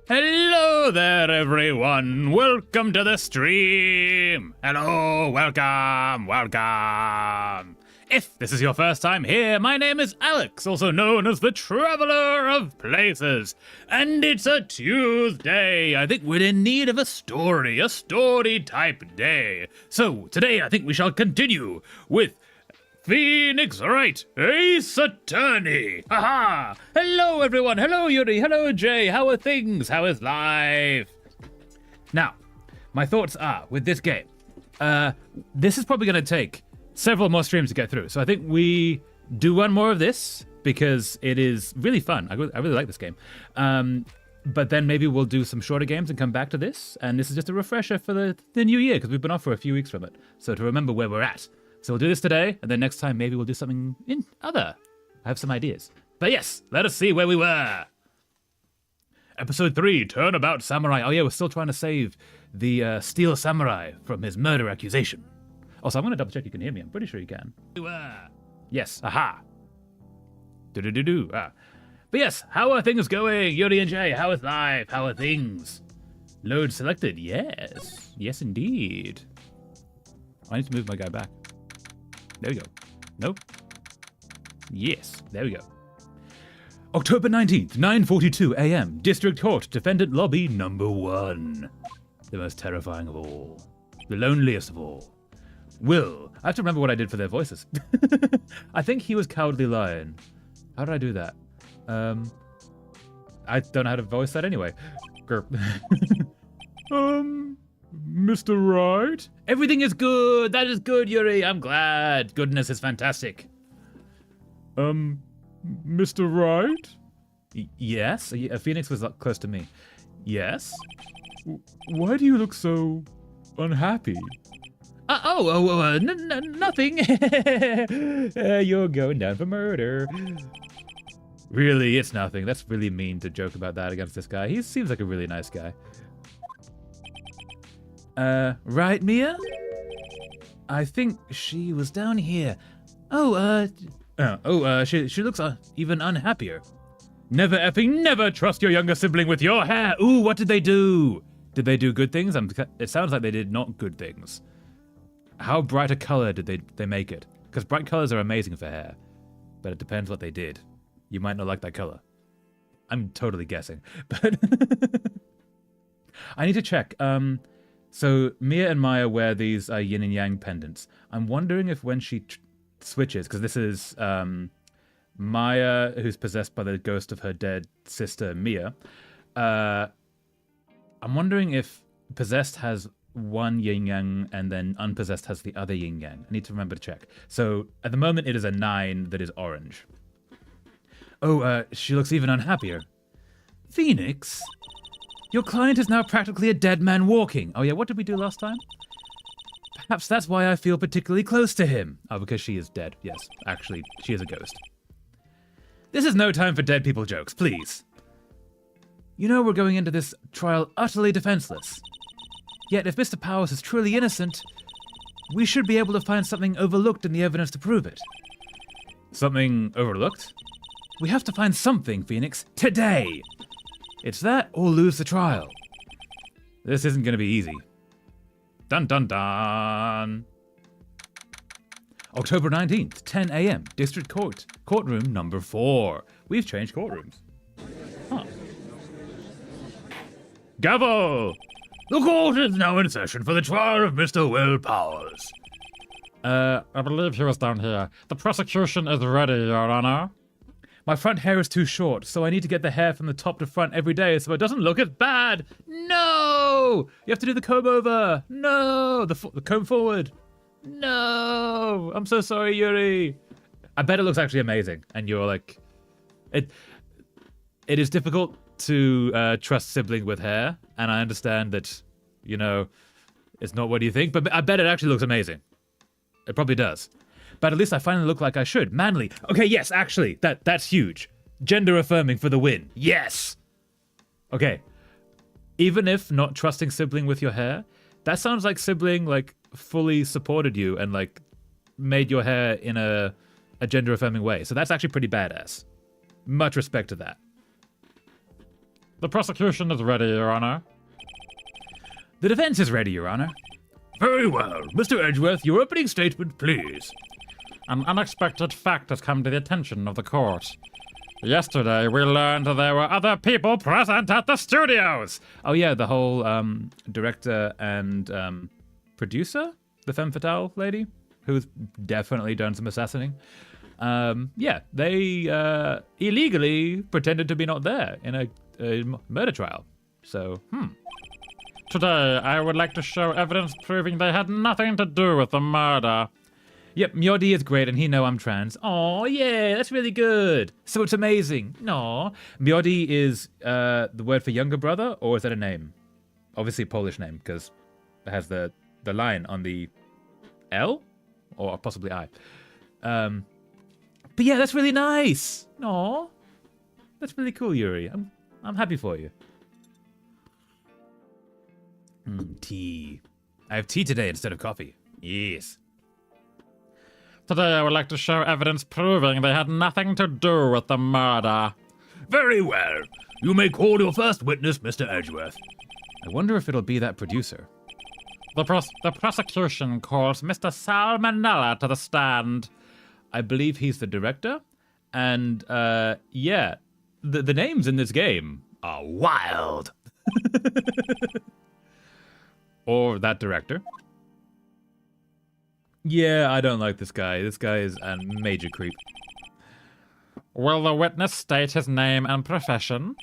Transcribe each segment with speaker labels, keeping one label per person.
Speaker 1: Hello there, everyone. Welcome to the stream. Hello, welcome. If this is your first time here, my name is Alex, also known as the Traveler of Places. And it's a Tuesday. I think we're in need of a story type day. So today I think we shall continue with Phoenix Wright, Ace Attorney. Haha! Hello, everyone. Hello, Yuri. Hello, Jay. How are things? How is life? Now, my thoughts are, with this game, this is probably going to take several more streams to get through. So I think we do one more of this because it is really fun. I really like this game. But then maybe we'll do some shorter games and come back to this. And this is just a refresher for the new year because we've been off for a few weeks from it. So to remember where we're at. So we'll do this today, and then next time maybe we'll do something in other. I have some ideas. But yes, let us see where we were. Episode 3, Turnabout Samurai. Oh yeah, we're still trying to save the Steel Samurai from his murder accusation. Also, I'm going to double check you can hear me. I'm pretty sure you can. Yes, aha. Do-do-do-do. Ah. But yes, how are things going? Yuri and Jay, how is life? How are things? Load selected. Yes. Yes, indeed. I need to move my guy back. There we go. Nope. Yes, there we go. October 19th, 9:42 a.m. District Court, Defendant Lobby number 1. The most terrifying of all. The loneliest of all. Will. I have to remember what I did for their voices. I think he was Cowardly Lion. How did I do that? I don't know how to voice that anyway. Mr. Wright? Everything is good. That is good, Yuri. I'm glad. Goodness is fantastic. Mr. Wright? Yes? Phoenix was close to me. Yes? Why do you look so unhappy? Nothing. You're going down for murder. Really, it's nothing. That's really mean to joke about that against this guy. He seems like a really nice guy. Right, Mia? I think she was down here. She looks even unhappier. Never effing never trust your younger sibling with your hair. Ooh, what did they do? Did they do good things? It sounds like they did not good things. How bright a color did they make it? Because bright colors are amazing for hair. But it depends what they did. You might not like that color. I'm totally guessing. But I need to check. So Mia and Maya wear these yin and yang pendants. I'm wondering if when she switches, because this is Maya who's possessed by the ghost of her dead sister Mia. I'm wondering if possessed has one yin yang and then unpossessed has the other yin yang. I need to remember to check. So at the moment it is a 9 that is orange. Oh, she looks even unhappier. Phoenix? Your client is now practically a dead man walking. Oh yeah, what did we do last time? Perhaps that's why I feel particularly close to him. Oh, because she is dead. Yes, actually, she is a ghost. This is no time for dead people jokes, please. You know we're going into this trial utterly defenseless. Yet if Mr. Powers is truly innocent, we should be able to find something overlooked in the evidence to prove it. Something overlooked? We have to find something, Phoenix, today. It's that or lose the trial. This isn't going to be easy. Dun dun dun. October 19th, 10 a.m. District Court, courtroom number 4. We've changed courtrooms. Huh. Gavel! The court is now in session for the trial of Mr. Will Powers.
Speaker 2: I believe he was down here. The prosecution is ready, Your Honor.
Speaker 1: My front hair is too short, so I need to get the hair from the top to front every day so it doesn't look as bad. No! You have to do the comb over. No! The comb forward. No! I'm so sorry, Yuri. I bet it looks actually amazing. And you're like... It is difficult to trust sibling with hair. And I understand that, you know, it's not what you think. But I bet it actually looks amazing. It probably does. But at least I finally look like I should. Manly. Okay, yes, actually, that's huge. Gender affirming for the win. Yes! Okay. Even if not trusting sibling with your hair, that sounds like sibling, like, fully supported you and, like, made your hair in a gender affirming way. So that's actually pretty badass. Much respect to that.
Speaker 2: The prosecution is ready, Your Honor.
Speaker 1: The defense is ready, Your Honor. Very well. Mr. Edgeworth, your opening statement, please.
Speaker 2: An unexpected fact has come to the attention of the court. Yesterday, we learned that there were other people present at the studios.
Speaker 1: Oh yeah, the whole director and producer, the femme fatale lady, who's definitely done some assassinating. Yeah, they illegally pretended to be not there in a murder trial. So,
Speaker 2: Today, I would like to show evidence proving they had nothing to do with the murder.
Speaker 1: Yep, Mjordi is great, and he know I'm trans. Oh yeah, that's really good. So it's amazing. No, Mjordi is the word for younger brother, or is that a name? Obviously a Polish name, because it has the line on the L, or possibly I. But yeah, that's really nice. No, that's really cool, Yuri. I'm happy for you. Tea. I have tea today instead of coffee. Yes.
Speaker 2: Today, I would like to show evidence proving they had nothing to do with the murder.
Speaker 1: Very well. You may call your first witness, Mr. Edgeworth. I wonder if it'll be that producer.
Speaker 2: The prosecution calls Mr. Salmonella to the stand.
Speaker 1: I believe he's the director. And, yeah, the names in this game are wild. Or that director. Yeah, I don't like this guy. This guy is a major creep.
Speaker 2: Will the witness state his name and profession?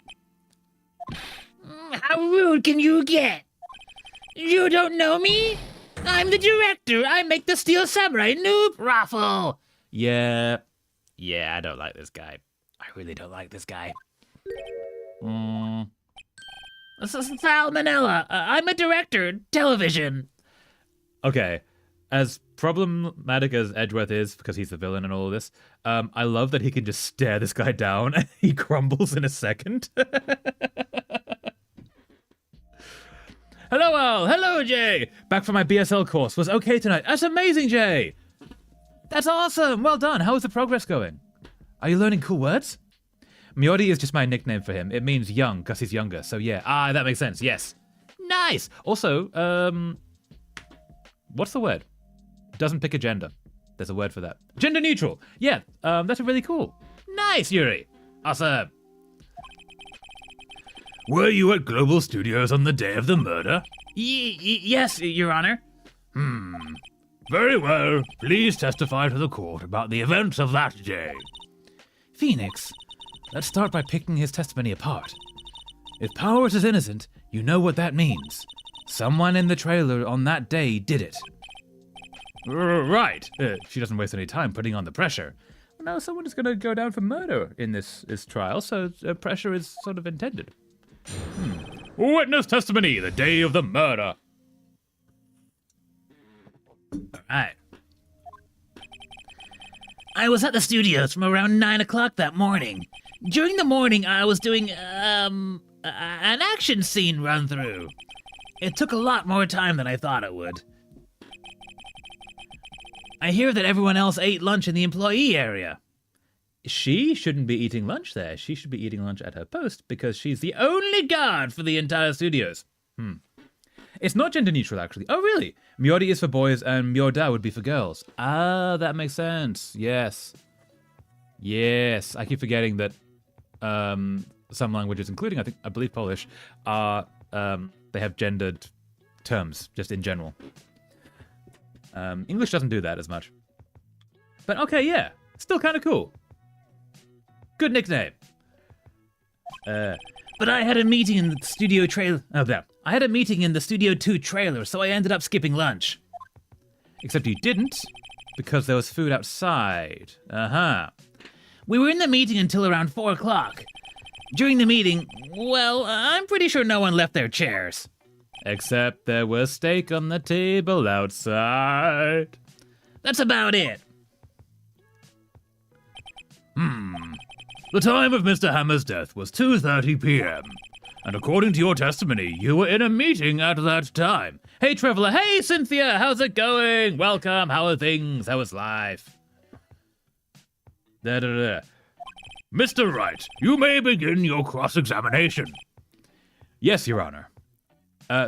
Speaker 3: How rude can you get? You don't know me? I'm the director. I make the Steel Samurai noob raffle.
Speaker 1: Yeah, I don't like this guy. I really don't like this guy.
Speaker 3: This is Salmonella. I'm a director. Television.
Speaker 1: Okay, as problematic as Edgeworth is, because he's the villain and all of this, I love that he can just stare this guy down and he crumbles in a second. Hello, Al. Hello, Jay. Back from my BSL course. Was okay tonight. That's amazing, Jay. That's awesome. Well done. How is the progress going? Are you learning cool words? Mjordi is just my nickname for him. It means young, because he's younger. So yeah, that makes sense. Yes. Nice. Also, what's the word? Doesn't pick a gender. There's a word for that. Gender neutral. Yeah, that's really cool. Nice, Yuri. Awesome. Were you at Global Studios on the day of the murder?
Speaker 3: Yes, Your Honor.
Speaker 1: Very well. Please testify to the court about the events of that day. Phoenix, let's start by picking his testimony apart. If Powers is innocent, you know what that means. Someone in the trailer on that day did it. Right. She doesn't waste any time putting on the pressure. Well, now someone is going to go down for murder in this trial, so pressure is sort of intended. Witness testimony, the day of the murder.
Speaker 3: All right. I was at the studios from around 9 o'clock that morning. During the morning, I was doing, an action scene run-through. It took a lot more time than I thought it would. I hear that everyone else ate lunch in the employee area. She shouldn't be eating lunch there. She should be eating lunch at her post because she's the only guard for the entire studios. It's not gender neutral, actually. Oh, really? Mjordi is for boys and Mjorda would be for girls. Ah, that makes sense. Yes. Yes. I keep forgetting that some languages, including, I believe Polish, are they have gendered terms, just in general. English doesn't do that as much. But okay, yeah. Still kind of cool. Good nickname. But I had a meeting in the studio trailer. Oh, there. I had a meeting in the Studio 2 trailer, so I ended up skipping lunch.
Speaker 1: Except you didn't, because there was food outside.
Speaker 3: We were in the meeting until around 4 o'clock. During the meeting, well, I'm pretty sure no one left their chairs.
Speaker 1: Except there was steak on the table outside.
Speaker 3: That's about it.
Speaker 1: The time of Mr. Hammer's death was 2:30 p.m. And according to your testimony, you were in a meeting at that time. Hey, Traveler. Hey, Cynthia. How's it going? Welcome. How are things? How is life? Mr. Wright, you may begin your cross-examination.
Speaker 3: Yes, Your Honor.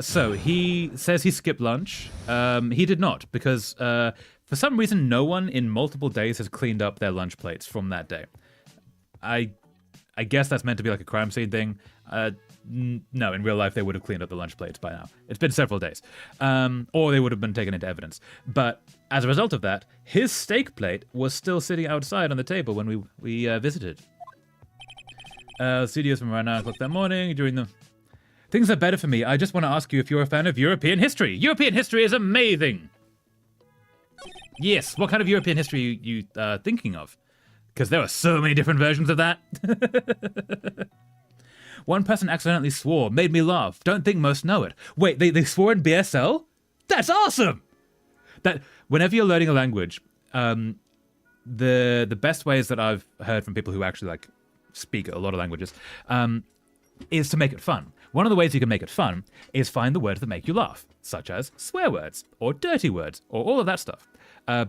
Speaker 3: So he says he skipped lunch. He did not, because for some reason no one in multiple days has cleaned up their lunch plates from that day. I guess that's meant to be like a crime scene thing. No, in real life they would have cleaned up the lunch plates by now. It's been several days. Or they would have been taken into evidence. But as a result of that, his steak plate was still sitting outside on the table when we visited. Studios from around 9 o'clock that morning during the... Things are better for me. I just want to ask you if you're a fan of European history. European history is amazing. Yes, what kind of European history are you thinking of? Because there are so many different versions of that. One person accidentally swore, made me laugh. Don't think most know it. Wait, they swore in BSL? That's awesome! That whenever you're learning a language, the best ways that I've heard from people who actually like speak a lot of languages is to make it fun. One of the ways you can make it fun is find the words that make you laugh, such as swear words or dirty words or all of that stuff.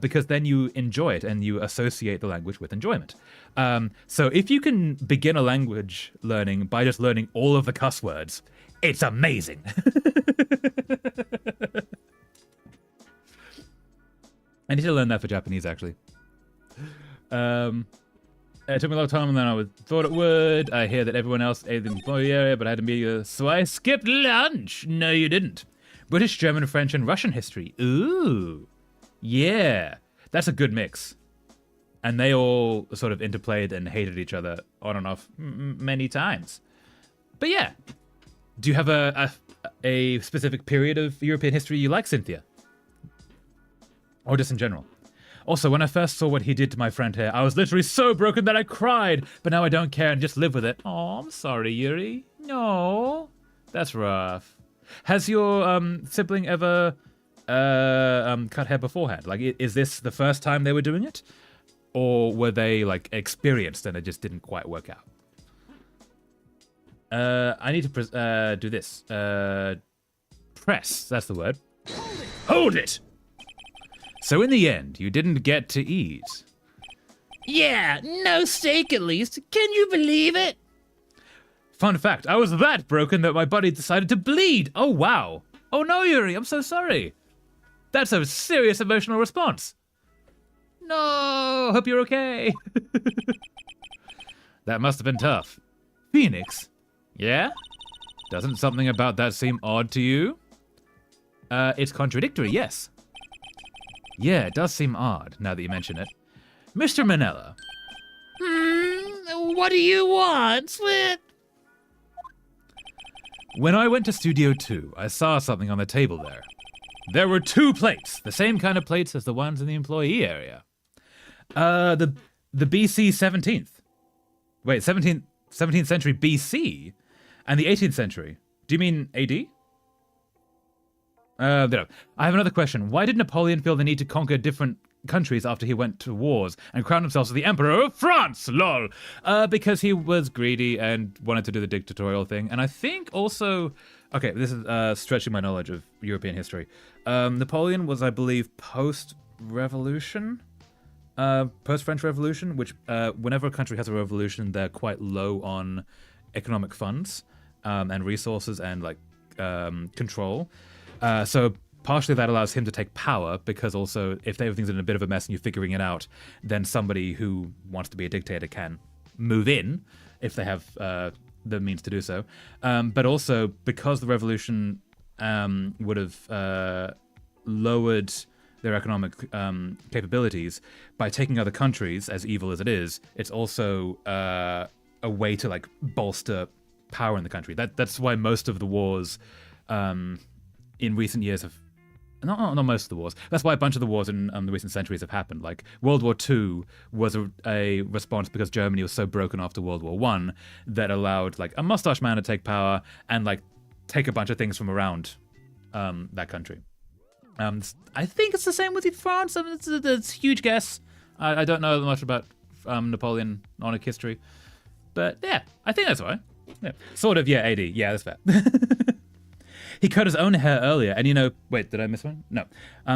Speaker 3: Because then you enjoy it and you associate the language with enjoyment. So if you can begin a language learning by just learning all of the cuss words, it's amazing. I need to learn that for Japanese, actually. It took me a long time than I thought it would. I hear that everyone else ate the employee area, but I had to meet so I skipped lunch. No, you didn't. British, German, French, and Russian history. Ooh. Yeah, that's a good mix. And they all sort of interplayed and hated each other on and off many times. But yeah, do you have a specific period of European history you like, Cynthia? Or just in general? Also, when I first saw what he did to my friend here, I was literally so broken that I cried. But now I don't care and just live with it. Oh, I'm sorry, Yuri. No, that's rough. Has your sibling ever... cut hair beforehand? Like, is this the first time they were doing it? Or were they, like, experienced and it just didn't quite work out? I need to do this. Press, that's the word. Hold it! So in the end, you didn't get to eat. Yeah, no steak at least. Can you believe it? Fun fact, I was that broken that my body decided to bleed. Oh, wow. Oh no, Yuri, I'm so sorry. That's a serious emotional response. No, hope you're okay. That must have been tough. Phoenix? Yeah? Doesn't something about that seem odd to you? It's contradictory, yes. Yeah, it does seem odd, now that you mention it. Mr. Manella. What do you want, Sweet? When I went to Studio 2, I saw something on the table there. There were 2 plates, the same kind of plates as the ones in the employee area. The BC 17th. Wait, 17th century BC? And the 18th century? Do you mean AD? No. I have another question. Why did Napoleon feel the need to conquer different countries after he went to wars and crowned himself as the Emperor of France? Lol. Because he was greedy and wanted to do the dictatorial thing. And I think also... Okay, this is stretching my knowledge of European history. Napoleon was, I believe, post-revolution? Post-French Revolution, which whenever a country has a revolution, they're quite low on economic funds and resources and like control. So partially that allows him to take power because also if everything's in a bit of a mess and you're figuring it out, then somebody who wants to be a dictator can move in if they have the means to do so. But also because the revolution would have lowered their economic capabilities by taking other countries, as evil as it is, it's also a way to like bolster power in the country. That's why most of the wars in recent years have not most of the wars. That's why a bunch of the wars in the recent centuries have happened. Like World War II was a response because Germany was so broken after World War I that allowed like a mustache man to take power and like take a bunch of things from around that country. I think it's the same with France. I mean, it's a huge guess. I don't know much about Napoleonic history, but yeah, I think that's right. Yeah, sort of. Yeah, AD. Yeah, that's fair. He cut his own hair earlier, and wait, did I miss one? No.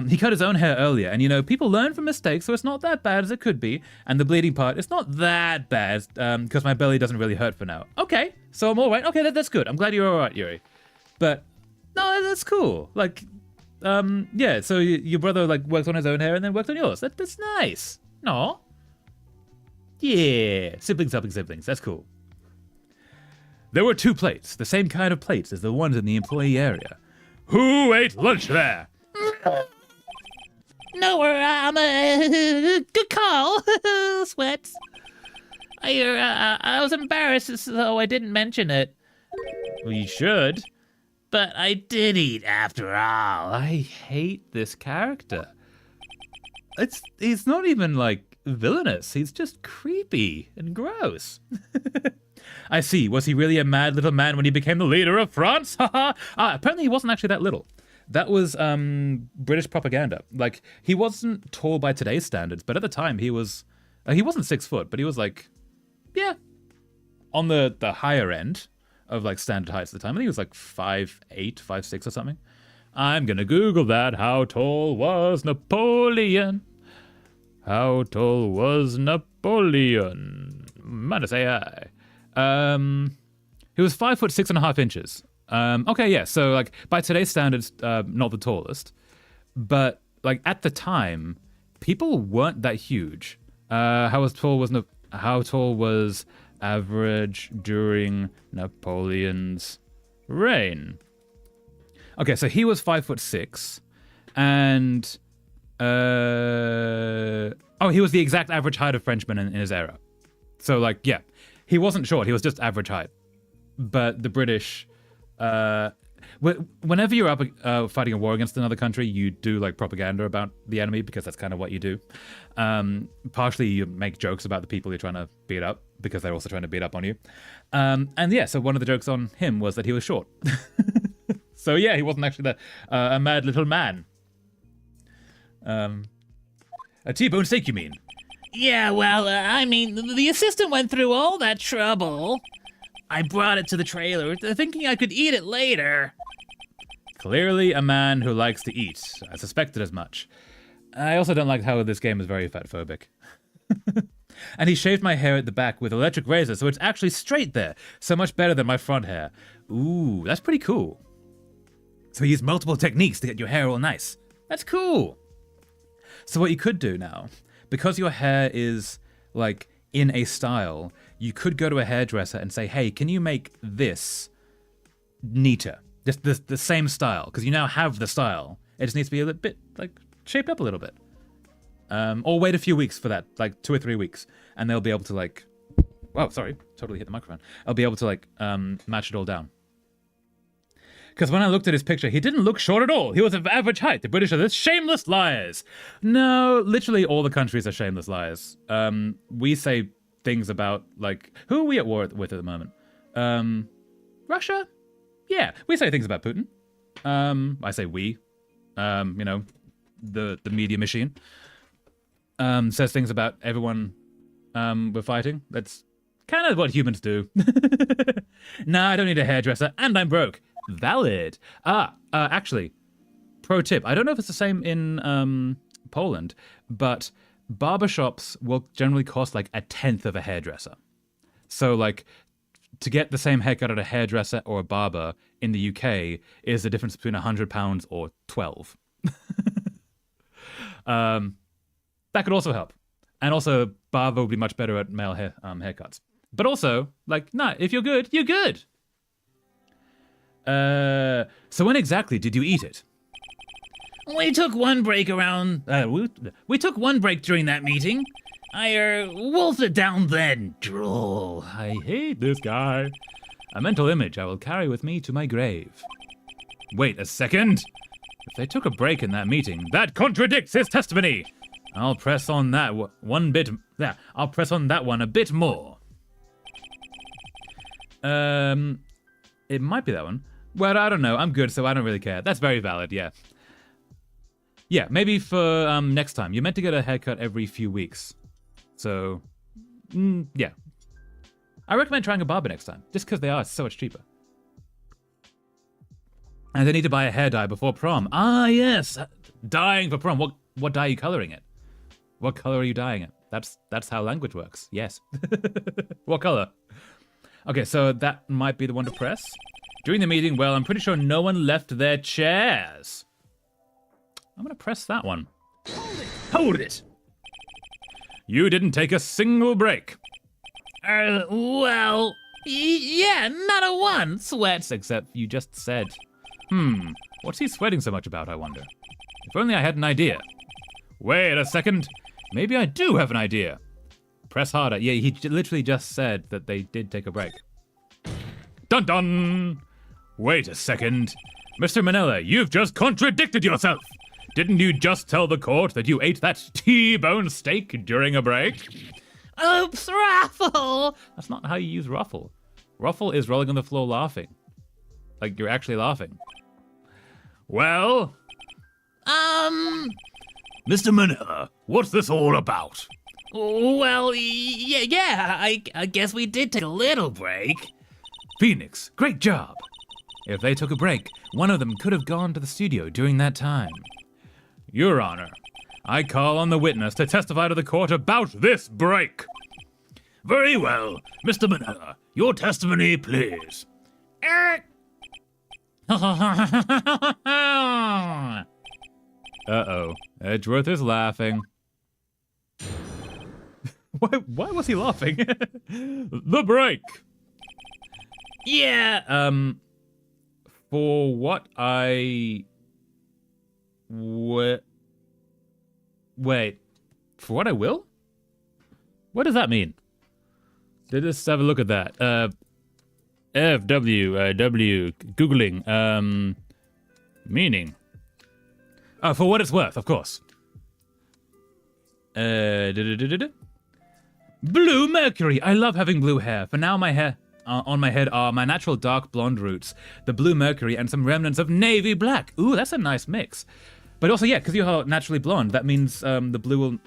Speaker 3: He cut his own hair earlier, and people learn from mistakes, so it's not that bad as it could be. And the bleeding part, it's not that bad, because my belly doesn't really hurt for now. Okay, so I'm all right. Okay, that's good. I'm glad you're all right, Yuri. But no, that's cool. Like, yeah. So your brother worked on his own hair and then worked on yours. That's nice. No. Yeah, siblings helping siblings. That's cool. There were 2 plates, the same kind of plates as the ones in the employee area. Who ate lunch there?
Speaker 4: No, I'm good call. Sweats. I was embarrassed, so I didn't mention it.
Speaker 3: Well, you should.
Speaker 4: But I did eat after all.
Speaker 3: I hate this character. He's not even villainous. He's just creepy and gross. I see. Was he really a mad little man when he became the leader of France? Apparently he wasn't actually that little. That was British propaganda. He wasn't tall by today's standards, but at the time he wasn't 6 foot, but he was on the higher end of standard heights at the time. I think he was 5'8", 5'6" or something. I'm gonna Google that. How tall was Napoleon? How tall was Napoleon? Minus AI. He was 5'6.5". Okay, yeah. So by today's standards, not the tallest, but at the time, people weren't that huge. How tall was average during Napoleon's reign? Okay, so he was 5'6", and he was the exact average height of Frenchmen in his era. So yeah. He wasn't short, he was just average height. But the British, whenever you're up fighting a war against another country, you do propaganda about the enemy because that's kind of what you do. Partially you make jokes about the people you're trying to beat up because they're also trying to beat up on you. And yeah, so one of the jokes on him was that he was short. So yeah, he wasn't actually a mad little man. A T-bone steak, you mean?
Speaker 4: Yeah, well, I mean, the assistant went through all that trouble. I brought it to the trailer, thinking I could eat it later.
Speaker 3: Clearly a man who likes to eat. I suspected as much. I also don't like how this game is very fatphobic. And he shaved my hair at the back with electric razor, so it's actually straight there. So much better than my front hair. Ooh, that's pretty cool. So he used multiple techniques to get your hair all nice. That's cool. So what you could do now, because your hair is in a style, you could go to a hairdresser and say, hey, can you make this neater? Just the same style, because you now have the style. It just needs to be a little bit shaped up a little bit. Or wait a few weeks for that, 2 or 3 weeks, and they'll be able to wow, sorry, totally hit the microphone. I'll be able to match it all down. Because when I looked at his picture, he didn't look short at all. He was of average height. The British are the shameless liars. No, literally all the countries are shameless liars. We say things about, who are we at war with at the moment? Russia? Yeah, we say things about Putin. I say we. The media machine. Says things about everyone we're fighting. That's kind of what humans do. Nah, I don't need a hairdresser, and I'm broke. Valid. Actually, pro tip. I don't know if it's the same in Poland, but barbershops will generally cost 1/10 of a hairdresser. So to get the same haircut at a hairdresser or a barber in the UK is the difference between £100 or 12. That could also help. And also, barber would be much better at male haircuts. But also, nah, if you're good, you're good. So when exactly did you eat it?
Speaker 4: We took one break we took one break during that meeting. I wolfed it down then. Drool.
Speaker 3: I hate this guy. A mental image I will carry with me to my grave. Wait a second. If they took a break in that meeting, that contradicts his testimony. I'll press on that one bit. Yeah, I'll press on that one a bit more. It might be that one. Well, I don't know. I'm good, so I don't really care. That's very valid, yeah. Yeah, maybe for next time. You're meant to get a haircut every few weeks. So, yeah. I recommend trying a barber next time, just because they are so much cheaper. And they need to buy a hair dye before prom. Ah, yes. Dyeing for prom. What dye are you coloring it? What color are you dyeing it? That's how language works. Yes. What color? Okay, so that might be the one to press. During the meeting, well, I'm pretty sure no one left their chairs. I'm going to press that one. Hold it! You didn't take a single break.
Speaker 4: Well, yeah, not a one.
Speaker 3: Sweats, except you just said. What's he sweating so much about, I wonder? If only I had an idea. Wait a second. Maybe I do have an idea. Press harder. Yeah, he literally just said that they did take a break. Dun dun! Wait a second. Mr. Manila, you've just contradicted yourself. Didn't you just tell the court that you ate that T-bone steak during a break?
Speaker 4: Oops, Raffle!
Speaker 3: That's not how you use ruffle. Ruffle is rolling on the floor laughing. Like you're actually laughing. Well?
Speaker 1: Mr. Manila, what's this all about?
Speaker 4: Well, yeah, I guess we did take a little break.
Speaker 3: Phoenix, great job. If they took a break, one of them could have gone to the studio during that time. Your Honor, I call on the witness to testify to the court about this break.
Speaker 1: Very well. Mr. Manila, your testimony, please.
Speaker 3: Uh-oh. Edgeworth is laughing. Why was he laughing? The break.
Speaker 4: Yeah,
Speaker 3: For what I... Wait. For what I will? What does that mean? Let's have a look at that. W, Googling, meaning. Oh, for what it's worth, of course. Blue mercury. I love having blue hair. For now, my hair on my head are my natural dark blonde roots, the blue mercury, and some remnants of navy black. Ooh, that's a nice mix. But also, yeah, because you're naturally blonde, that means the blue will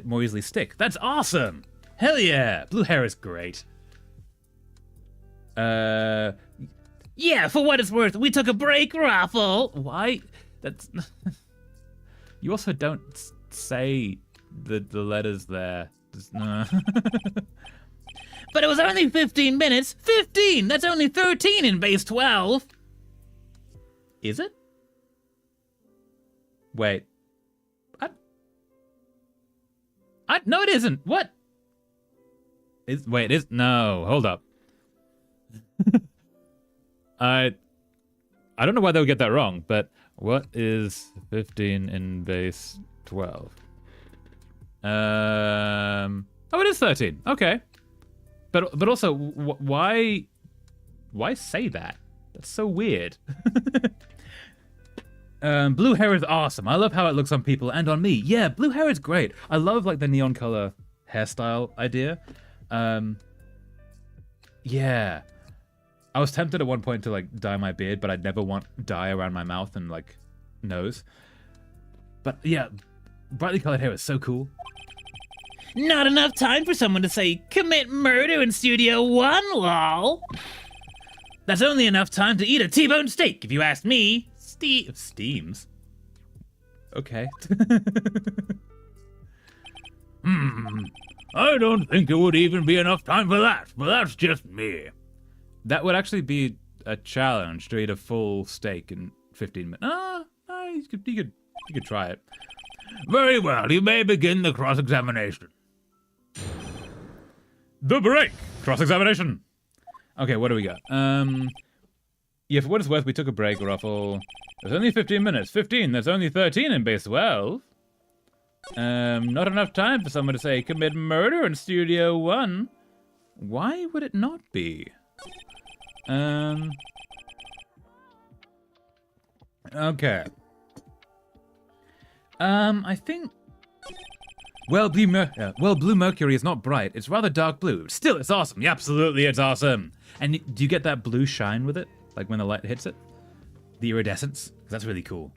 Speaker 3: more easily stick. That's awesome. Hell yeah. Blue hair is great.
Speaker 4: yeah, for what it's worth, we took a break, Raffle.
Speaker 3: Why? That's... You also don't say the letters there.
Speaker 4: But it was only 15 minutes. 15! That's only 13 in base 12.
Speaker 3: Is it? Wait. No, it isn't. What? Wait, no, hold up. I don't know why they would get that wrong, but what is 15 in base 12? Oh, it is 13. Okay. But also, why say that? That's so weird. Blue hair is awesome. I love how it looks on people and on me. Yeah, blue hair is great. I love like the neon color hairstyle idea. Yeah. I was tempted at one point to like dye my beard, but I'd never want dye around my mouth and like nose. But yeah, brightly colored hair is so cool.
Speaker 4: Not enough time for someone to say, commit murder in Studio 1, lol. That's only enough time to eat a T-bone steak, if you ask me.
Speaker 3: Steams? Okay.
Speaker 1: I don't think it would even be enough time for that, but that's just me.
Speaker 3: That would actually be a challenge to eat a full steak in 15 minutes. You could try it.
Speaker 1: Very well, you may begin the cross-examination.
Speaker 3: The break! Cross-examination! Okay, what do we got? Yeah, for what it's worth, we took a break, Ruffle. There's only 15 minutes. 15, there's only 13 in base 12. Not enough time for someone to say, commit murder in Studio 1. Why would it not be? Okay. I think... Well, blue mercury is not bright. It's rather dark blue. Still, it's awesome. Yeah, absolutely, it's awesome. And do you get that blue shine with it? Like when the light hits it? The iridescence? That's really cool.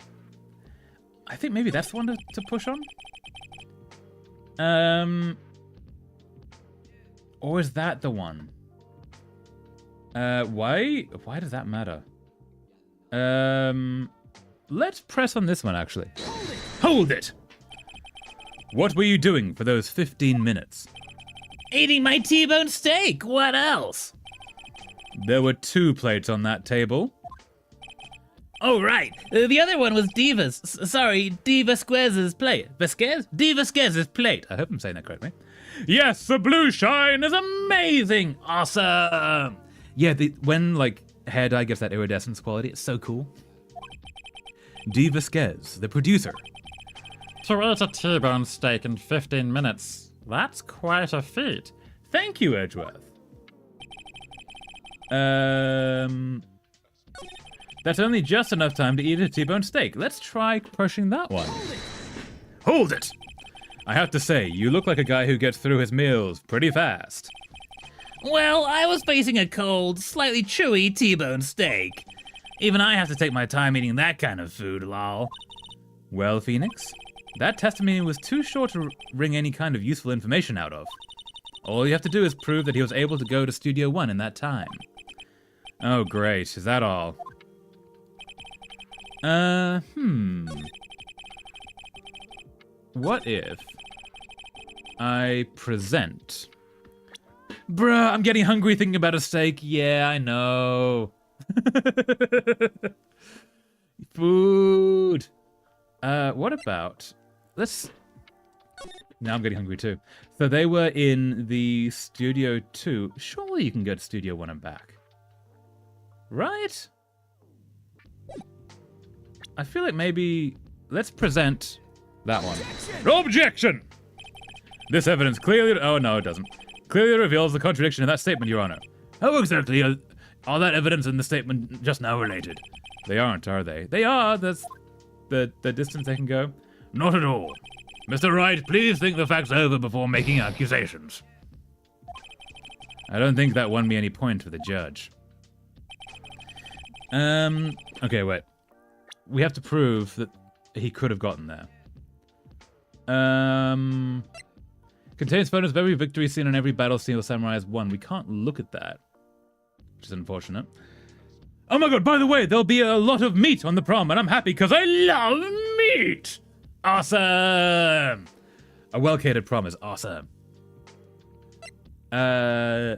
Speaker 3: I think maybe that's the one to push on? Or is that the one? Why does that matter? Let's press on this one, actually.
Speaker 1: Hold it!
Speaker 3: What were you doing for those 15 minutes?
Speaker 4: Eating my T-bone steak. What else?
Speaker 3: There were 2 plates on that table.
Speaker 4: Oh, right. The other one was Di Vasquez's plate. Vasquez? Di Vasquez's plate.
Speaker 3: I hope I'm saying that correctly.
Speaker 1: Yes, the blue shine is amazing!
Speaker 3: Awesome! Yeah, when, like, hair dye gets that iridescence quality, it's so cool. Di Vasquez, the producer.
Speaker 2: To eat a T-bone steak in 15 minutes, that's quite a feat.
Speaker 3: Thank you, Edgeworth. That's only just enough time to eat a T-bone steak. Let's try crushing that one.
Speaker 1: Hold it!
Speaker 3: I have to say, you look like a guy who gets through his meals pretty fast.
Speaker 4: Well, I was facing a cold, slightly chewy T-bone steak. Even I have to take my time eating that kind of food, lol.
Speaker 3: Well, Phoenix, that testimony was too short to wring any kind of useful information out of. All you have to do is prove that he was able to go to Studio One in that time. Oh, great. Is that all? What if I present? Bruh, I'm getting hungry thinking about a steak. Yeah, I know. Food. What about... Now I'm getting hungry too. So they were in the Studio 2. Surely you can go to Studio 1 and back. Right? I feel like maybe... Let's present that one.
Speaker 1: Objection!
Speaker 3: This evidence clearly... Oh, no, it doesn't. Clearly reveals the contradiction in that statement, Your Honor.
Speaker 1: How exactly are that evidence and the statement just now related?
Speaker 3: They aren't, are they? They are. That's the distance they can go.
Speaker 1: Not at all. Mr. Wright, please think the facts over before making accusations.
Speaker 3: I don't think that won me any point for the judge. Okay, wait. We have to prove that he could have gotten there. Contains photos of every victory scene and every battle Steel Samurai has won. We can't look at that, which is unfortunate. Oh my god, by the way, there'll be a lot of meat on the prom, and I'm happy because I love meat! Awesome! A well-catered prom is awesome. Found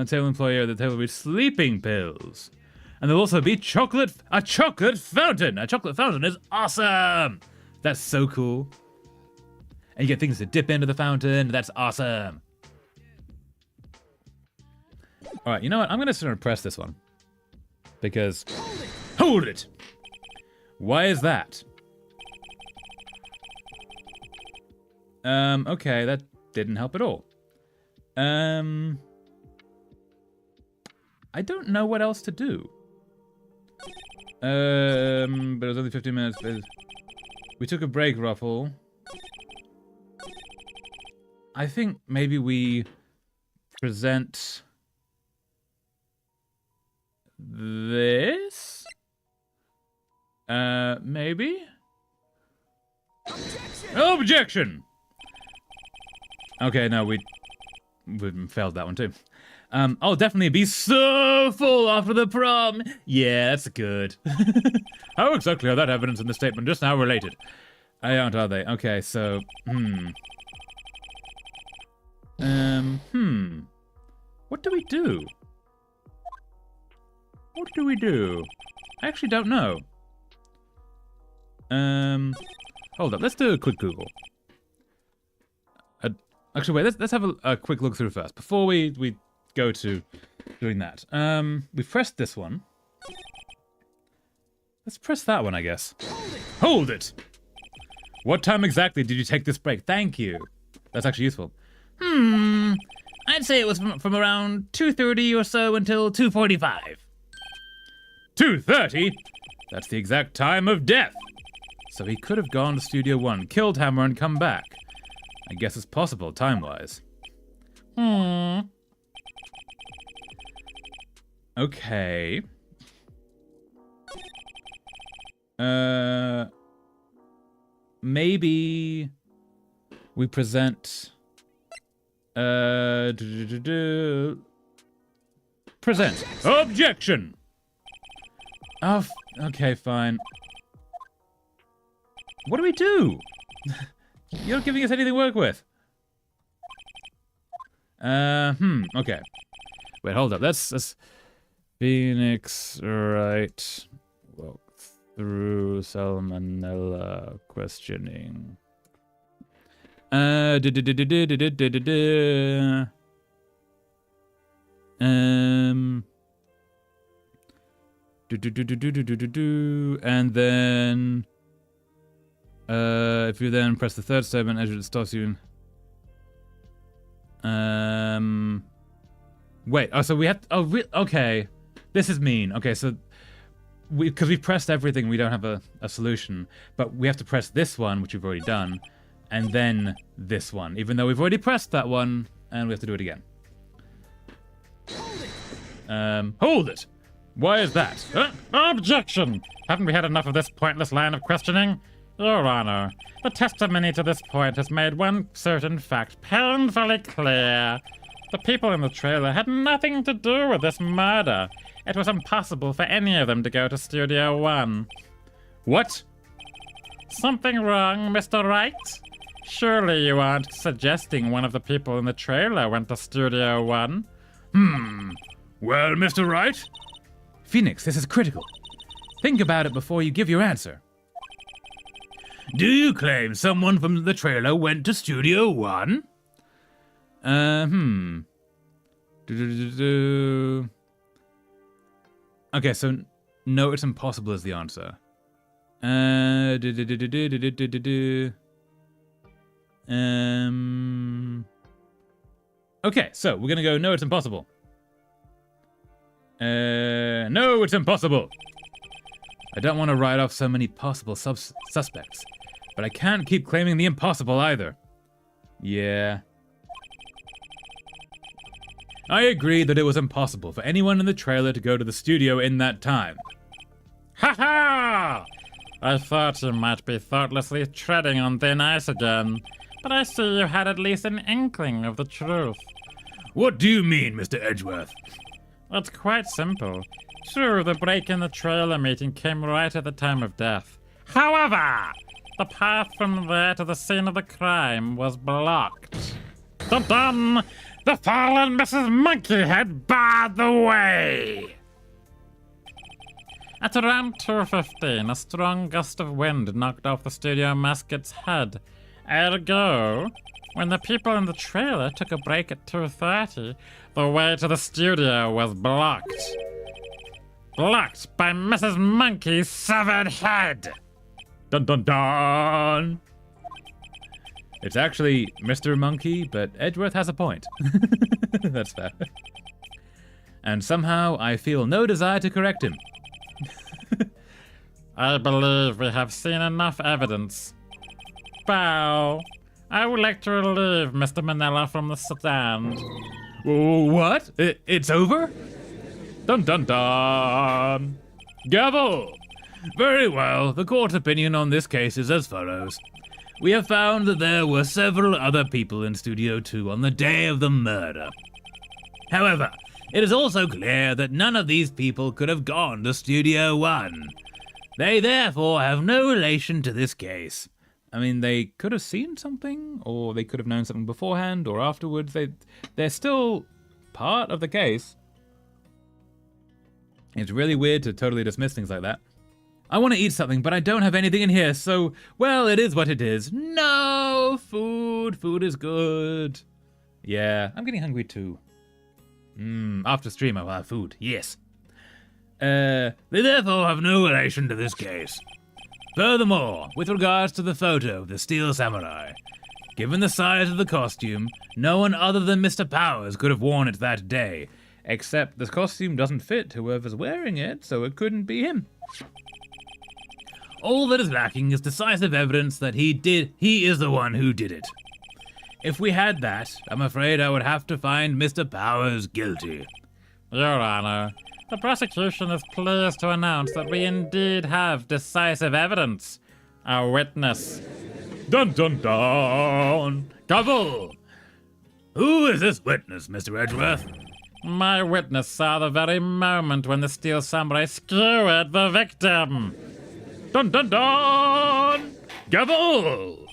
Speaker 3: table employee at the table with sleeping pills. And there'll also be a chocolate fountain. A chocolate fountain is awesome. That's so cool. And you get things to dip into the fountain. That's awesome. All right, you know what? I'm going to sort of press this one. Because... Hold it! Why is that? Okay, that didn't help at all. I don't know what else to do. But it was only 15 minutes. We took a break, Ruffle. I think maybe we present this? Maybe? Objection! Okay, no, we failed that one too. I'll definitely be so full after the prom. Yeah, that's good. How exactly are that evidence in the statement just now related? Aren't, are they? Okay, so, What do we do? What do we do? I actually don't know. Hold up, let's do a quick Google. Actually, wait, let's have a quick look through first, before we go to doing that. We've pressed this one. Let's press that one, I guess. Hold it! What time exactly did you take this break? Thank you. That's actually useful.
Speaker 4: I'd say it was from around 2:30 or so until 2:45.
Speaker 3: 2:30? That's the exact time of death. So he could have gone to Studio 1, killed Hammer, and come back. I guess it's possible, time-wise. Okay. Maybe we present Present. Objection! Oh, okay, fine. What do we do? You're not giving us anything to work with. Okay. Wait, hold up. Let's Phoenix, Wright. Walk through salmonella questioning. And then if you then press the third statement, as it starts you. Wait. Oh, so we have. Okay. This is mean. Okay, so because we've pressed everything, we don't have a solution, but we have to press this one, which we've already done, and then this one, even though we've already pressed that one, and we have to do it again. Hold it. Why is that?
Speaker 2: Objection! Haven't we had enough of this pointless line of questioning? Your Honor, the testimony to this point has made one certain fact painfully clear. The people in the trailer had nothing to do with this murder. It was impossible for any of them to go to Studio One.
Speaker 3: What?
Speaker 2: Something wrong, Mr. Wright? Surely you aren't suggesting one of the people in the trailer went to Studio One?
Speaker 3: Well, Mr. Wright? Phoenix, this is critical. Think about it before you give your answer. Do you claim someone from the trailer went to Studio One? Okay, so no, it's impossible is the answer. Okay, so we're gonna go no, it's impossible. No, it's impossible. I don't want to write off so many possible suspects, but I can't keep claiming the impossible either. Yeah. I agree that it was impossible for anyone in the trailer to go to the studio in that time.
Speaker 2: Ha ha! I thought you might be thoughtlessly treading on thin ice again, but I see you had at least an inkling of the truth.
Speaker 3: What do you mean, Mr. Edgeworth?
Speaker 2: It's quite simple. True, the break in the trailer meeting came right at the time of death. However, the path from there to the scene of the crime was blocked. Dun-dun! The fallen Mrs. Monkeyhead barred the way! At around 2:15, a strong gust of wind knocked off the studio mascot's head. Ergo, when the people in the trailer took a break at 2:30, the way to the studio was blocked. Blocked by Mrs. Monkey's severed head!
Speaker 3: Dun dun dun! It's actually Mr. Monkey, but Edgeworth has a point. That's fair. And somehow I feel no desire to correct him.
Speaker 2: I believe we have seen enough evidence. Bow. I would like to relieve Mr. Manella from the stand.
Speaker 3: What? It's over? Dun dun dun! Gavel! Very well, the court's opinion on this case is as follows. We have found that there were several other people in Studio 2 on the day of the murder. However, it is also clear that none of these people could have gone to Studio 1. They therefore have no relation to this case. I mean, they could have seen something, or they could have known something beforehand or afterwards. They're still part of the case. It's really weird to totally dismiss things like that. I want to eat something, but I don't have anything in here, so, well, it is what it is. No! Food! Food is good. Yeah, I'm getting hungry too. After stream I will have food, yes. They therefore have no relation to this case. Furthermore, with regards to the photo of the Steel Samurai, given the size of the costume, no one other than Mr. Powers could have worn it that day, except the costume doesn't fit whoever's wearing it, so it couldn't be him. All that is lacking is decisive evidence that he is the one who did it. If we had that, I'm afraid I would have to find Mr. Powers guilty.
Speaker 2: Your Honor, the prosecution is pleased to announce that we indeed have decisive evidence. A witness.
Speaker 3: Dun dun dun! Gavel!
Speaker 1: Who is this witness, Mr. Edgeworth?
Speaker 2: My witness saw the very moment when the steel samurai skewered the victim.
Speaker 1: Dun dun dun! Gavel!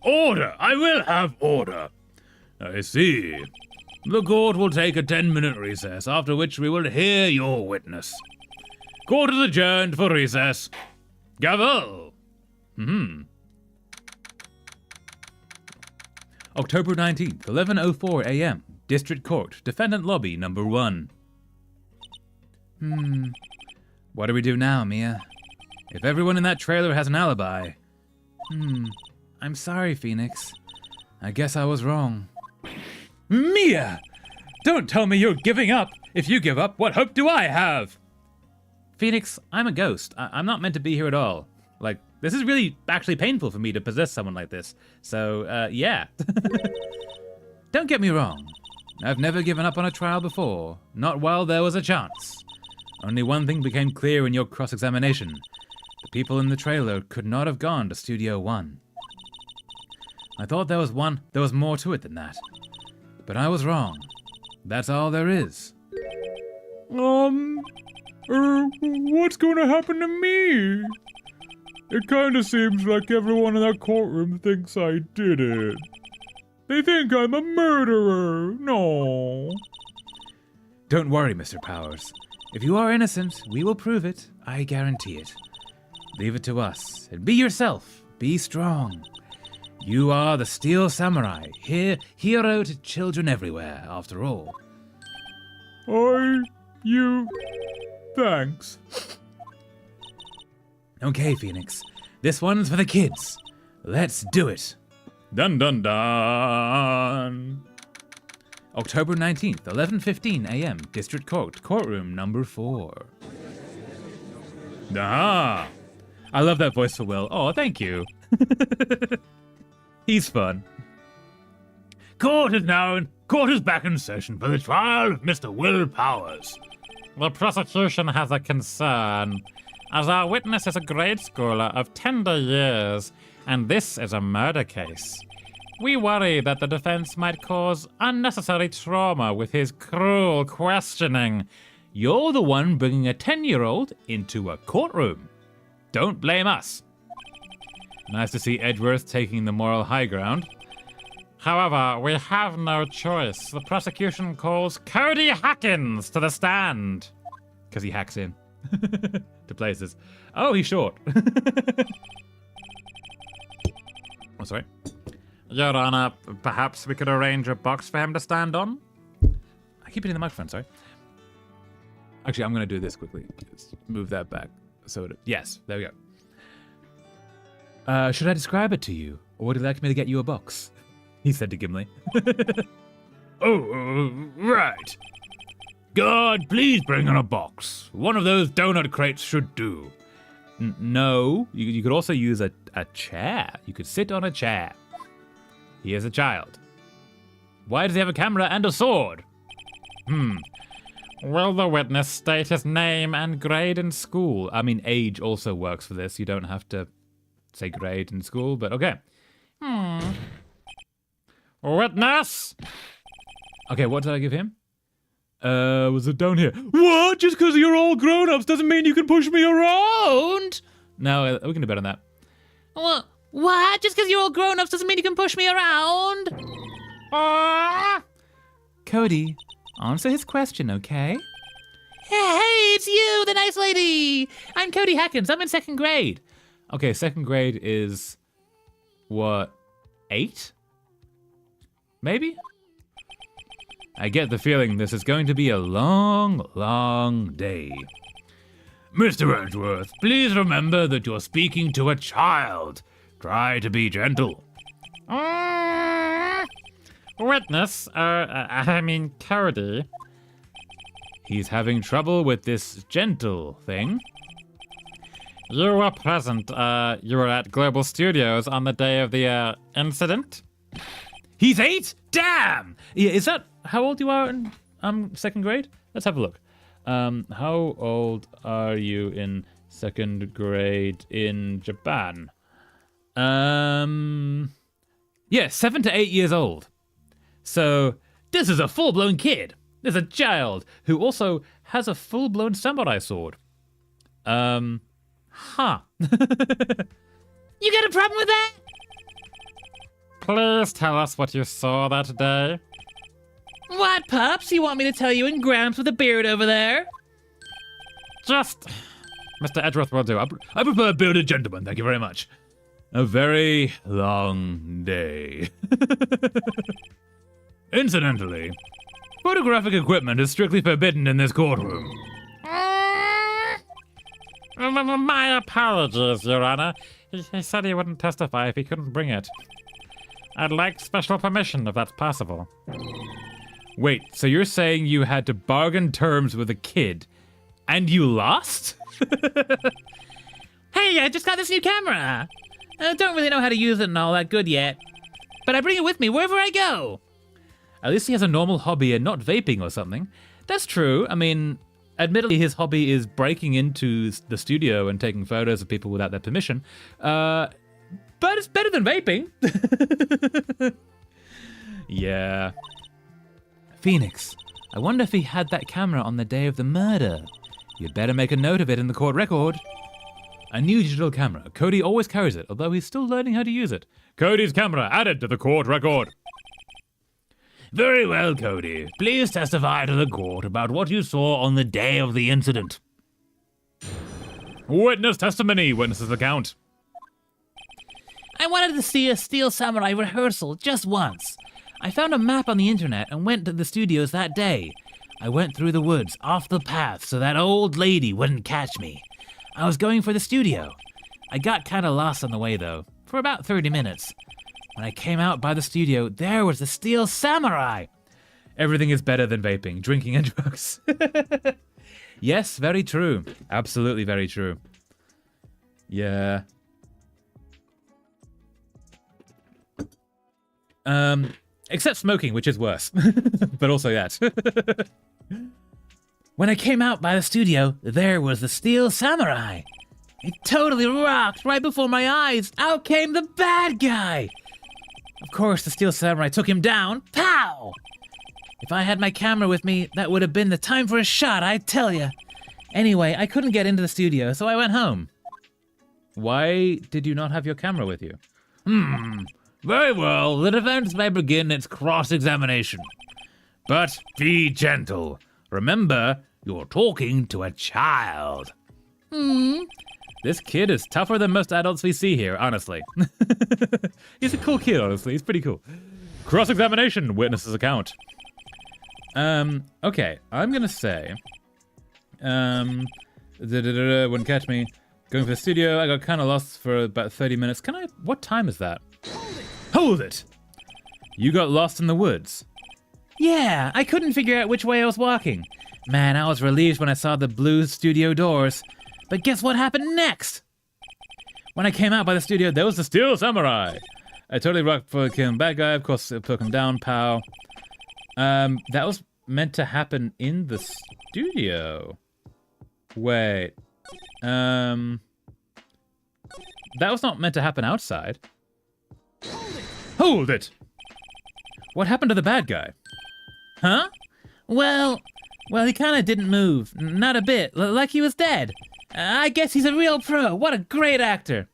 Speaker 1: Order! I will have order! I see. The court will take a 10-minute recess, after which we will hear your witness. Court is adjourned for recess. Gavel!
Speaker 3: October 19th, 11:04 a.m. District Court, Defendant Lobby, number 1. What do we do now, Mia? If everyone in that trailer has an alibi... I'm sorry, Phoenix. I guess I was wrong.
Speaker 1: Mia! Don't tell me you're giving up! If you give up, what hope do I have?
Speaker 3: Phoenix, I'm a ghost. I'm not meant to be here at all. Like, this is really actually painful for me to possess someone like this. So, yeah. Don't get me wrong. I've never given up on a trial before. Not while there was a chance. Only one thing became clear in your cross-examination. The people in the trailer could not have gone to Studio 1. I thought there was more to it than that. But I was wrong. That's all there is.
Speaker 5: What's gonna happen to me? It kinda seems like everyone in that courtroom thinks I did it. They think I'm a murderer. No.
Speaker 3: Don't worry, Mr. Powers. If you are innocent, we will prove it. I guarantee it. Leave it to us. And be yourself. Be strong. You are the Steel Samurai, hero to children everywhere, after all.
Speaker 5: Thanks.
Speaker 3: Okay, Phoenix. This one's for the kids. Let's do it.
Speaker 1: Dun dun dun!
Speaker 3: October 19th, 11:15 a.m. District Court, courtroom number 4.
Speaker 1: Ah! I love that voice for Will. Oh, thank you. He's fun. Court is back in session for the trial of Mr. Will Powers.
Speaker 2: The prosecution has a concern, as our witness is a grade schooler of tender years, and this is a murder case. We worry that the defense might cause unnecessary trauma with his cruel questioning.
Speaker 3: You're the one bringing a 10-year-old into a courtroom. Don't blame us. Nice to see Edgeworth taking the moral high ground.
Speaker 2: However, we have no choice. The prosecution calls Cody Hackins to the stand.
Speaker 3: Because he hacks in to places. Oh, he's short. Oh, sorry.
Speaker 2: Your Honor, perhaps we could arrange a box for him to stand on?
Speaker 3: I keep hitting the microphone, sorry. Actually, I'm going to do this quickly. Just move that back. Yes, there we go. Should I describe it to you, or would you like me to get you a box? He said to Gimli.
Speaker 1: Right. God, please bring in a box. One of those donut crates should do.
Speaker 3: No, you could also use a chair. You could sit on a chair. He is a child. Why does he have a camera and a sword?
Speaker 2: Will the witness state his name and grade in school?
Speaker 3: I mean, age also works for this. You don't have to say grade in school, but okay.
Speaker 2: Witness!
Speaker 3: Okay, what did I give him?
Speaker 5: Was it down here? What? Just because you're all grown-ups doesn't mean you can push me around?
Speaker 3: No, we can do better than that.
Speaker 4: What? Just because you're all grown-ups doesn't mean you can push me around?
Speaker 3: Cody, answer his question, okay?
Speaker 4: Hey, it's you, the nice lady. I'm Cody Hackins. I'm in 2nd grade.
Speaker 3: Okay, 2nd grade is... what? 8? Maybe? I get the feeling this is going to be a long, long day.
Speaker 1: Mr. Edgeworth, please remember that you're speaking to a child. Try to be gentle.
Speaker 2: Witness, Cody.
Speaker 3: He's having trouble with this gentle thing.
Speaker 2: You were present. You were at Global Studios on the day of the incident.
Speaker 3: He's 8? Damn! Yeah, is that how old you are in 2nd grade? Let's have a look. How old are you in 2nd grade in Japan? Yeah, 7 to 8 years old. So this is a full-blown kid. There's a child who also has a full-blown samurai sword. Huh.
Speaker 4: You got a problem with that?
Speaker 2: Please tell us what you saw that day.
Speaker 4: What, Pops? You want me to tell you and Gramps with a beard over there?
Speaker 2: Just... Mr. Edgeworth will do.
Speaker 3: I prefer bearded gentlemen, thank you very much. A very long day. Incidentally, photographic equipment is strictly forbidden in this courtroom.
Speaker 2: My apologies, Your Honor. He said he wouldn't testify if he couldn't bring it. I'd like special permission if that's possible.
Speaker 3: Wait, so you're saying you had to bargain terms with a kid, and you lost?
Speaker 4: Hey, I just got this new camera. I don't really know how to use it and all that good yet, but I bring it with me wherever I go.
Speaker 3: At least he has a normal hobby and not vaping or something. That's true. I mean, admittedly, his hobby is breaking into the studio and taking photos of people without their permission. But it's better than vaping. Yeah. Phoenix, I wonder if he had that camera on the day of the murder. You'd better make a note of it in the court record. A new digital camera. Cody always carries it, although he's still learning how to use it. Cody's camera added to the court record. Very well, Cody. Please testify to the court about what you saw on the day of the incident. Witness testimony. Witness's account.
Speaker 4: I wanted to see a Steel Samurai rehearsal just once. I found a map on the internet and went to the studios that day. I went through the woods, off the path, so that old lady wouldn't catch me. I was going for the studio. I got kind of lost on the way, though, for about 30 minutes. When I came out by the studio, there was the Steel Samurai.
Speaker 3: Everything is better than vaping, drinking, and drugs. Yes, very true. Absolutely very true. Yeah. Except smoking, which is worse. But also that.
Speaker 4: When I came out by the studio, there was the Steel Samurai. It totally rocked right before my eyes. Out came the bad guy. Of course, the Steel Samurai took him down. Pow! If I had my camera with me, that would have been the time for a shot, I tell ya. Anyway, I couldn't get into the studio, so I went home.
Speaker 3: Why did you not have your camera with you? Very well, the defense may begin its cross-examination. But be gentle. Remember, you're talking to a child. This kid is tougher than most adults we see here, honestly. He's a cool kid, honestly. He's pretty cool. Cross-examination, witness's account. Okay, I'm gonna say... wouldn't catch me. Going for the studio, I got kind of lost for about 30 minutes. What time is that? Hold it! You got lost in the woods.
Speaker 4: Yeah, I couldn't figure out which way I was walking. Man, I was relieved when I saw the blue studio doors. But guess what happened next?
Speaker 3: When I came out by the studio, there was the Steel Samurai. I totally rocked for the bad guy. Of course, it took him down, pow. That was meant to happen in the studio. Wait. That was not meant to happen outside. Hold it! What happened to the bad guy?
Speaker 4: Huh? Well, he kind of didn't move. Not a bit. Like he was dead. I guess he's a real pro. What a great actor.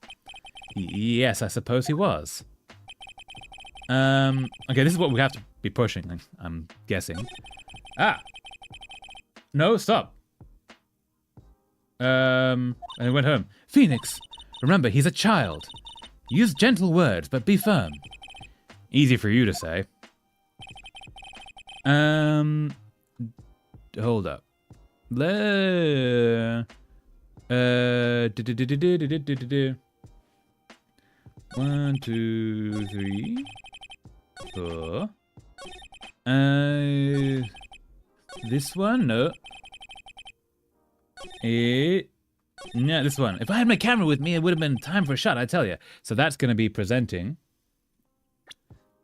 Speaker 3: Yes, I suppose he was. Okay, this is what we have to be pushing, I'm guessing. Ah! No, stop. And he went home. Phoenix, remember, he's a child. Use gentle words, but be firm. Easy for you to say. Hold up. 1, 2, 3, 4. This one? No. Yeah, this one. If I had my camera with me, it would have been time for a shot, I tell you. So that's going to be presenting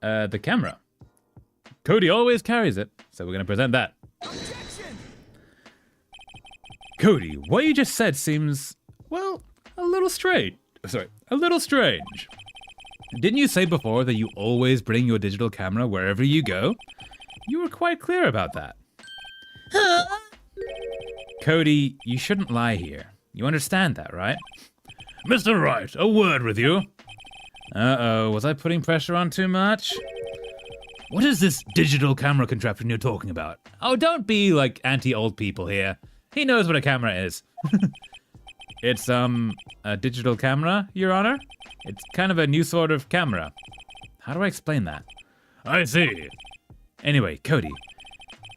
Speaker 3: the camera. Cody always carries it, so we're going to present that. Objection! Cody, what you just said seems, well, a little strange. Sorry, a little strange. Didn't you say before that you always bring your digital camera wherever you go? You were quite clear about that. Cody, you shouldn't lie here. You understand that, right?
Speaker 1: Mr. Wright, a word with you.
Speaker 3: Uh-oh, was I putting pressure on too much?
Speaker 1: What is this digital camera contraption you're talking about?
Speaker 3: Oh, don't be like anti-old people here. He knows what a camera is. It's, a digital camera, Your Honor. It's kind of a new sort of camera. How do I explain that?
Speaker 1: I see.
Speaker 3: Anyway, Cody,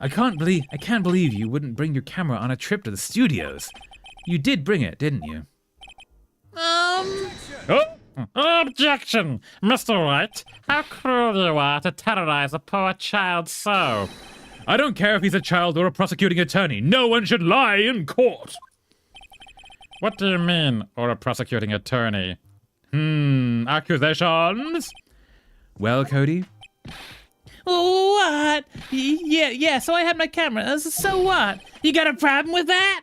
Speaker 3: I can't believe you wouldn't bring your camera on a trip to the studios. You did bring it, didn't you?
Speaker 2: Oh, objection! Mr. Wright, how cruel you are to terrorize a poor child so.
Speaker 3: I don't care if he's a child or a prosecuting attorney. No one should lie in court.
Speaker 2: What do you mean, or a prosecuting attorney?
Speaker 3: Accusations? Well, Cody?
Speaker 4: What? Yeah, so I had my camera. So what? You got a problem with that?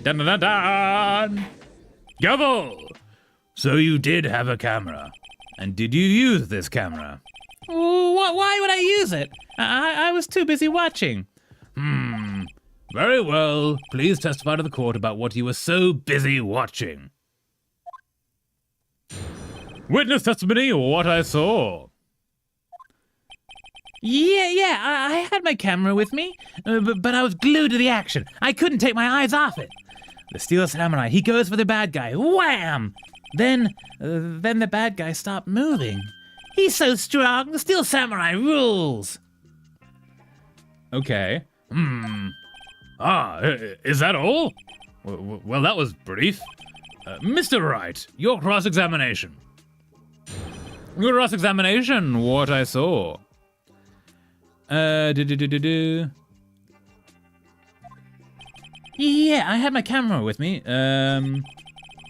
Speaker 3: Dun dun dun dun!
Speaker 1: Gavel! So you did have a camera.
Speaker 3: And did you use this camera?
Speaker 4: Why would I use it? I was too busy watching.
Speaker 1: Very well. Please testify to the court about what you were so busy watching.
Speaker 3: Witness testimony or what I saw.
Speaker 4: Yeah, I had my camera with me, but I was glued to the action. I couldn't take my eyes off it. The Steel Samurai, he goes for the bad guy. Wham! Then the bad guy stopped moving. He's so strong, the Steel Samurai rules.
Speaker 3: Okay.
Speaker 1: Is that all? Well, that was brief. Mr. Wright, your cross-examination.
Speaker 3: Your cross-examination, what I saw.
Speaker 4: Yeah, I had my camera with me,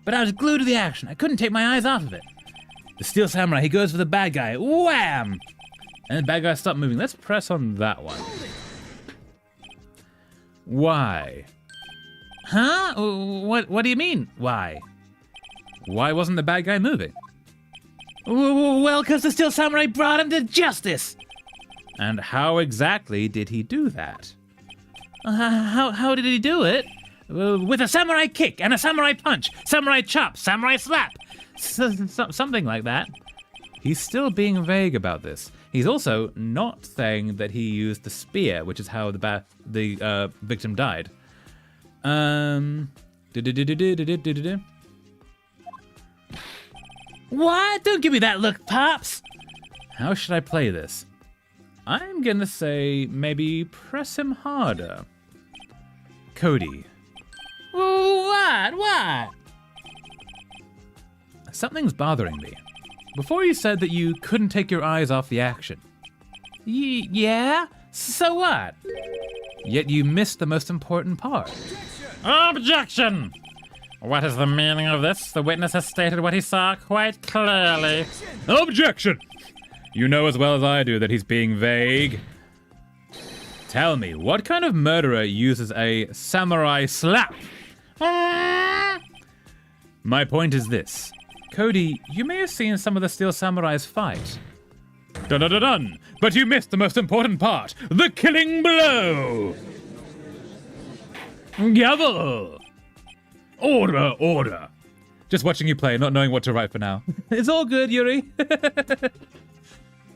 Speaker 4: but I was glued to the action. I couldn't take my eyes off of it. The Steel Samurai, he goes for the bad guy. Wham!
Speaker 3: And the bad guy stopped moving. Let's press on that one. Why?
Speaker 4: Huh? What do you mean, why?
Speaker 3: Why wasn't the bad guy moving?
Speaker 4: Well, because the Steel Samurai brought him to justice.
Speaker 3: And how exactly did he do that?
Speaker 4: How did he do it? With a samurai kick and a samurai punch, samurai chop, samurai slap. Something like that.
Speaker 3: He's still being vague about this. He's also not saying that he used the spear, which is how the victim died.
Speaker 4: What? Don't give me that look, Pops.
Speaker 3: How should I play this? I'm gonna say maybe press him harder. Cody.
Speaker 4: What?
Speaker 3: Something's bothering me. Before you said that you couldn't take your eyes off the action.
Speaker 4: Yeah? So what?
Speaker 3: Yet you missed the most important part.
Speaker 2: Objection! What is the meaning of this? The witness has stated what he saw quite clearly.
Speaker 3: Objection! You know as well as I do that he's being vague. Tell me, what kind of murderer uses a samurai slap? My point is this. Cody, you may have seen some of the Steel Samurais fight. Dun-dun-dun-dun! But you missed the most important part, the killing blow!
Speaker 1: Gavel! Order!
Speaker 3: Just watching you play, not knowing what to write for now. It's all good, Yuri.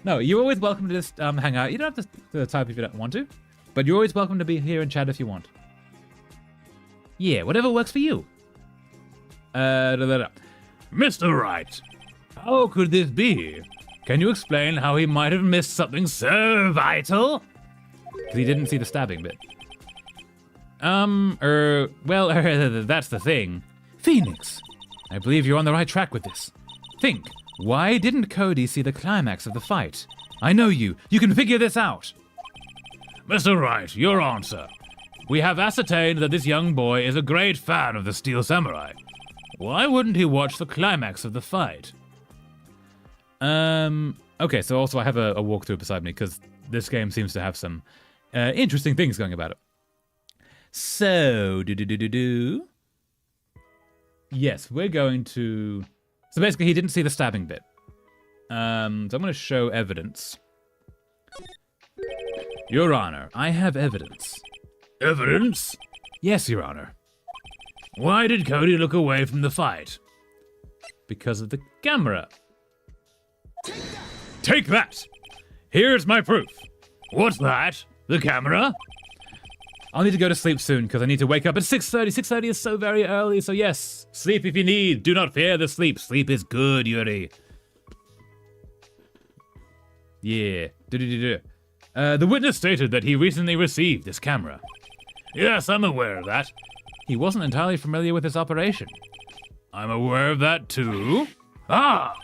Speaker 3: No, you're always welcome to just hang out. You don't have to type if you don't want to, but you're always welcome to be here and chat if you want.
Speaker 4: Yeah, whatever works for you.
Speaker 1: Mr. Wright, how could this be? Can you explain how he might have missed something so vital?
Speaker 3: Because he didn't see the stabbing bit. That's the thing. Phoenix, I believe you're on the right track with this. Think, why didn't Cody see the climax of the fight? I know you. You can figure this out.
Speaker 1: Mr. Wright, your answer. We have ascertained that this young boy is a great fan of the Steel Samurai. Why wouldn't he watch the climax of the fight?
Speaker 3: Okay, so also I have a walkthrough beside me because this game seems to have some interesting things going about it. So, yes, we're going to... So basically he didn't see the stabbing bit. So I'm going to show evidence. Your Honor, I have evidence.
Speaker 1: Evidence?
Speaker 3: Yes, Your Honor.
Speaker 1: Why did Cody look away from the fight?
Speaker 3: Because of the camera.
Speaker 1: Take that! Here's my proof. What's that? The camera?
Speaker 3: I'll need to go to sleep soon because I need to wake up at 6:30. 6:30 is so very early, so yes.
Speaker 1: Sleep if you need. Do not fear the sleep. Sleep is good, Yuri.
Speaker 3: Yeah.
Speaker 1: The witness stated that he recently received this camera. Yes, I'm aware of that.
Speaker 3: He wasn't entirely familiar with this operation.
Speaker 1: I'm aware of that too. Ah!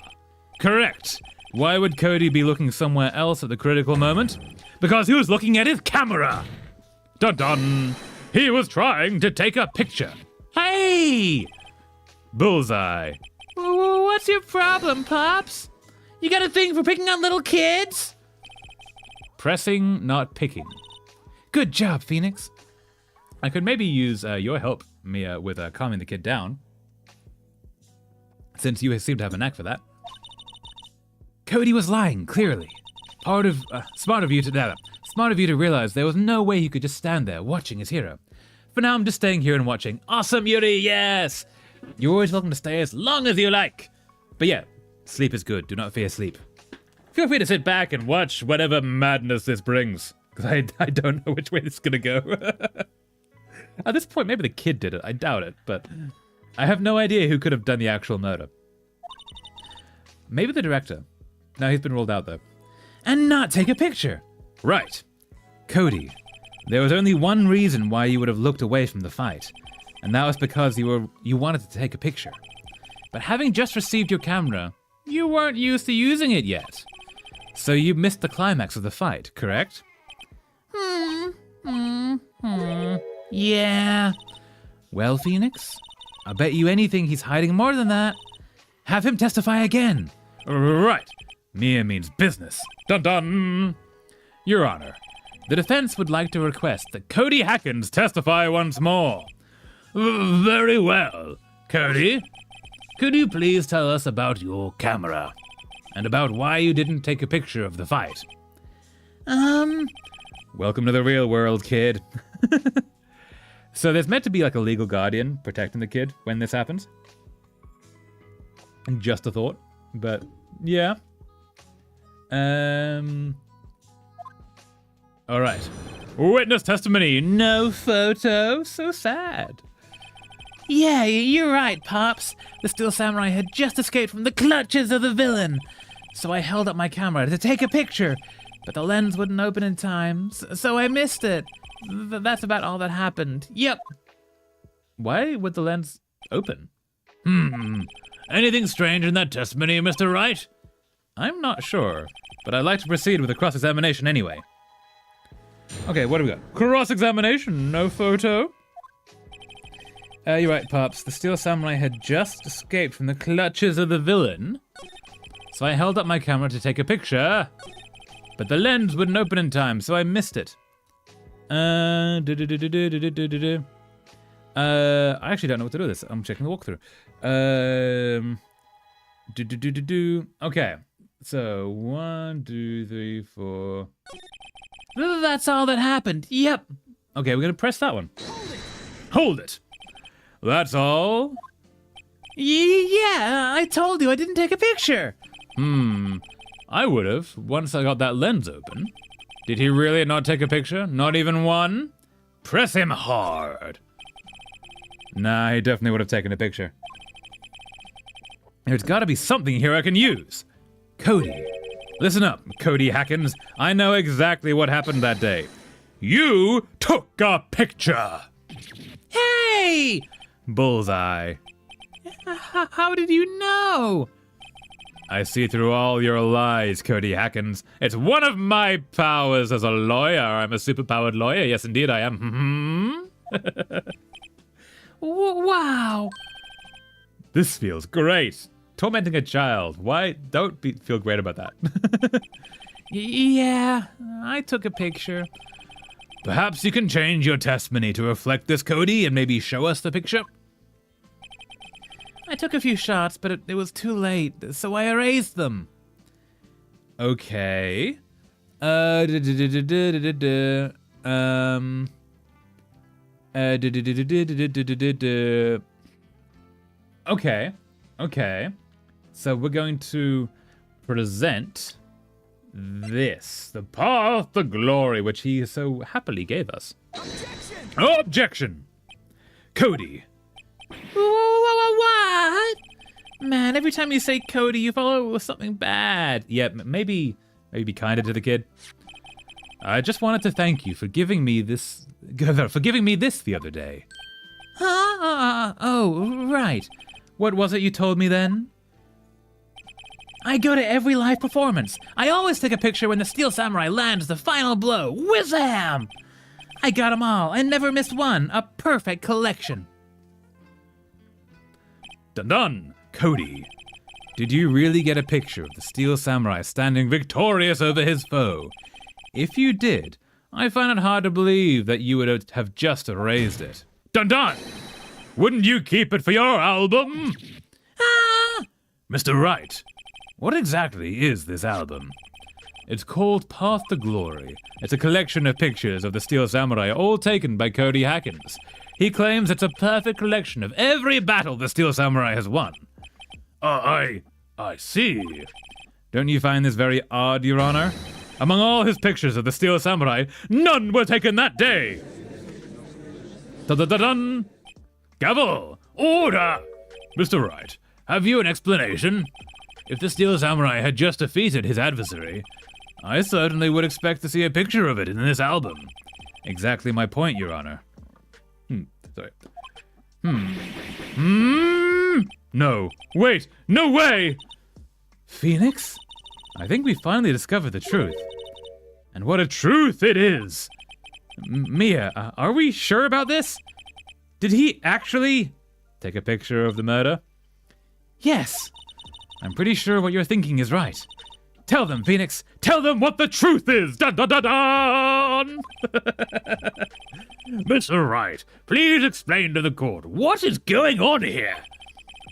Speaker 3: Correct. Why would Cody be looking somewhere else at the critical moment?
Speaker 1: Because he was looking at his camera. Dun dun. He was trying to take a picture.
Speaker 3: Hey!
Speaker 1: Bullseye.
Speaker 4: What's your problem, Pops? You got a thing for picking on little kids?
Speaker 3: Pressing, not picking. Good job, Phoenix. I could maybe use your help, Mia, with calming the kid down. Since you seem to have a knack for that. Cody was lying, clearly. Smart of you to realize there was no way he could just stand there watching his hero. For now, I'm just staying here and watching. Awesome, Yuri, yes! You're always welcome to stay as long as you like. But yeah, sleep is good. Do not fear sleep.
Speaker 1: Feel free to sit back and watch whatever madness this brings.
Speaker 3: Because I don't know which way this is going to go. At this point, maybe the kid did it. I doubt it, but I have no idea who could have done the actual murder. Maybe the director. No, he's been ruled out, though. And not take a picture. Right. Cody, there was only one reason why you would have looked away from the fight, and that was because you wanted to take a picture. But having just received your camera, you weren't used to using it yet. So you missed the climax of the fight, correct?
Speaker 4: Yeah.
Speaker 3: Well, Phoenix, I bet you anything he's hiding more than that. Have him testify again.
Speaker 1: Right. Mia means business. Dun dun.
Speaker 3: Your Honor, the defense would like to request that
Speaker 1: Cody Hackins testify once more. Very well. Cody, could you please tell us about your camera? And about why you didn't take a picture of the fight?
Speaker 3: Welcome to the real world, kid. So there's meant to be like a legal guardian protecting the kid when this happens. Just a thought, but yeah.
Speaker 1: All right. Witness testimony.
Speaker 3: No photo. So sad.
Speaker 4: Yeah, you're right, Pops. The Steel Samurai had just escaped from the clutches of the villain. So I held up my camera to take a picture, but the lens wouldn't open in time, so I missed it. That's about all that happened. Yep.
Speaker 3: Why would the lens open?
Speaker 1: Anything strange in that testimony, Mr. Wright?
Speaker 3: I'm not sure, but I'd like to proceed with the cross-examination anyway. Okay, what do we got? Cross-examination, no photo. You're right, Pops. The Steel Samurai had just escaped from the clutches of the villain. So I held up my camera to take a picture, but the lens wouldn't open in time, so I missed it. I actually don't know what to do with this. I'm checking the walkthrough. Okay. So 1, 2, 3, 4.
Speaker 4: That's all that happened. Yep.
Speaker 3: Okay, we're gonna press that one.
Speaker 1: Hold it. That's all?
Speaker 4: Yeah, I told you I didn't take a picture.
Speaker 3: I would have, once I got that lens open. Did he really not take a picture? Not even one?
Speaker 1: Press him hard.
Speaker 3: Nah, he definitely would have taken a picture. There's gotta be something here I can use. Cody. Listen up, Cody Hackins. I know exactly what happened that day.
Speaker 1: You took a picture.
Speaker 4: Hey!
Speaker 3: Bullseye.
Speaker 4: How did you know?
Speaker 3: I see through all your lies, Cody Hackins. It's one of my powers as a lawyer. I'm a superpowered lawyer. Yes, indeed, I am.
Speaker 4: Wow.
Speaker 3: This feels great. Tormenting a child. Why? Don't feel great about that.
Speaker 4: Yeah, I took a picture.
Speaker 1: Perhaps you can change your testimony to reflect this, Cody, and maybe show us the picture?
Speaker 4: I took a few shots, but it was too late, so I erased them.
Speaker 3: Okay. Uh, duh, duh, duh, duh, duh, duh, duh, duh. Duh, duh, duh, duh, duh, duh, duh, duh, duh, duh. Okay. Okay. So we're going to present this, the path to glory, which he so happily gave us. Objection! Cody.
Speaker 4: What?
Speaker 3: Man, every time you say Cody, you follow it with something bad. Yeah, maybe be kinder to the kid. I just wanted to thank you for giving me this the other day.
Speaker 4: Oh, right.
Speaker 3: What was it you told me then?
Speaker 4: I go to every live performance. I always take a picture when the Steel Samurai lands the final blow. Whizam! I got them all. I never missed one. A perfect collection.
Speaker 3: Dun dun! Cody, did you really get a picture of the Steel Samurai standing victorious over his foe? If you did, I find it hard to believe that you would have just erased it. Dun dun! Wouldn't you keep it for your album? Mr. Wright, what exactly is this album? It's called Path to Glory. It's a collection of pictures of the Steel Samurai, all taken by Cody Hackins. He claims it's a perfect collection of every battle the Steel Samurai has won. I see. Don't you find this very odd, Your Honor? Among all his pictures of the Steel Samurai, none were taken that day. Dun-dun-dun-dun! Gavel! Order! Mr. Wright, have you an explanation? If the Steel Samurai had just defeated his adversary, I certainly would expect to see a picture of it in this album. Exactly my point, Your Honor. No. Wait! No way! Phoenix? I think we finally discovered the truth. And what a truth it is! Mia, are we sure about this? Did he actually take a picture of the murder? Yes! I'm pretty sure what you're thinking is right. Tell them, Phoenix! Tell them what the truth is! Dun dun dun dun!
Speaker 1: Mr. Wright, please explain to the court what is going on here.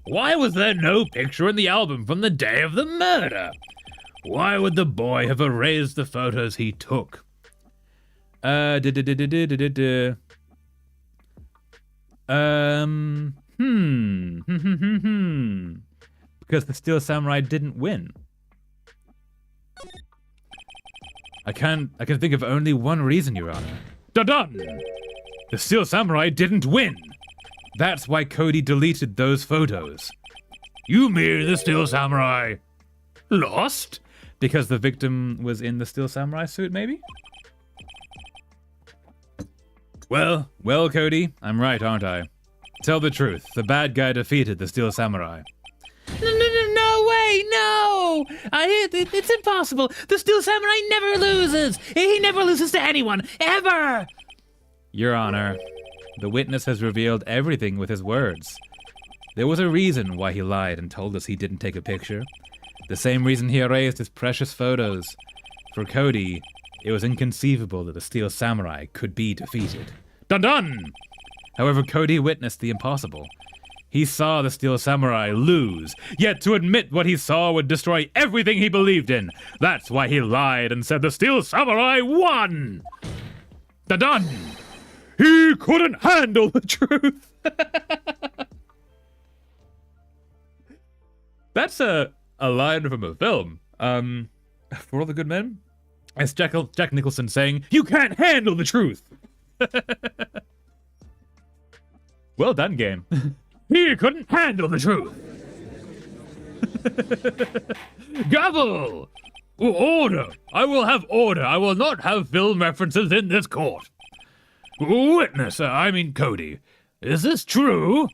Speaker 1: Why was there no picture in the album from the day of the murder? Why would the boy have erased the photos he took?
Speaker 3: Because the Steel Samurai didn't win. I can think of only one reason, Your Honor. Dun-dun! The Steel Samurai didn't win! That's why Cody deleted those photos.
Speaker 1: You mean the Steel Samurai lost?
Speaker 3: Because the victim was in the Steel Samurai suit, maybe? Well, Cody, I'm right, aren't I? Tell the truth. The bad guy defeated the Steel Samurai.
Speaker 4: No way, no! It's impossible. The Steel Samurai never loses. He never loses to anyone, ever.
Speaker 3: Your Honor, the witness has revealed everything with his words. There was a reason why he lied and told us he didn't take a picture. The same reason he erased his precious photos. For Cody, it was inconceivable that the Steel Samurai could be defeated. Dun-dun! However, Cody witnessed the impossible. He saw the Steel Samurai lose, yet to admit what he saw would destroy everything he believed in. That's why he lied and said the Steel Samurai won! Dun-dun! He couldn't handle the truth! That's a line from a film. For all the good men? It's Jack Nicholson saying, "You can't handle the truth!" Well done, game.
Speaker 1: He couldn't handle the truth. Gavel! Order! I will have order. I will not have film references in this court. Witness, Cody, is this true?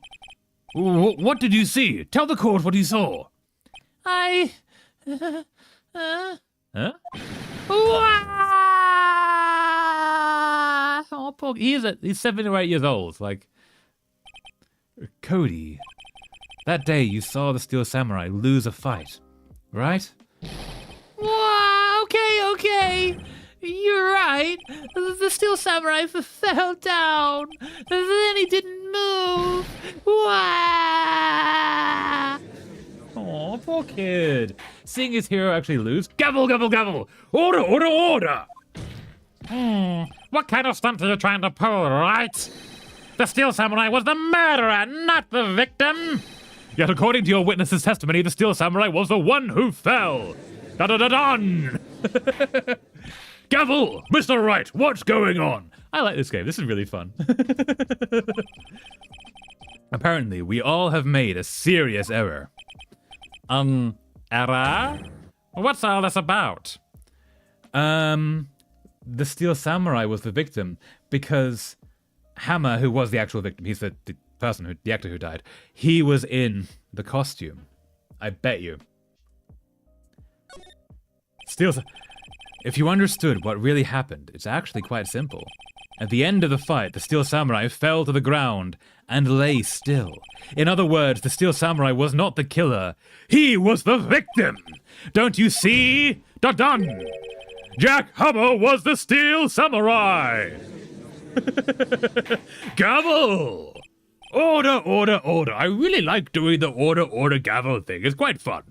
Speaker 1: What did you see? Tell the court what you saw.
Speaker 4: Huh?
Speaker 3: Oh, poor, he's 7 or 8 years old. Like, Cody, that day you saw the Steel Samurai lose a fight, right?
Speaker 4: Okay. You're right. The Steel Samurai fell down. Then he didn't move.
Speaker 3: Oh, poor kid. seeing his hero actually lose. Gavel, gavel, gavel! Order, order, order!
Speaker 2: What kind of stunt are you trying to pull, Wright? The Steel Samurai was the murderer, not the victim.
Speaker 1: Yet according to your witness's testimony, the Steel Samurai was the one who fell. Da-da-da-dun! Gavel! Mr. Wright, what's going on?
Speaker 3: I like this game. This is really fun. Apparently, we all have made a serious error.
Speaker 2: Error? What's all this about?
Speaker 3: The Steel Samurai was the victim because Hammer, who was the actual victim, he's the person the actor who died, he was in the costume. I bet you. If you understood what really happened, it's actually quite simple. At the end of the fight, the Steel Samurai fell to the ground and lay still. In other words, the Steel Samurai was not the killer. He was the victim. Don't you see? Da-dun! Jack Hammer was the Steel Samurai. Gavel! Order, order, order. I really like doing the order, order, gavel thing. It's quite fun.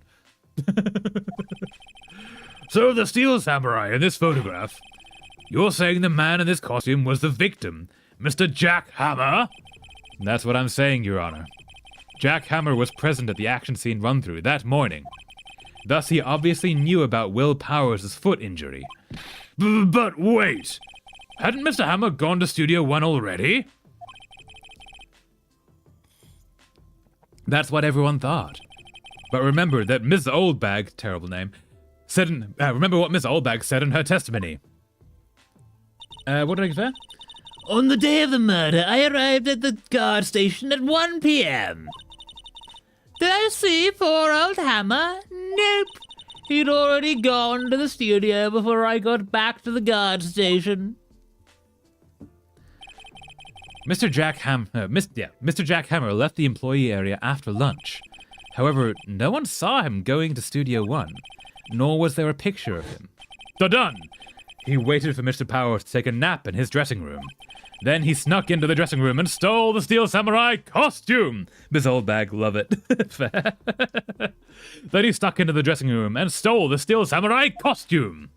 Speaker 3: So the Steel Samurai in this photograph, you're saying the man in this costume was the victim, Mr. Jack Hammer? That's what I'm saying, Your Honor. Jack Hammer was present at the action scene run-through that morning. Thus, he obviously knew about Will Powers' foot injury. But wait! Hadn't Mr. Hammer gone to Studio One already? That's what everyone thought. But remember that Ms. Oldbag, terrible name, remember what Miss Oldbag said in her testimony. What did I get there?
Speaker 4: On the day of the murder, I arrived at the guard station at 1 p.m. Did I see poor old Hammer? Nope. He'd already gone to the studio before I got back to the guard station.
Speaker 3: Mr. Jack Hammer left the employee area after lunch. However, no one saw him going to Studio One, nor was there a picture of him. Done. He waited for Mr. Powers to take a nap in his dressing room. Then he snuck into the dressing room and stole the Steel Samurai costume. Miss Oldbag, love it. Fair. Then he stuck into the dressing room and stole the Steel Samurai costume.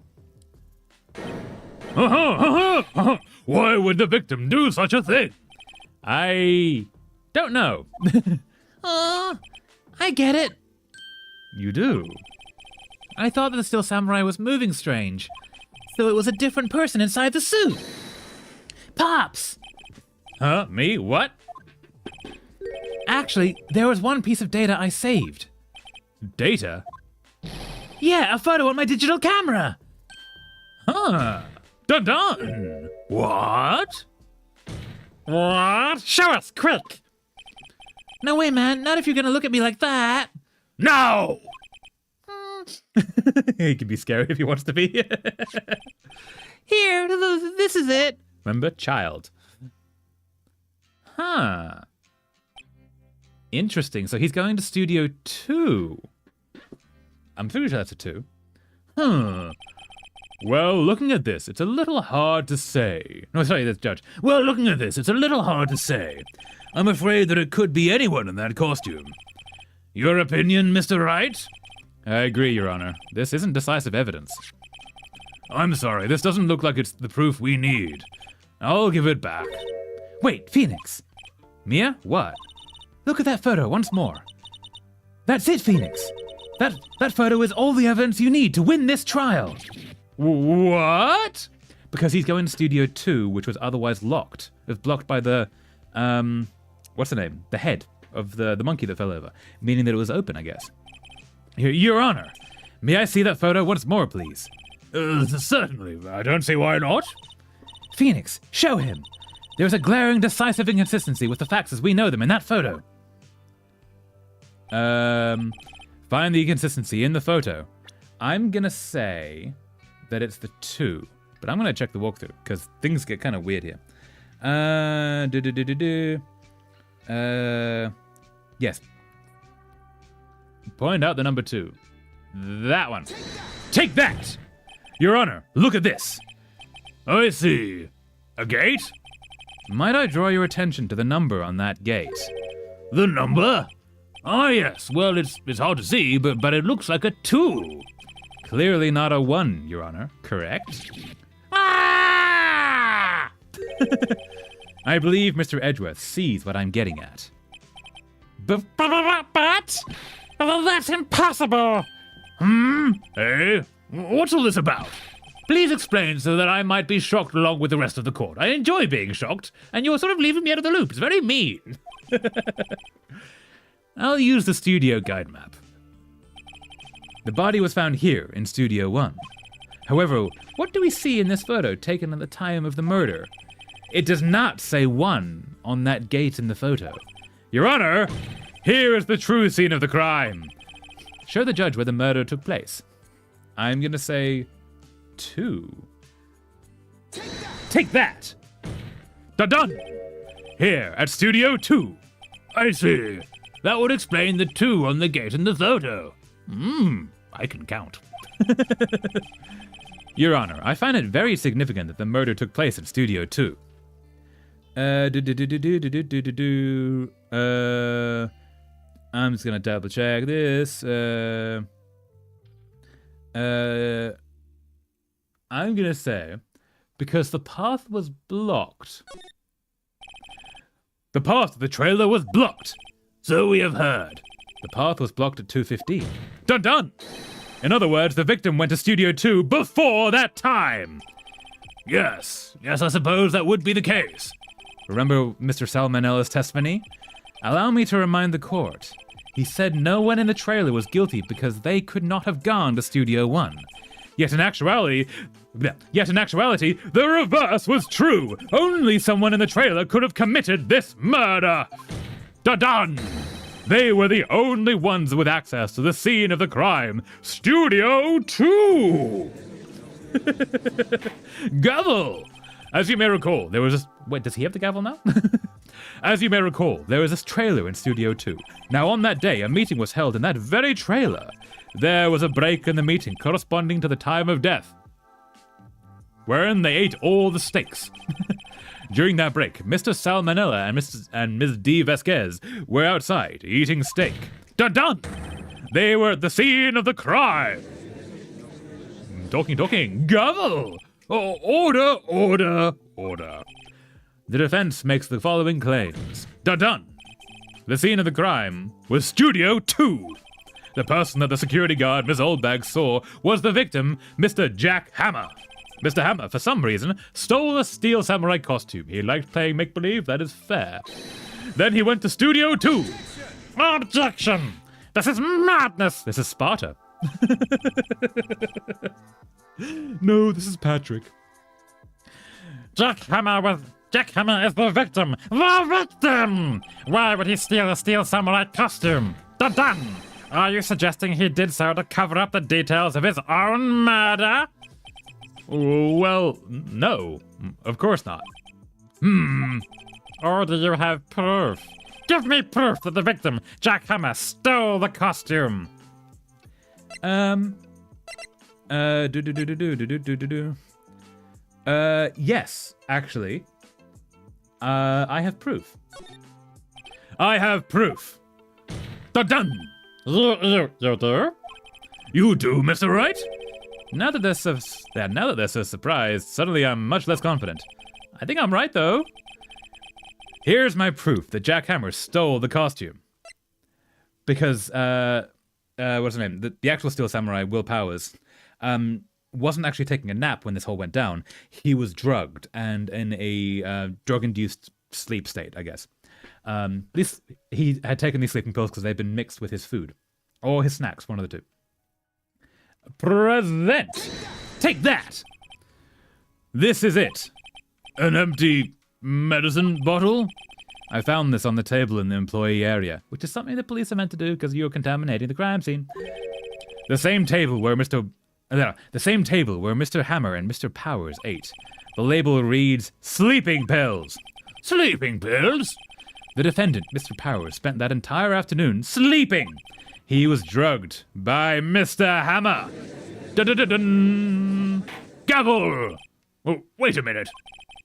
Speaker 3: Why would the victim do such a thing? I don't know.
Speaker 4: I get it.
Speaker 3: You do?
Speaker 4: I thought that the Steel Samurai was moving strange, so it was a different person inside the suit. Pops!
Speaker 3: Huh? Me? What?
Speaker 4: Actually, there was one piece of data I saved.
Speaker 3: Data?
Speaker 4: Yeah, a photo on my digital camera.
Speaker 3: Huh. Dun. What?
Speaker 2: What? Show us, quick!
Speaker 4: No way, man. Not if you're gonna look at me like that.
Speaker 3: No! He can be scary if he wants to be.
Speaker 4: Here, this is it.
Speaker 3: Remember, child. Huh. Interesting. So he's going to Studio 2. I'm pretty sure that's a 2. Huh. Well, looking at this, it's a little hard to say. No, sorry, that's Judge. Well, looking at this, it's a little hard to say. I'm afraid that it could be anyone in that costume. Your opinion, Mr. Wright? I agree, Your Honor. This isn't decisive evidence. I'm sorry, this doesn't look like it's the proof we need. I'll give it back. Wait, Phoenix. Mia? What? Look at that photo once more. That's it, Phoenix. That photo is all the evidence you need to win this trial. What? Because he's going to Studio 2, which was otherwise locked. It was blocked by the, what's the name? The head of the monkey that fell over. Meaning that it was open, I guess. Your Honor, may I see that photo once more, please? Certainly. I don't see why not. Phoenix, show him. There's a glaring decisive inconsistency with the facts as we know them in that photo. Find the inconsistency in the photo. I'm gonna say that it's the 2, but I'm gonna check the walkthrough because things get kind of weird here. Yes. Point out the number 2. That one. Take that! Your Honor, look at this. I see. A gate? Might I draw your attention to the number on that gate? The number?
Speaker 1: Ah, yes. Well, it's hard to see, but it looks like a 2.
Speaker 3: Clearly not a 1, Your Honor. Correct?
Speaker 2: Ah!
Speaker 3: I believe Mr. Edgeworth sees what I'm getting at.
Speaker 2: But that's impossible.
Speaker 1: Hey, what's all this about? Please explain so that I might be shocked along with the rest of the court. I enjoy being shocked, and you're sort of leaving me out of the loop. It's very mean.
Speaker 3: I'll use the studio guide map. The body was found here in Studio 1. However, what do we see in this photo taken at the time of the murder? It does not say 1 on that gate in the photo.
Speaker 1: Your Honor, here is the true scene of the crime.
Speaker 3: Show the judge where the murder took place. I'm gonna say 2.
Speaker 1: Take that! Done! Here at Studio 2. I see. That would explain the 2 on the gate in the photo. I can count.
Speaker 3: Your Honor, I find it very significant that the murder took place in Studio 2. I'm just gonna double check this. I'm gonna say because the path was blocked.
Speaker 1: The path to the trailer was blocked. So we have heard.
Speaker 3: The path was blocked at 2:15.
Speaker 1: Done! In other words, the victim went to Studio 2 before that time. Yes, I suppose that would be the case.
Speaker 3: Remember Mr. Salmonella's testimony? Allow me to remind the court. He said no one in the trailer was guilty because they could not have gone to Studio 1.
Speaker 1: Yet in actuality, the reverse was true. Only someone in the trailer could have committed this murder. Done! They were the only ones with access to the scene of the crime. Studio 2! Gavel! As you may recall, there was this...
Speaker 3: Wait, does he have the gavel now?
Speaker 1: As you may recall,
Speaker 3: There was this trailer in Studio 2. Now, on that day, a meeting was held in that very trailer.
Speaker 1: there was a break in the meeting corresponding to the time of death, wherein they ate all the steaks. During that break, Mr. Salmonella and Ms. D. Vasquez were outside eating steak. Dun! They were at the scene of the crime. Talking. Gavel! Oh, order. The defense makes the following claims. Dun! The scene of the crime was Studio 2. The person that the security guard, Miss Oldbag, saw was the victim, Mr. Jack Hammer. Mr. Hammer, for some reason, stole a steel samurai costume. He liked playing make-believe, that is fair. Then he went to Studio 2.
Speaker 2: Objection! This is madness!
Speaker 3: This is Sparta.
Speaker 1: No, this is Patrick.
Speaker 2: Jack Hammer is the victim! The victim! Why would he steal a steel samurai costume? Done! Are you suggesting he did so to cover up the details of his own murder?
Speaker 1: Well, no. Of course not.
Speaker 2: Or do you have proof? Give me proof that the victim, Jack Hammer, stole the costume!
Speaker 3: Yes, actually. I have proof.
Speaker 1: I have proof. Done!
Speaker 2: You do?
Speaker 1: You do, Mr. Wright?
Speaker 3: Now that they're so surprised, suddenly I'm much less confident. I think I'm right, though. Here's my proof that Jack Hammer stole the costume. Because, what's his name? The actual Steel Samurai, Will Powers, wasn't actually taking a nap when this whole went down. He was drugged and in a drug-induced sleep state, I guess. He had taken these sleeping pills because they'd been mixed with his food. Or his snacks, one of the two.
Speaker 1: Present! Take that! This is it. An empty medicine bottle?
Speaker 3: I found this on the table in the employee area, which is something the police are meant to do because you're contaminating the crime scene. The same table where Mr. Hammer and Mr. Powers ate. The label reads, Sleeping Pills.
Speaker 1: Sleeping pills?
Speaker 3: The defendant, Mr. Powers, spent that entire afternoon sleeping. He was drugged by Mr. Hammer.
Speaker 1: Dun. Gavel! Oh, wait a minute.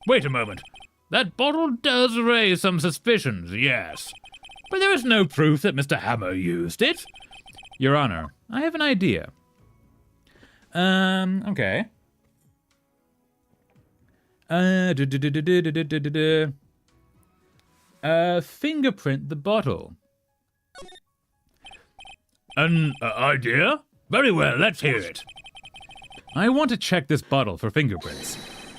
Speaker 1: Wait a moment. That bottle does raise some suspicions, yes.
Speaker 3: but there is no proof that Mr. Hammer used it. Your Honor, I have an idea. Okay. Fingerprint the bottle.
Speaker 1: An idea? Very well, let's hear it.
Speaker 3: I want to check this bottle for fingerprints.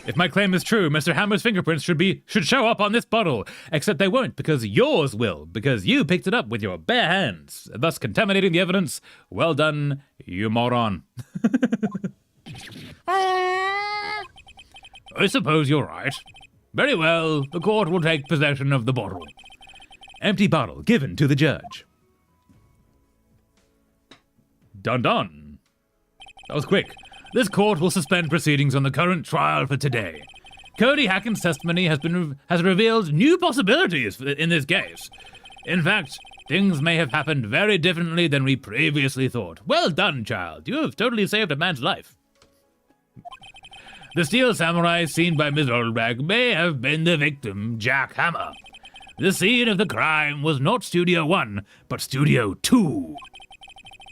Speaker 3: If my claim is true, Mr. Hammer's fingerprints should show up on this bottle. Except they won't, because yours will, because you picked it up with your bare hands, thus contaminating the evidence. Well done, you moron.
Speaker 1: I suppose you're right. Very well, the court will take possession of the bottle.
Speaker 3: Empty bottle given to the judge.
Speaker 1: Done done. That was quick. This court will suspend proceedings on the current trial for today. Cody Hacken's testimony has revealed new possibilities in this case. In fact, things may have happened very differently than we previously thought. Well done, child. You have totally saved a man's life. The steel samurai seen by Miss Oldbag may have been the victim, Jack Hammer. The scene of the crime was not Studio 1, but Studio 2.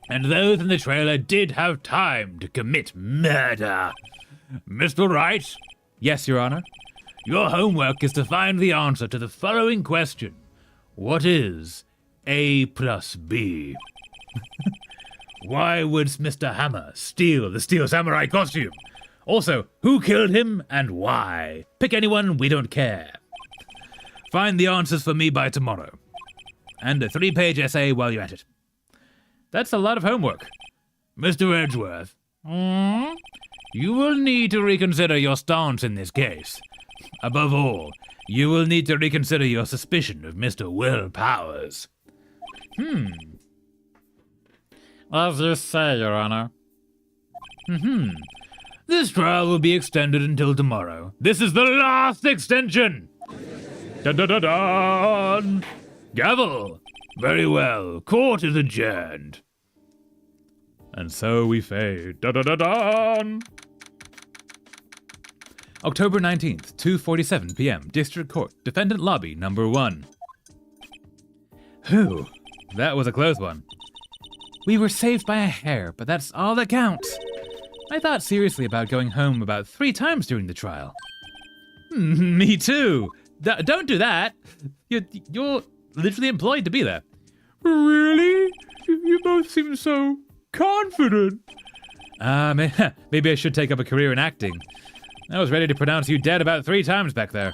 Speaker 1: And those in the trailer did have time to commit murder. Mr. Wright?
Speaker 3: Yes, Your Honor.
Speaker 1: Your homework is to find the answer to the following question. What is A plus B? Why would Mr. Hammer steal the Steel Samurai costume? Also, who killed him and why? Pick anyone, we don't care. Find the answers for me by tomorrow. And a 3-page essay while you're at it.
Speaker 3: That's a lot of homework.
Speaker 1: Mr. Edgeworth, you will need to reconsider your stance in this case. Above all, you will need to reconsider your suspicion of Mr. Will Powers.
Speaker 2: As you say, Your Honor.
Speaker 1: This trial will be extended until tomorrow. This is the last extension! Dun-dun-dun-dun! Gavel! Very well. Court is adjourned.
Speaker 3: And so we fade. Dun-dun-dun-dun! October 19th, 2:47 p.m. District Court, Defendant Lobby, number 1. Whew, that was a close one. We were saved by a hair, but that's all that counts. I thought seriously about going home about 3 times during the trial. Me too. Don't do that. You're literally employed to be there.
Speaker 5: Really? You both seem so confident.
Speaker 3: Maybe I should take up a career in acting. I was ready to pronounce you dead about 3 times back there.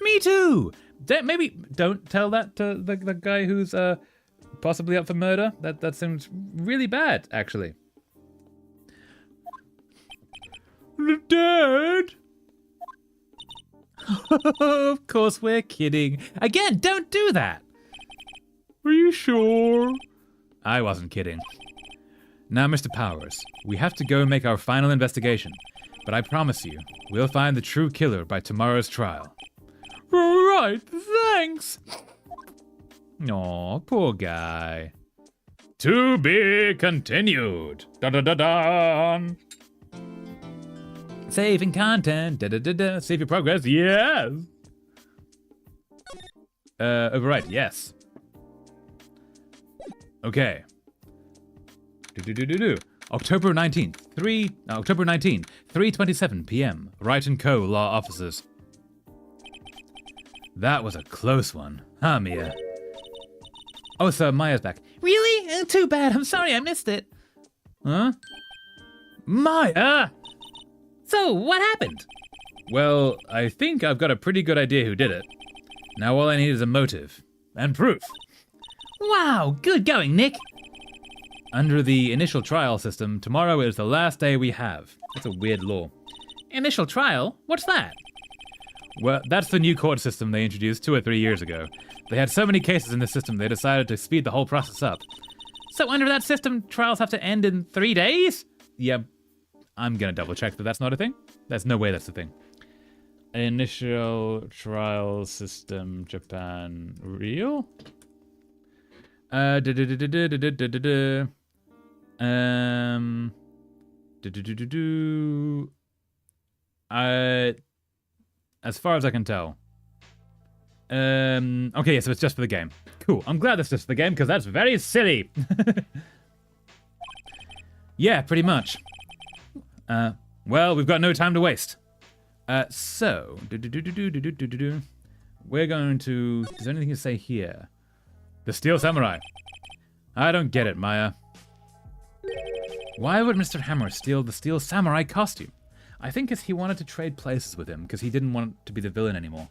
Speaker 3: Me too. Maybe don't tell that to the guy who's possibly up for murder. That seems really bad, actually.
Speaker 5: Dad?
Speaker 3: Of course we're kidding. Again, don't do that.
Speaker 5: Are you sure?
Speaker 3: I wasn't kidding. Now, Mr. Powers, we have to go and make our final investigation. But I promise you, we'll find the true killer by tomorrow's trial.
Speaker 5: Right, thanks.
Speaker 3: Aw, poor guy.
Speaker 1: To be continued. Dun-dun-dun-dun.
Speaker 3: Saving content. Da-da-da-da. Save your progress.
Speaker 1: Yes.
Speaker 3: Overwrite. Yes. Okay. October 19th, 3:27 p.m. Wright & Co. Law Offices. That was a close one, huh, Mia? Oh, so Maya's back.
Speaker 4: Really? Too bad. I'm sorry I missed it.
Speaker 3: Huh? Maya!
Speaker 4: So, what happened?
Speaker 3: Well, I think I've got a pretty good idea who did it. Now all I need is a motive. And proof.
Speaker 4: Wow, good going, Nick.
Speaker 3: Under the initial trial system, tomorrow is the last day we have. That's a weird law.
Speaker 4: Initial trial? What's that?
Speaker 3: Well, that's the new court system they introduced 2 or 3 years ago. They had so many cases in the system, they decided to speed the whole process up.
Speaker 4: So under that system, trials have to end in 3 days?
Speaker 3: Yeah, I'm gonna double check that that's not a thing. There's no way that's a thing. Initial trial system, Japan, real? As far as I can tell. Okay, so it's just for the game. Cool. I'm glad that's just for the game because that's very silly. Yeah, pretty much. Well, we've got no time to waste. So, we're going to... Is there anything to say here? The Steel Samurai. I don't get it, Maya. Why would Mr. Hammer steal the Steel Samurai costume? I think it's he wanted to trade places with him because he didn't want to be the villain anymore.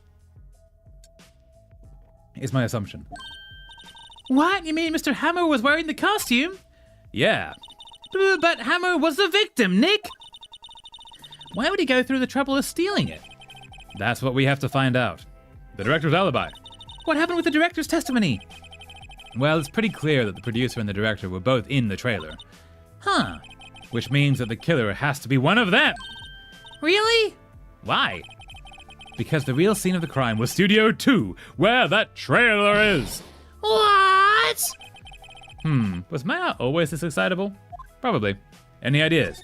Speaker 3: Is my assumption.
Speaker 4: What? You mean Mr. Hammer was wearing the costume?
Speaker 3: Yeah.
Speaker 4: But Hammer was the victim, Nick! Why would he go through the trouble of stealing it?
Speaker 3: That's what we have to find out. The director's alibi.
Speaker 4: What happened with the director's testimony?
Speaker 3: Well, it's pretty clear that the producer and the director were both in the trailer.
Speaker 4: Huh.
Speaker 3: Which means that the killer has to be one of them.
Speaker 4: Really?
Speaker 3: Why? Because the real scene of the crime was Studio 2, where that trailer is.
Speaker 4: What?
Speaker 3: Was Maya always this excitable? Probably. Any ideas?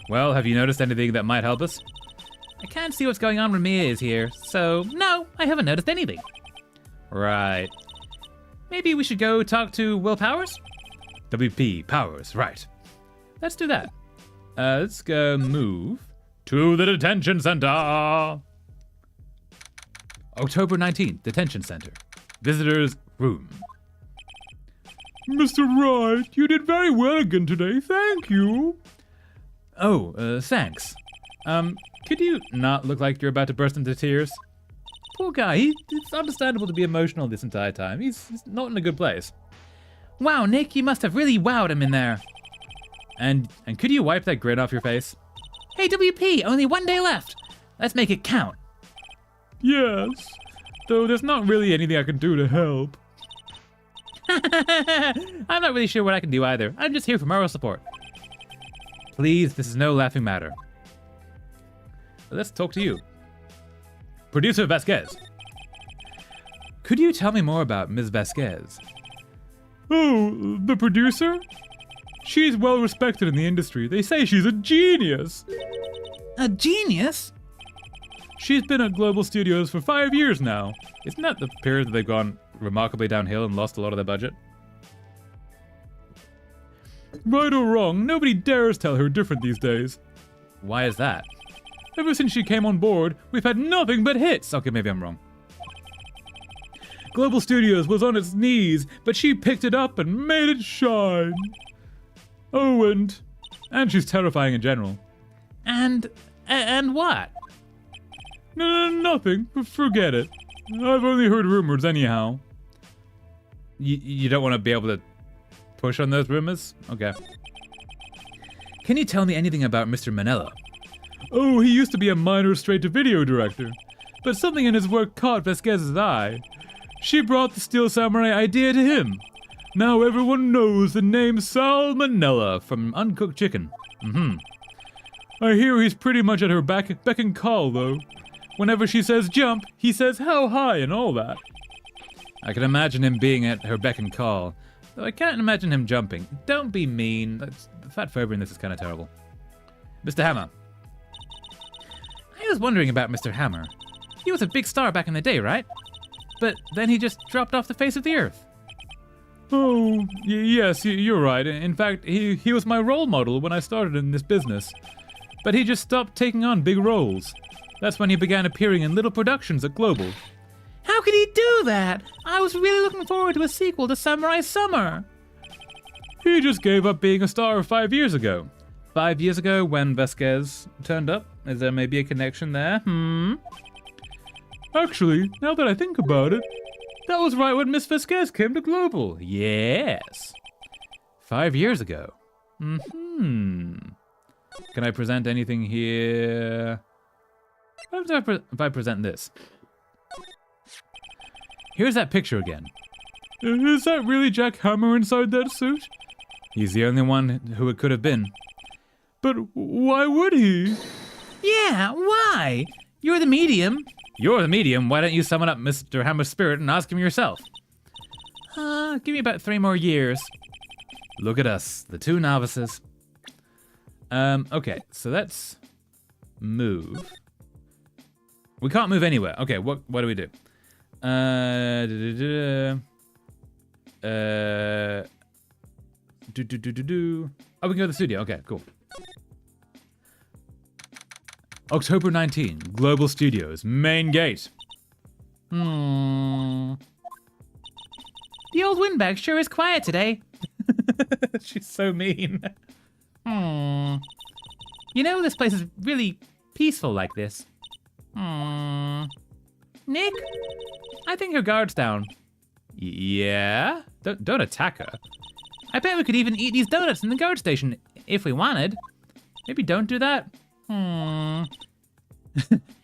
Speaker 3: Well, have you noticed anything that might help us?
Speaker 4: I can't see what's going on when Mia is here, so no, I haven't noticed anything.
Speaker 3: Right.
Speaker 4: Maybe we should go talk to Will Powers?
Speaker 3: WP Powers, right. Let's do that. Let's go move to the detention center. October 19th, detention center. Visitors room.
Speaker 5: Mr. Wright, you did very well again today. Thank you.
Speaker 3: Oh, thanks. Could you not look like you're about to burst into tears? Poor guy, it's understandable to be emotional this entire time. He's not in a good place.
Speaker 4: Wow, Nick, you must have really wowed him in there.
Speaker 3: And could you wipe that grin off your face?
Speaker 4: Hey, WP, only 1 day left. Let's make it count.
Speaker 5: Yes, though there's not really anything I can do to help.
Speaker 3: I'm not really sure what I can do either. I'm just here for moral support. Please, this is no laughing matter. Let's talk to you. Producer Vasquez. Could you tell me more about Ms. Vasquez?
Speaker 5: Oh, the producer? She's well respected in the industry. They say she's a genius.
Speaker 4: A genius?
Speaker 5: She's been at Global Studios for 5 years now.
Speaker 3: Isn't that the period that they've gone remarkably downhill and lost a lot of their budget?
Speaker 5: Right or wrong, nobody dares tell her different these days.
Speaker 3: Why is that?
Speaker 5: Ever since she came on board, we've had nothing but hits.
Speaker 3: Okay, maybe I'm wrong.
Speaker 5: Global Studios was on its knees, but she picked it up and made it shine. Oh, and she's terrifying in general.
Speaker 4: And what?
Speaker 5: No, nothing. Forget it. I've only heard rumors anyhow.
Speaker 3: You don't want to be able to push on those rumors? Okay. Can you tell me anything about Mr. Manella?
Speaker 5: Oh, he used to be a minor straight-to-video director, but something in his work caught Vasquez's eye. She brought the Steel Samurai idea to him. Now everyone knows the name Sal Manella from Uncooked Chicken. I hear he's pretty much at her beck and call, though. Whenever she says jump, he says how high and all that.
Speaker 3: I can imagine him being at her beck and call, though I can't imagine him jumping. Don't be mean. The fat phobia in this is kind of terrible. Mr. Hammer.
Speaker 4: I was wondering about Mr. Hammer. He was a big star back in the day, right? But then he just dropped off the face of the earth.
Speaker 5: Oh, yes, you're right. In fact, he was my role model when I started in this business. But he just stopped taking on big roles. That's when he began appearing in little productions at Global.
Speaker 4: How could he do that? I was really looking forward to a sequel to Samurai Summer.
Speaker 5: He just gave up being a star 5 years ago.
Speaker 3: 5 years ago when Vasquez turned up? Is there maybe a connection there?
Speaker 5: Actually, now that I think about it,
Speaker 3: that was right when Miss Vasquez came to Global. Yes. 5 years ago. Can I present anything here? What if I present this? Here's that picture again.
Speaker 5: Is that really Jack Hammer inside that suit?
Speaker 3: He's the only one who it could have been.
Speaker 5: But why would he?
Speaker 4: Yeah, why? You're the medium.
Speaker 3: You're the medium. Why don't you summon up Mr. Hammer's spirit and ask him yourself?
Speaker 4: Give me about 3 more years.
Speaker 3: Look at us, the two novices. Okay, so let's move. We can't move anywhere. Okay, what do we do? Oh, we can go to the studio. Okay, cool. October 19, Global Studios, main gate.
Speaker 4: The old windbag sure is quiet today.
Speaker 3: She's so mean.
Speaker 4: You know, this place is really peaceful like this. Nick, I think her guard's down.
Speaker 3: Yeah? Don't attack her.
Speaker 4: I bet we could even eat these donuts in the guard station if we wanted.
Speaker 3: Maybe don't do that.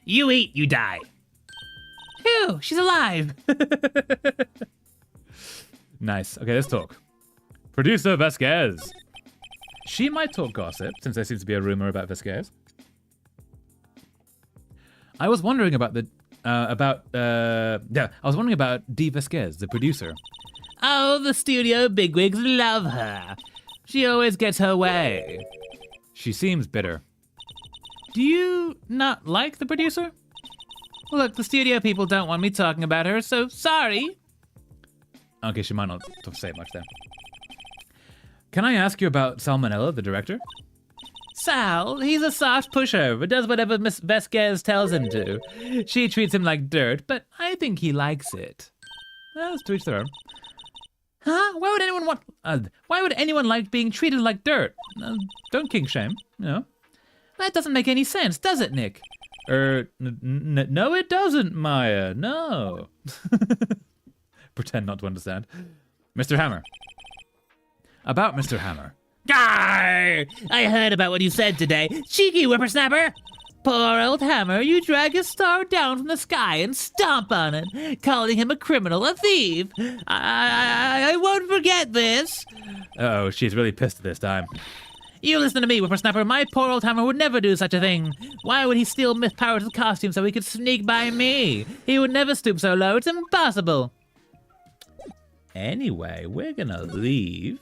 Speaker 4: You eat, you die. Phew, she's alive.
Speaker 3: Nice. Okay, let's talk. Producer Vasquez. She might talk gossip, since there seems to be a rumor about Vasquez. I was wondering about I was wondering about Dee Vasquez, the producer.
Speaker 4: Oh, the studio bigwigs love her. She always gets her way.
Speaker 3: She seems bitter.
Speaker 4: Do you not like the producer? Look, the studio people don't want me talking about her, so sorry.
Speaker 3: Okay, she might not say much then. Can I ask you about Salmonella, the director?
Speaker 4: Sal, he's a soft pushover, does whatever Miss Vasquez tells him to. She treats him like dirt, but I think he likes it.
Speaker 3: Well, it's to each their own.
Speaker 4: Huh? Why would anyone like being treated like dirt?
Speaker 3: Don't kink shame, you know.
Speaker 4: That doesn't make any sense, does it, Nick?
Speaker 3: No, it doesn't, Maya. No. Pretend not to understand. Mr. Hammer. About Mr. Hammer.
Speaker 4: Arr! I heard about what you said today. Cheeky whippersnapper! Poor old Hammer, you drag his star down from the sky and stomp on it, calling him a criminal, a thief. I won't forget this.
Speaker 3: Uh-oh, she's really pissed this time.
Speaker 4: You listen to me, whippersnapper. My poor old Hammer would never do such a thing. Why would he steal Miss Powers' costume so he could sneak by me? He would never stoop so low. It's impossible.
Speaker 3: Anyway, we're gonna leave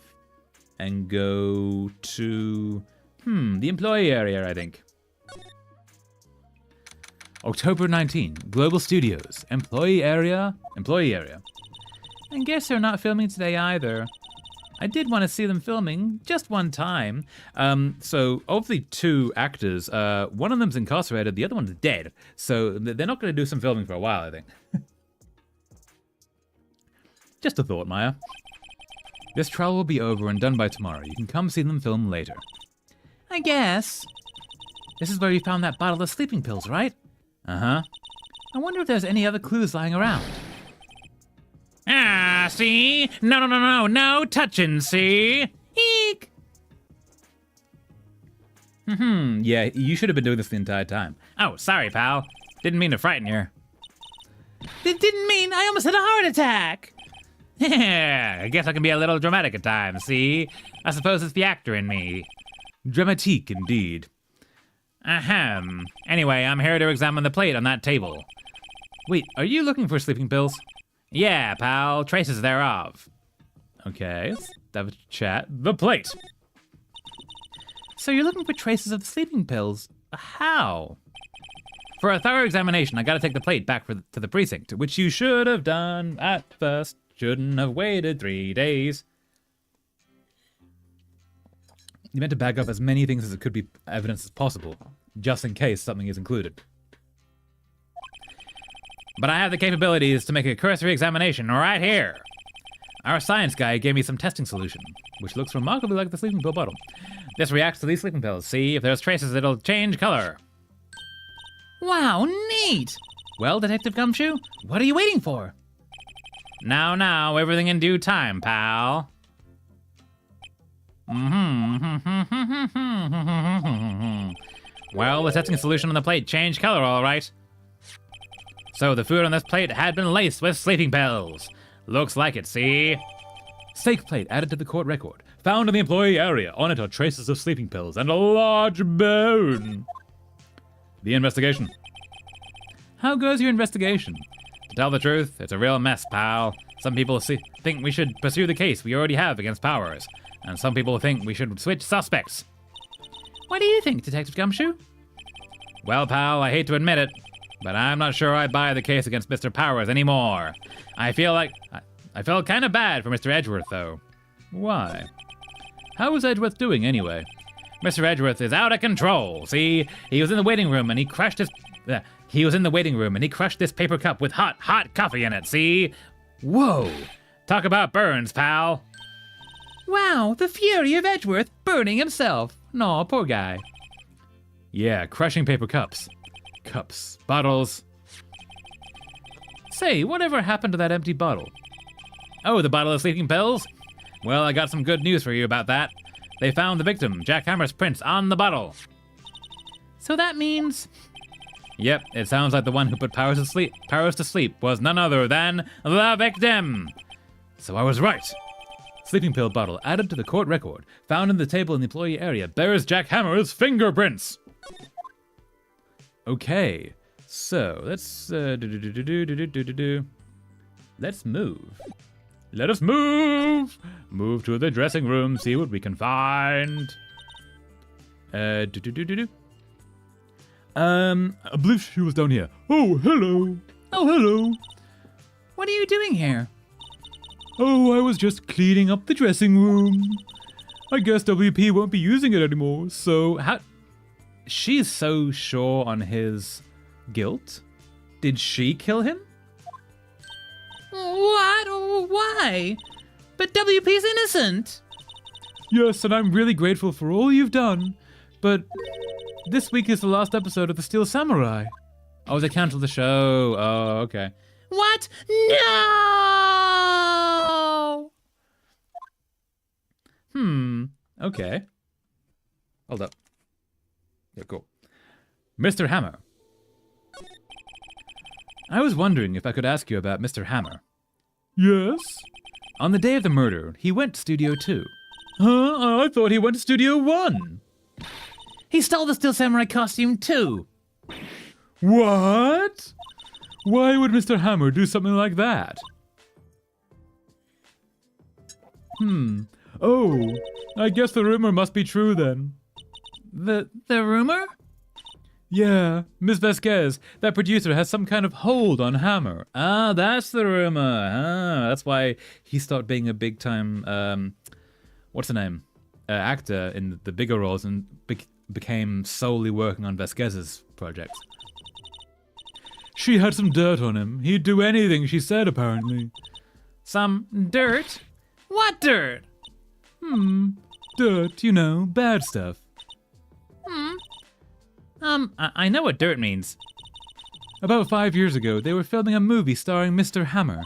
Speaker 3: and go to, the employee area, I think. October 19, Global Studios, employee area.
Speaker 4: I guess they're not filming today either.
Speaker 3: I did want to see them filming just one time. So of the two actors, one of them's incarcerated, the other one's dead. So they're not going to do some filming for a while, I think. Just a thought, Maya. This trial will be over and done by tomorrow. You can come see them film later.
Speaker 4: I guess. This is where you found that bottle of sleeping pills, right?
Speaker 3: Uh-huh.
Speaker 4: I wonder if there's any other clues lying around.
Speaker 2: Ah, see? No touching, see?
Speaker 4: Eek!
Speaker 3: Yeah, you should have been doing this the entire time.
Speaker 2: Oh, sorry, pal. Didn't mean to frighten you.
Speaker 4: It didn't mean I almost had a heart attack.
Speaker 2: I guess I can be a little dramatic at times, see? I suppose it's the actor in me.
Speaker 3: Dramatique, indeed.
Speaker 2: Ahem. Anyway, I'm here to examine the plate on that table.
Speaker 3: Wait, are you looking for sleeping pills?
Speaker 2: Yeah, pal. Traces thereof.
Speaker 3: Okay, let's have a chat. The plate!
Speaker 4: So you're looking for traces of the sleeping pills. How?
Speaker 2: For a thorough examination, I gotta take the plate back to the precinct.
Speaker 3: Which you should have done at first. Shouldn't have waited 3 days. You meant to bag up as many things as it could be evidence as possible, just in case something is included.
Speaker 2: But I have the capabilities to make a cursory examination right here. Our science guy gave me some testing solution,
Speaker 3: Which looks remarkably like the sleeping pill bottle.
Speaker 2: This reacts to these sleeping pills. See, if there's traces, it'll change color.
Speaker 4: Wow, neat! Well, Detective Gumshoe, what are you waiting for?
Speaker 2: Now, everything in due time, pal. Well, the testing solution on the plate changed color, all right. So the food on this plate had been laced with sleeping pills. Looks like it, see?
Speaker 3: Steak plate added to the court record. Found in the employee area. On it are traces of sleeping pills and a large bone. The investigation.
Speaker 4: How goes your investigation?
Speaker 2: To tell the truth, it's a real mess, pal. Some people think we should pursue the case we already have against Powers, and some people think we should switch suspects.
Speaker 4: What do you think, Detective Gumshoe?
Speaker 2: Well, pal, I hate to admit it,
Speaker 3: but I'm not sure I buy the case against Mr. Powers anymore. I felt kind of bad for Mr. Edgeworth, though. Why? How was Edgeworth doing, anyway? Mr. Edgeworth is out of control. See, he was in the waiting room and he crushed his... he was in the waiting room and he crushed this paper cup with hot coffee in it, see? Whoa! Talk about burns, pal. Wow, the fury of Edgeworth burning himself. No, poor guy. Yeah, crushing paper cups. Cups, bottles. Say, whatever happened to that empty bottle? Oh, the bottle of sleeping pills? Well, I got some good news for you about that. They found the victim, Jack Hammer's prints, on the bottle. So that means... Yep, it sounds like the one who put Powers to sleep was none other than the victim. So I was right. Sleeping pill bottle added to the court record, found in the table in the employee area, bears Jack Hammer's fingerprints. Okay, so let's let's move. Let us move. Move to the dressing room, see what we can find. I believe she was down here. Oh, hello. Oh, hello. What are you doing here? Oh, I was just cleaning up the dressing room. I guess WP won't be using it anymore, so how... She's so sure on his guilt? Did she kill him? What? Why? But WP's innocent. Yes, and I'm really grateful for all you've done, but this week is the last episode of The Steel Samurai. Oh, they canceled the show. Oh, okay. What? No! Okay. Hold up. Yeah, cool. Mr. Hammer. I was wondering if I could ask you about Mr. Hammer. Yes? On the day of the murder, he went to Studio 2. Huh? I thought he went to Studio 1. He stole the Steel Samurai costume too. What? Why would Mr. Hammer do something like that? Oh, I guess the rumor must be true then. The rumor? Yeah, Miss Vasquez, that producer has some kind of hold on Hammer. Ah, that's the rumor. Ah, that's why he stopped being a big-time, what's the name? Actor in the bigger roles and became solely working on Vasquez's projects. She had some dirt on him. He'd do anything she said, apparently. Some dirt? What dirt? Dirt, you know, bad stuff. I know what dirt means. About 5 years ago, they were filming a movie starring Mr. Hammer.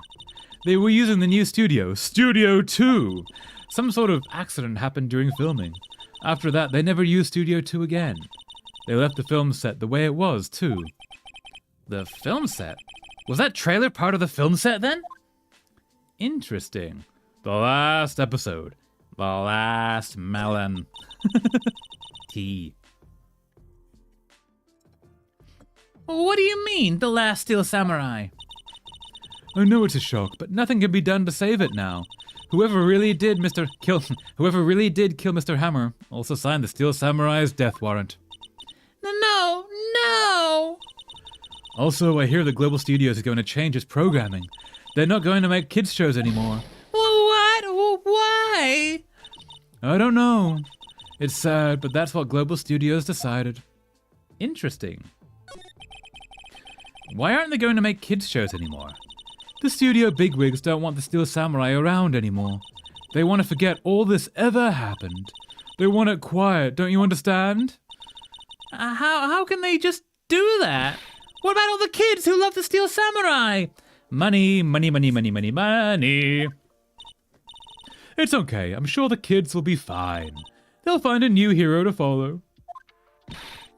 Speaker 3: They were using the new studio, Studio 2. Some sort of accident happened during filming. After that, they never used Studio 2 again. They left the film set the way it was, too. The film set? Was that trailer part of the film set, then? Interesting. The last episode. The last melon. Tea. What do you mean, the last Steel Samurai? I know it's a shock, but nothing can be done to save it now. Whoever really did kill Mr. Hammer also signed the Steel Samurai's death warrant. No! Also, I hear the Global Studios is going to change its programming. They're not going to make kids shows anymore. What? Why? I don't know. It's sad, but that's what Global Studios decided. Interesting. Why aren't they going to make kids shows anymore? The studio bigwigs don't want the Steel Samurai around anymore. They want to forget all this ever happened. They want it quiet, don't you understand? How can they just do that? What about all the kids who love the Steel Samurai? Money. It's okay, I'm sure the kids will be fine. They'll find a new hero to follow.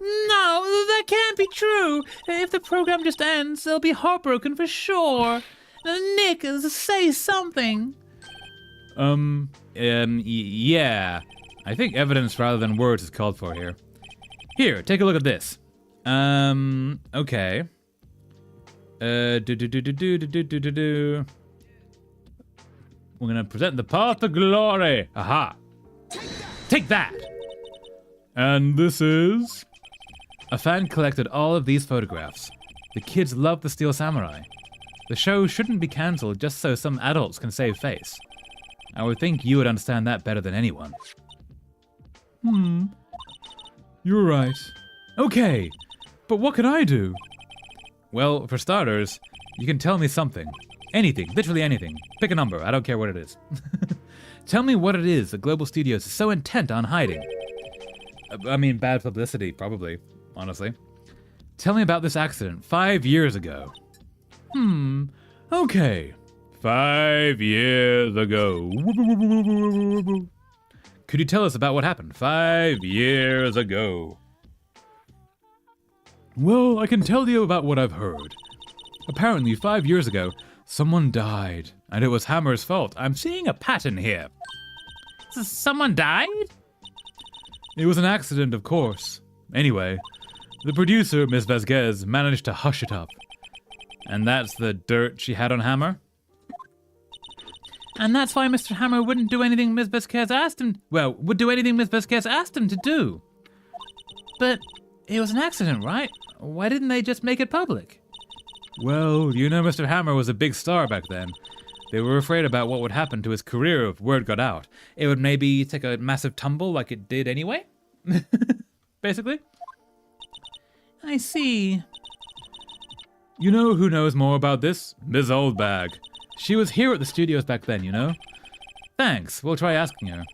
Speaker 3: No, that can't be true. If the program just ends, they'll be heartbroken for sure. Nick, say something. Yeah. I think evidence rather than words is called for here. Here, take a look at this. Okay. We're gonna present the path to glory. Aha. Take that. And this is... A fan collected all of these photographs. The kids love the Steel Samurai. The show shouldn't be cancelled just so some adults can save face. I would think you would understand that better than anyone. You're right. Okay, but what can I do? Well, for starters, you can tell me something. Anything, literally anything. Pick a number, I don't care what it is. Tell me what it is that Global Studios is so intent on hiding. I mean, bad publicity, probably, honestly. Tell me about this accident 5 years ago. Okay. 5 years ago. Could you tell us about what happened 5 years ago? Well, I can tell you about what I've heard. Apparently, 5 years ago, someone died, and it was Hammer's fault. I'm seeing a pattern here.
Speaker 4: Someone died?
Speaker 3: It was an accident, of course. Anyway, the producer, Miss Vasquez, managed to hush it up. And that's the dirt she had on Hammer?
Speaker 4: And that's why Mr. Hammer wouldn't do anything Miss Vasquez asked him... Well, would do anything Miss Vasquez asked him to do. But it was an accident, right? Why didn't they just make it public?
Speaker 3: Well, you know Mr. Hammer was a big star back then. They were afraid about what would happen to his career if word got out. It would maybe take a massive tumble like it did anyway? Basically.
Speaker 4: I see.
Speaker 3: You know who knows more about this? Ms. Oldbag. She was here at the studios back then, you know? Thanks, we'll try asking her.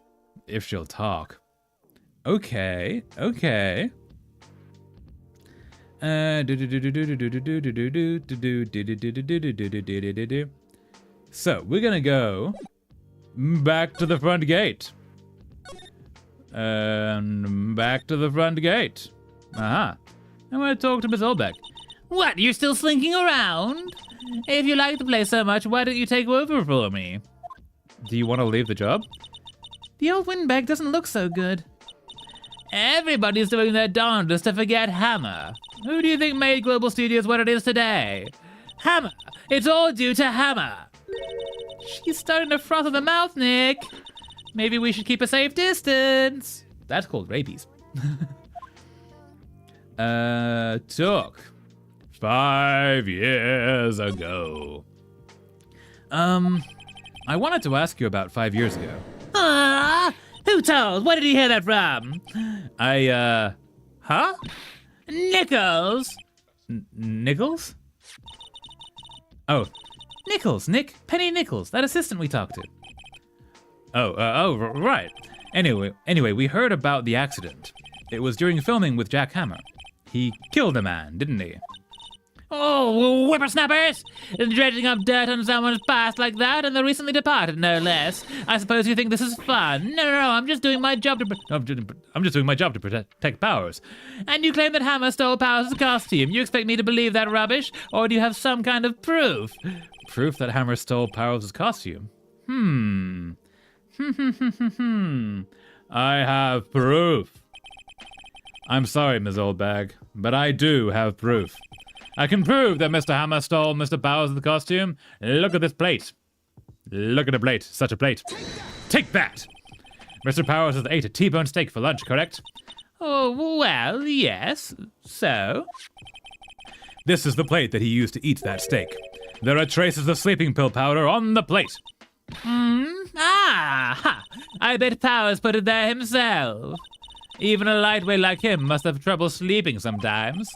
Speaker 3: If she'll talk. Okay. So, we're gonna go back to the front gate. Back to the front gate. Aha. I'm gonna talk to Miss Oldbag.
Speaker 4: What, you're still slinking around? If you like the place so much, why don't you take over for me?
Speaker 3: Do you want to leave the job?
Speaker 4: The old windbag doesn't look so good. Everybody's doing their darndest to forget Hammer. Who do you think made Global Studios what it is today? Hammer! It's all due to Hammer! She's starting to froth at the mouth, Nick. Maybe we should keep a safe distance.
Speaker 3: That's called rabies. Talk. 5 years ago. I wanted to ask you about 5 years ago.
Speaker 4: Who told? Where did you hear that from?
Speaker 3: Huh?
Speaker 4: Nichols!
Speaker 3: Nichols? Oh, Nichols, Nick, Penny Nichols, that assistant we talked to. Right. Anyway, we heard about the accident. It was during filming with Jack Hammer. He killed a man, didn't he?
Speaker 4: Oh, whippersnappers! Dredging up dirt on someone's past like that, and the recently departed, no less. I suppose you think this is fun. No, I'm just doing my job to...
Speaker 3: I'm just doing my job to protect Powers.
Speaker 4: And you claim that Hammer stole Powers' costume. You expect me to believe that rubbish, or do you have some kind of proof?
Speaker 3: Proof that Hammer stole Powers' costume? I have proof. I'm sorry, Ms. Oldbag, but I do have proof. I can prove that Mr. Hammer stole Mr. Powers' costume. Look at this plate. Look at a plate. Such a plate. Take that! Mr. Powers has ate a T-bone steak for lunch, correct?
Speaker 4: Oh, well, yes. So?
Speaker 3: This is the plate that he used to eat that steak. There are traces of sleeping pill powder on the plate.
Speaker 4: I bet Powers put it there himself. Even a lightweight like him must have trouble sleeping sometimes.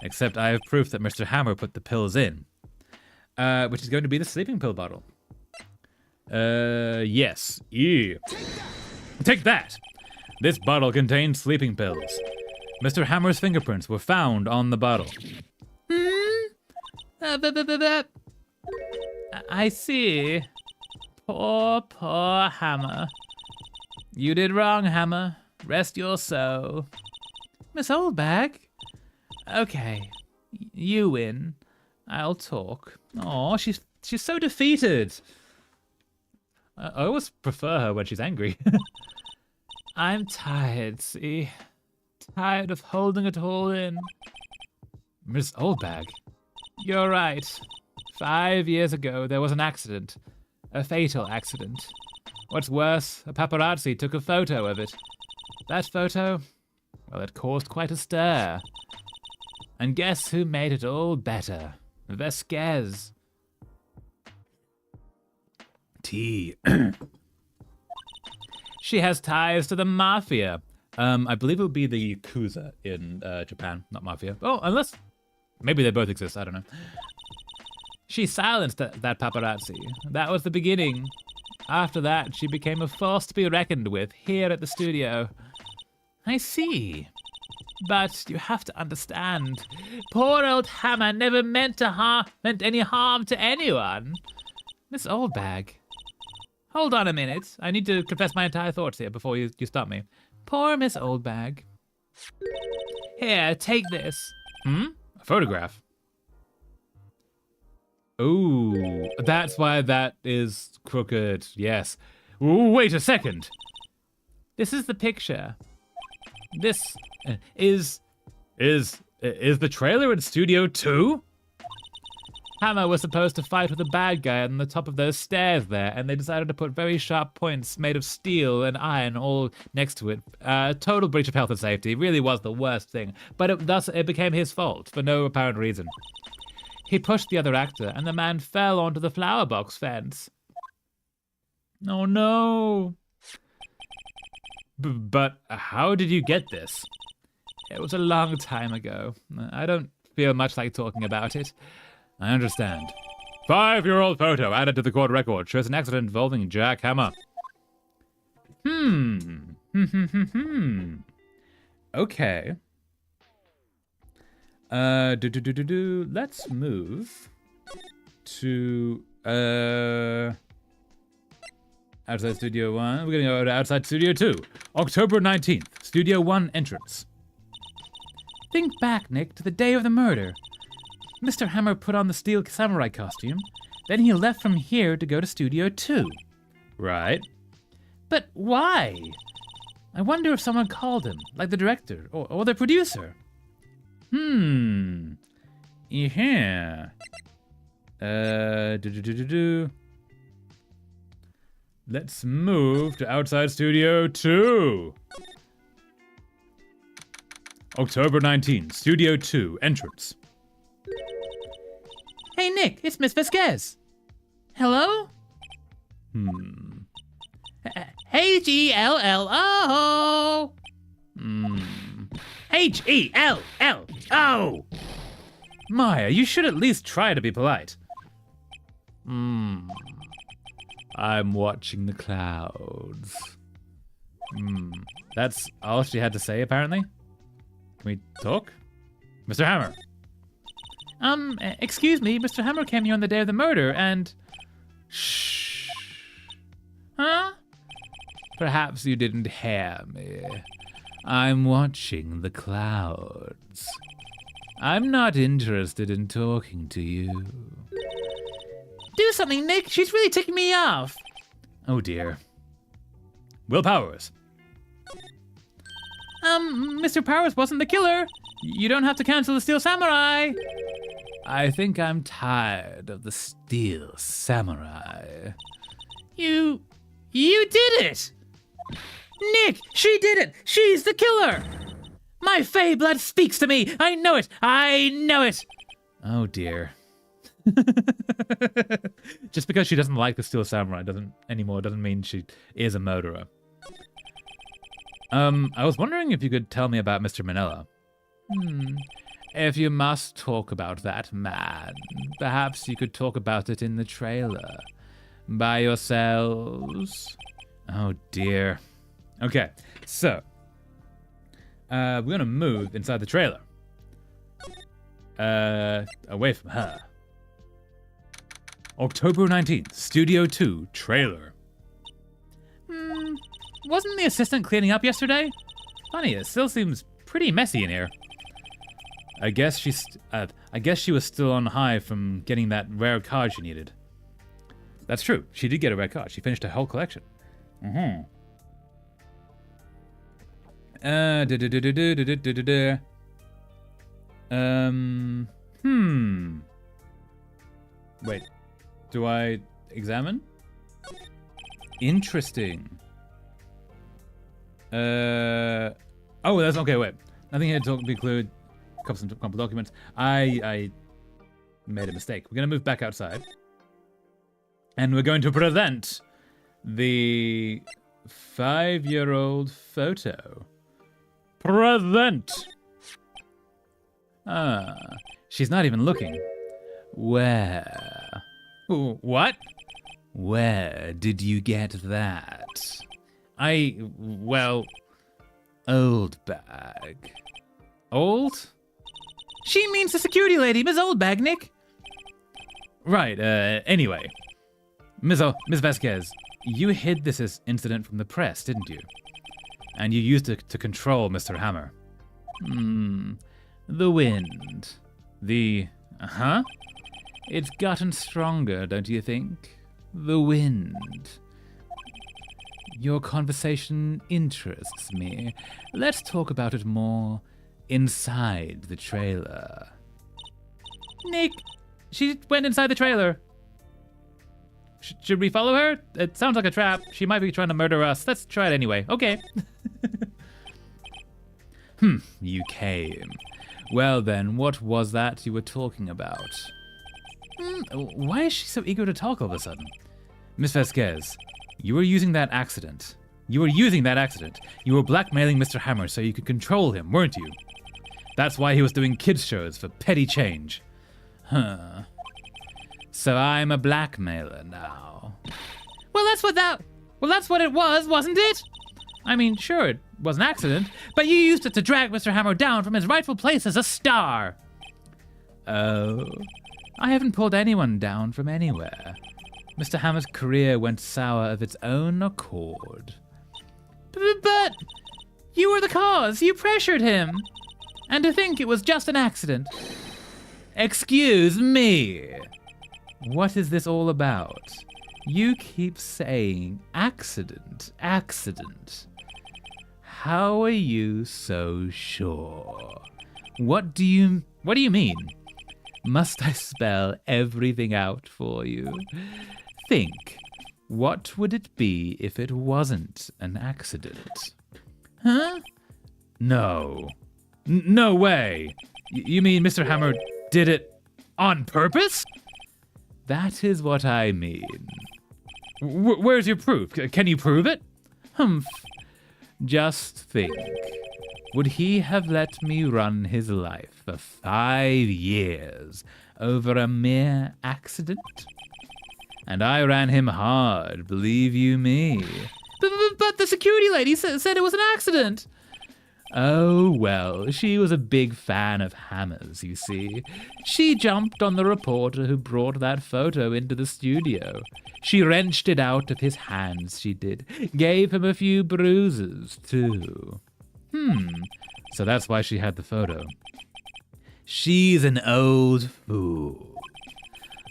Speaker 3: Except I have proof that Mr. Hammer put the pills in. Which is going to be the sleeping pill bottle. Yes. Yeah. Take that! This bottle contains sleeping pills. Mr. Hammer's fingerprints were found on the bottle.
Speaker 4: I see. Poor Hammer. You did wrong, Hammer. Rest your soul. Miss Oldbag? Okay, you win. I'll talk.
Speaker 3: Aw, she's so defeated. I always prefer her when she's angry.
Speaker 4: I'm tired, see? Tired of holding it all in.
Speaker 3: Miss Oldbag.
Speaker 4: You're right. 5 years ago, there was an accident. A fatal accident. What's worse, a paparazzi took a photo of it. That photo, well, it caused quite a stir.
Speaker 3: And guess who made it all better? Vasquez. T. She has ties to the mafia. I believe it would be the Yakuza in Japan, not mafia. Oh, unless maybe they both exist. I don't know. She silenced that paparazzi. That was the beginning. After that, she became a force to be reckoned with here at the studio. I see. But you have to understand, poor old Hammer never meant any harm to anyone. Miss Oldbag. Hold on a minute. I need to confess my entire thoughts here before you stop me. Poor Miss Oldbag. Here, take this. A photograph. Ooh, that's why that is crooked. Yes. Ooh, wait a second. This is the picture. This is the trailer in Studio 2? Hammer was supposed to fight with a bad guy on the top of those stairs there, and they decided to put very sharp points made of steel and iron all next to it. Total breach of health and safety. Really was the worst thing. But thus it became his fault, for no apparent reason. He pushed the other actor, and the man fell onto the flower box fence. Oh no. But how did you get this? It was a long time ago. I don't feel much like talking about it. I understand. 5-year-old photo added to the court record shows an accident involving Jack Hammer. Okay. Let's move to outside Studio 1. We're gonna go to outside Studio 2. October 19th, Studio 1 entrance. Think back, Nick, to the day of the murder. Mr. Hammer put on the steel samurai costume. Then he left from here to go to Studio 2. Right. But why? I wonder if someone called him, like the director or the producer. Yeah. Let's move to outside Studio 2. October 19th, Studio 2, entrance. Hey, Nick, it's Miss Vasquez. Hello? H-E-L-L-O. H-E-L-L-O. Maya, you should at least try to be polite. I'm watching the clouds. That's all she had to say, apparently. Can we talk? Mr. Hammer. Excuse me, Mr. Hammer came here on the day of the murder and... Shh. Huh? Perhaps you didn't hear me. I'm watching the clouds. I'm not interested in talking to you. Do something, Nick. She's really ticking me off. Oh, dear. Will Powers. Mr. Powers wasn't the killer. You don't have to cancel the Steel Samurai. I think I'm tired of the Steel Samurai. You did it! Nick, she did it! She's the killer! My Fey blood speaks to me! I know it! I know it! Oh dear. Just because she doesn't like the Steel Samurai doesn't mean she is a murderer. I was wondering if you could tell me about Mr. Manila. If you must talk about that man, perhaps you could talk about it in the trailer. By yourselves. Oh dear. Okay, so we're gonna move inside the trailer. Away from her. October 19th, Studio 2 trailer. Wasn't the assistant cleaning up yesterday? Funny, it still seems pretty messy in here. I guess she was still on high from getting that rare card she needed. That's true. She did get a rare card. She finished her whole collection. Wait. Do I examine? Interesting. Oh, that's okay. Wait. Nothing here to include. couple documents. I made a mistake. We're going to move back outside. And we're going to present the 5-year-old photo. Present! She's not even looking. Where? What? Where did you get that? Well, old bag. Old?
Speaker 4: She means the security lady, Miss Oldbag, Nick.
Speaker 3: Right, anyway. Ms. Vasquez, you hid this incident from the press, didn't you? And you used it to control Mr. Hammer. The wind. Huh? It's gotten stronger, don't you think? The wind. Your conversation interests me. Let's talk about it more inside the trailer.
Speaker 4: Nick, she went inside the trailer.
Speaker 3: Should we follow her? It sounds like a trap. She might be trying to murder us. Let's try it anyway. Okay. You came. Well then, what was that you were talking about? Why is she so eager to talk all of a sudden? Miss Vasquez, you were using that accident. You were blackmailing Mr. Hammer so you could control him, weren't you? That's why he was doing kids shows for petty change. Huh. So I'm a blackmailer now.
Speaker 4: Well, that's what it was, wasn't it?
Speaker 3: I mean, sure, it was an accident.
Speaker 4: But you used it to drag Mr. Hammer down from his rightful place as a star.
Speaker 3: Oh, I haven't pulled anyone down from anywhere. Mr. Hammer's career went sour of its own accord.
Speaker 4: But you were the cause. You pressured him. And to think it was just an accident.
Speaker 3: Excuse me. What is this all about? You keep saying accident. How are you so sure? What do you mean? Must I spell everything out for you? Think. What would it be if it wasn't an accident?
Speaker 4: Huh?
Speaker 3: No. No way. You mean Mr. Hammer did it on purpose? That is what I mean. Where's your proof? Can you prove it? Humph. Just think. Would he have let me run his life for 5 years over a mere accident? And I ran him hard, believe you me.
Speaker 4: But the security lady said it was an accident.
Speaker 3: Oh, well, she was a big fan of Hammer's, you see. She jumped on the reporter who brought that photo into the studio. She wrenched it out of his hands, she did. Gave him a few bruises, too. So that's why she had the photo. She's an old fool.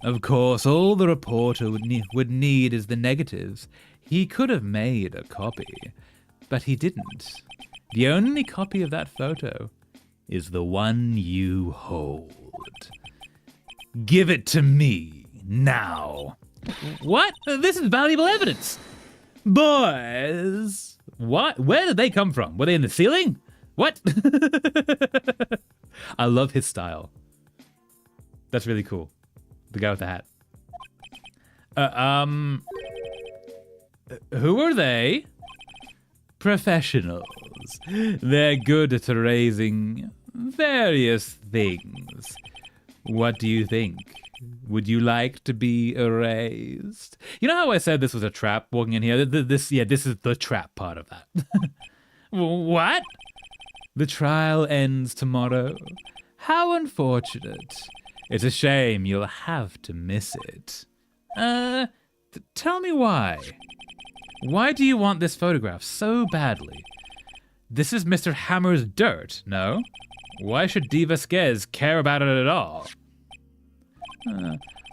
Speaker 3: Of course, all the reporter would need is the negatives. He could have made a copy, but he didn't. The only copy of that photo is the one you hold. Give it to me, now.
Speaker 4: What? This is valuable evidence.
Speaker 3: Boys! What? Where did they come from? Were they in the ceiling? What? I love his style. That's really cool. The guy with the hat. Who are they? Professionals. They're good at erasing various things. What do you think? Would you like to be erased? You know how I said this was a trap walking in here? This is the trap part of that.
Speaker 4: What?
Speaker 3: The trial ends tomorrow. How unfortunate. It's a shame you'll have to miss it. Tell me why. Why do you want this photograph so badly? This is Mr. Hammer's dirt, no? Why should D. Vasquez care about it at all?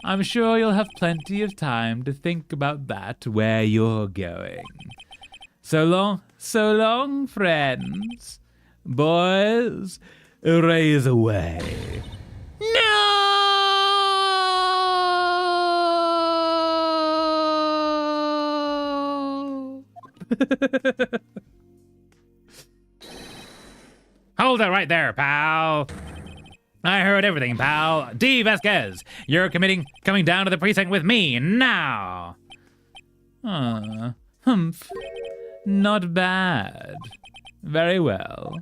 Speaker 3: I'm sure you'll have plenty of time to think about that where you're going. So long, friends. Boys, erase away.
Speaker 4: No!
Speaker 1: Hold it right there, pal.
Speaker 3: I heard everything, pal. D. Vasquez, you're coming down to the precinct with me now. Humph. Not bad. Very well.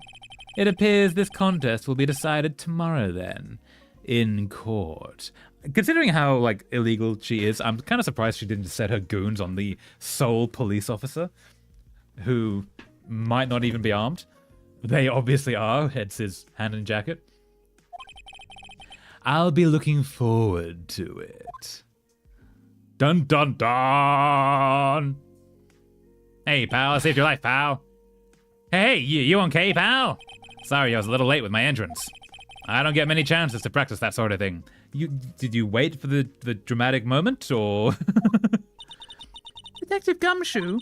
Speaker 3: It appears this contest will be decided tomorrow then, in court. Considering how, like, illegal she is, I'm kind of surprised she didn't set her goons on the sole police officer, who might not even be armed. They obviously are, hence his hand in jacket. I'll be looking forward to it. Dun dun dun! Hey, pal, I saved your life, pal. Hey, you okay, pal? Sorry, I was a little late with my entrance. I don't get many chances to practice that sort of thing. Did you wait for the dramatic moment, or?
Speaker 4: Detective Gumshoe,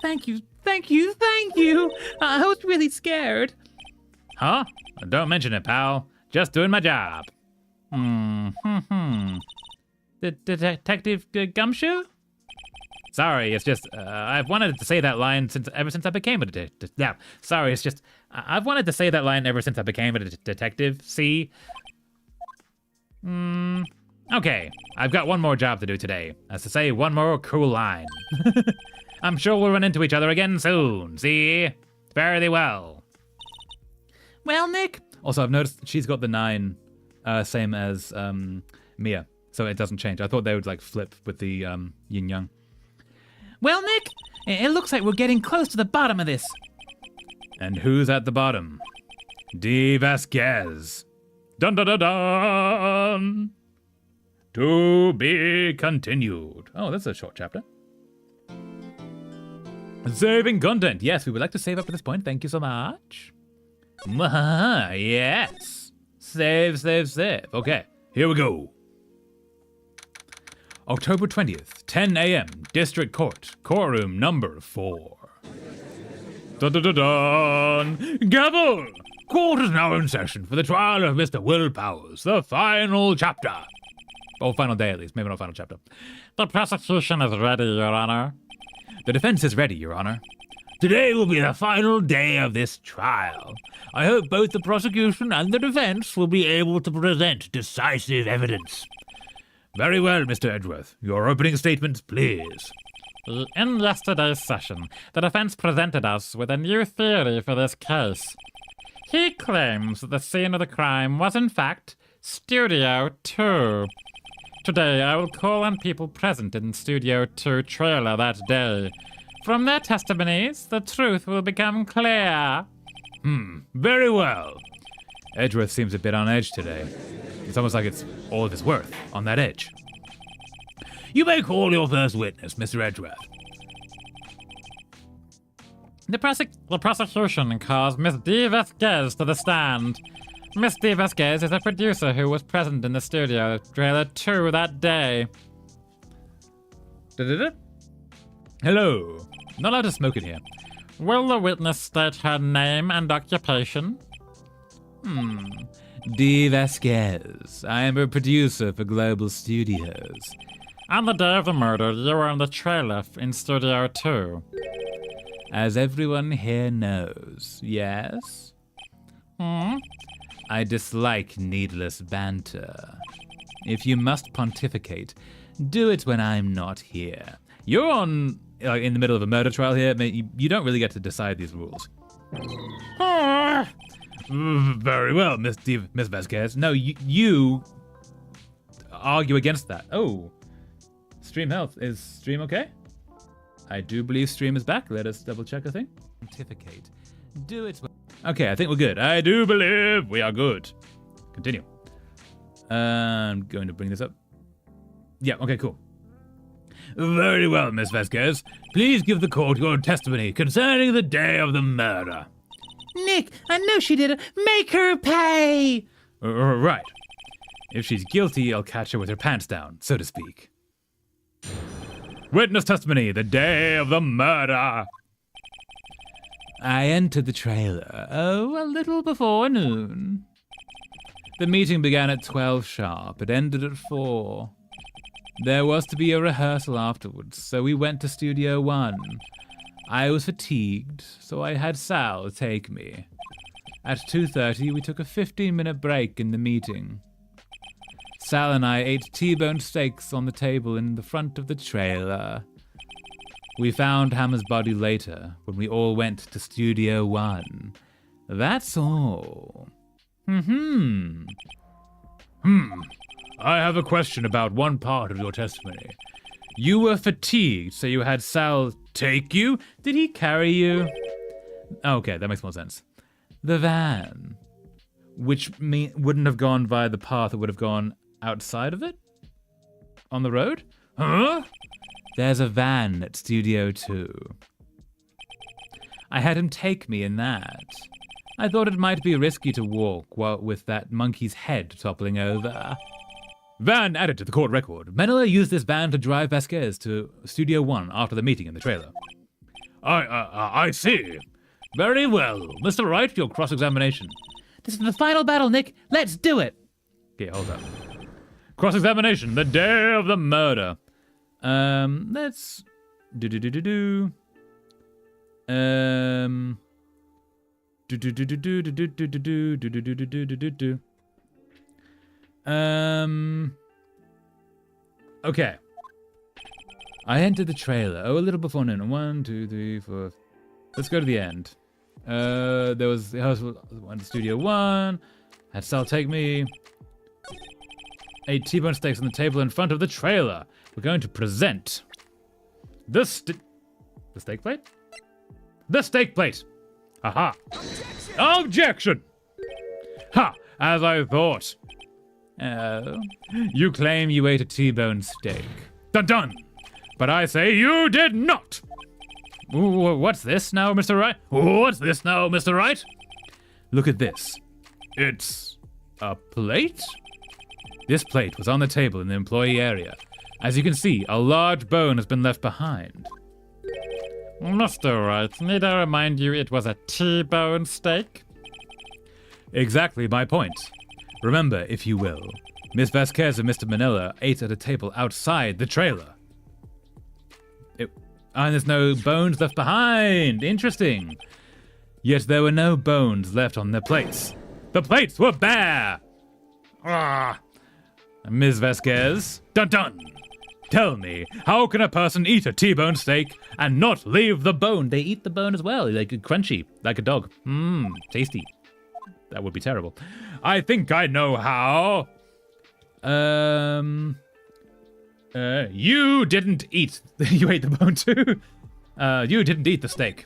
Speaker 4: thank you. I was really scared.
Speaker 3: Huh? Don't mention it, pal. Just doing my job.
Speaker 4: Detective Gumshoe?
Speaker 3: Sorry, it's just I've wanted to say that line ever since I became a detective. Yeah, sorry, it's just I've wanted to say that line ever since I became a detective. See? Okay, I've got one more job to do today. That's to say, one more cool line. I'm sure we'll run into each other again soon. See? Fare thee well.
Speaker 4: Well, Nick.
Speaker 3: Also, I've noticed she's got the 9, same as Mia, so it doesn't change. I thought they would like flip with the yin yang.
Speaker 4: Well, Nick, it looks like we're getting close to the bottom of this.
Speaker 3: And who's at the bottom? D. Vasquez. Dun dun dun dun. To be continued. Oh, that's a short chapter. Saving content. Yes, we would like to save up at this point. Thank you so much. Yes. Save. Okay, here we go. October 20th, 10 a.m., District Court, courtroom number 4. Dun dun dun dun! Gavel! Court is now in session for the trial of Mr. Will Powers, the final chapter. Oh, final day at least, maybe not final chapter.
Speaker 2: The prosecution is ready, Your Honor.
Speaker 3: The defense is ready, Your Honor. Today will be the final day of this trial. I hope both the prosecution and the defense will be able to present decisive evidence. Very well, Mr. Edgeworth. Your opening statement, please.
Speaker 2: In yesterday's session, the defense presented us with a new theory for this case. He claims that the scene of the crime was, in fact, Studio 2. Today, I will call on people present in Studio 2 trailer that day. From their testimonies, the truth will become clear.
Speaker 3: Very well. Edgeworth seems a bit on edge today. It's almost like it's all of his worth on that edge. You may call your first witness, Mr. Edgeworth.
Speaker 2: The prosecution calls Miss D. Vasquez to the stand. Miss D. Vasquez is a producer who was present in the studio trailer 2 that day.
Speaker 3: Hello. Not allowed to smoke in here.
Speaker 2: Will the witness state her name and occupation?
Speaker 3: D. Vasquez. I am a producer for Global Studios.
Speaker 2: On the day of the murder, you were in the trailer in Studio 2.
Speaker 3: As everyone here knows, yes? I dislike needless banter. If you must pontificate, do it when I'm not here. You're in the middle of a murder trial here. You don't really get to decide these rules. Very well, Miss Vasquez. No, you argue against that. Oh, stream health. Is stream okay? I do believe stream is back. Let us double check a thing. Pontificate. Do it. Okay, I think we're good. I do believe we are good. Continue. I'm going to bring this up. Yeah, okay, cool. Very well, Miss Vasquez. Please give the court your testimony concerning the day of the murder.
Speaker 4: Nick, I know she did it. Make her pay!
Speaker 3: Right. If she's guilty, I'll catch her with her pants down, so to speak. Witness testimony, the day of the murder. I entered the trailer, a little before noon. The meeting began at 12 sharp. It ended at 4. There was to be a rehearsal afterwards, so we went to Studio 1. I was fatigued, so I had Sal take me. At 2:30, we took a 15-minute break in the meeting. Sal and I ate T-bone steaks on the table in the front of the trailer. We found Hammer's body later when we all went to Studio One. That's all.
Speaker 1: I have a question about one part of your testimony. You were fatigued, so you had Sal take you?
Speaker 3: Did he carry you? Okay, that makes more sense. The van, which wouldn't have gone via the path, it would have gone outside of it? On the road?
Speaker 1: Huh?
Speaker 3: There's a van at Studio 2. I had him take me in that. I thought it might be risky to walk with that monkey's head toppling over.
Speaker 1: Van added to the court record.
Speaker 3: Menela used this van to drive Vasquez to Studio 1 after the meeting in the trailer.
Speaker 1: I see. Very well. Mr. Wright, your cross-examination.
Speaker 4: This is the final battle, Nick. Let's do it.
Speaker 3: Okay, hold up.
Speaker 1: Cross-examination, the day of the murder.
Speaker 3: Let's... Okay. I entered the trailer. A little before noon. 1, 2, 3, 4. Let's go to the end. There was the house went to Studio 1. Had Sal take me. Ate T-bone steaks on the table in front of the trailer. We're going to present the steak plate?
Speaker 1: The steak plate. Aha. Objection. Ha, as I thought.
Speaker 3: Oh. You claim you ate a T-bone steak.
Speaker 1: Dun dun. But I say you did not.
Speaker 3: Ooh, what's this now, Mr. Wright?
Speaker 1: What's this now, Mr. Wright?
Speaker 3: Look at this.
Speaker 1: It's a plate?
Speaker 3: This plate was on the table in the employee area. As you can see, a large bone has been left behind.
Speaker 2: Mr. Wright, need I remind you it was a T-bone steak?
Speaker 3: Exactly my point. Remember, if you will, Miss Vasquez and Mr. Manila ate at a table outside the trailer. And there's no bones left behind. Interesting. Yet there were no bones left on their plates. The plates were bare. Ms. Vasquez,
Speaker 1: Dun dun.
Speaker 3: tell me, how can a person eat a T-bone steak and not leave the bone? They eat the bone as well, like crunchy, like a dog. Tasty. That would be terrible.
Speaker 1: I think I know how.
Speaker 3: You didn't eat. You ate the bone too? You didn't eat the steak.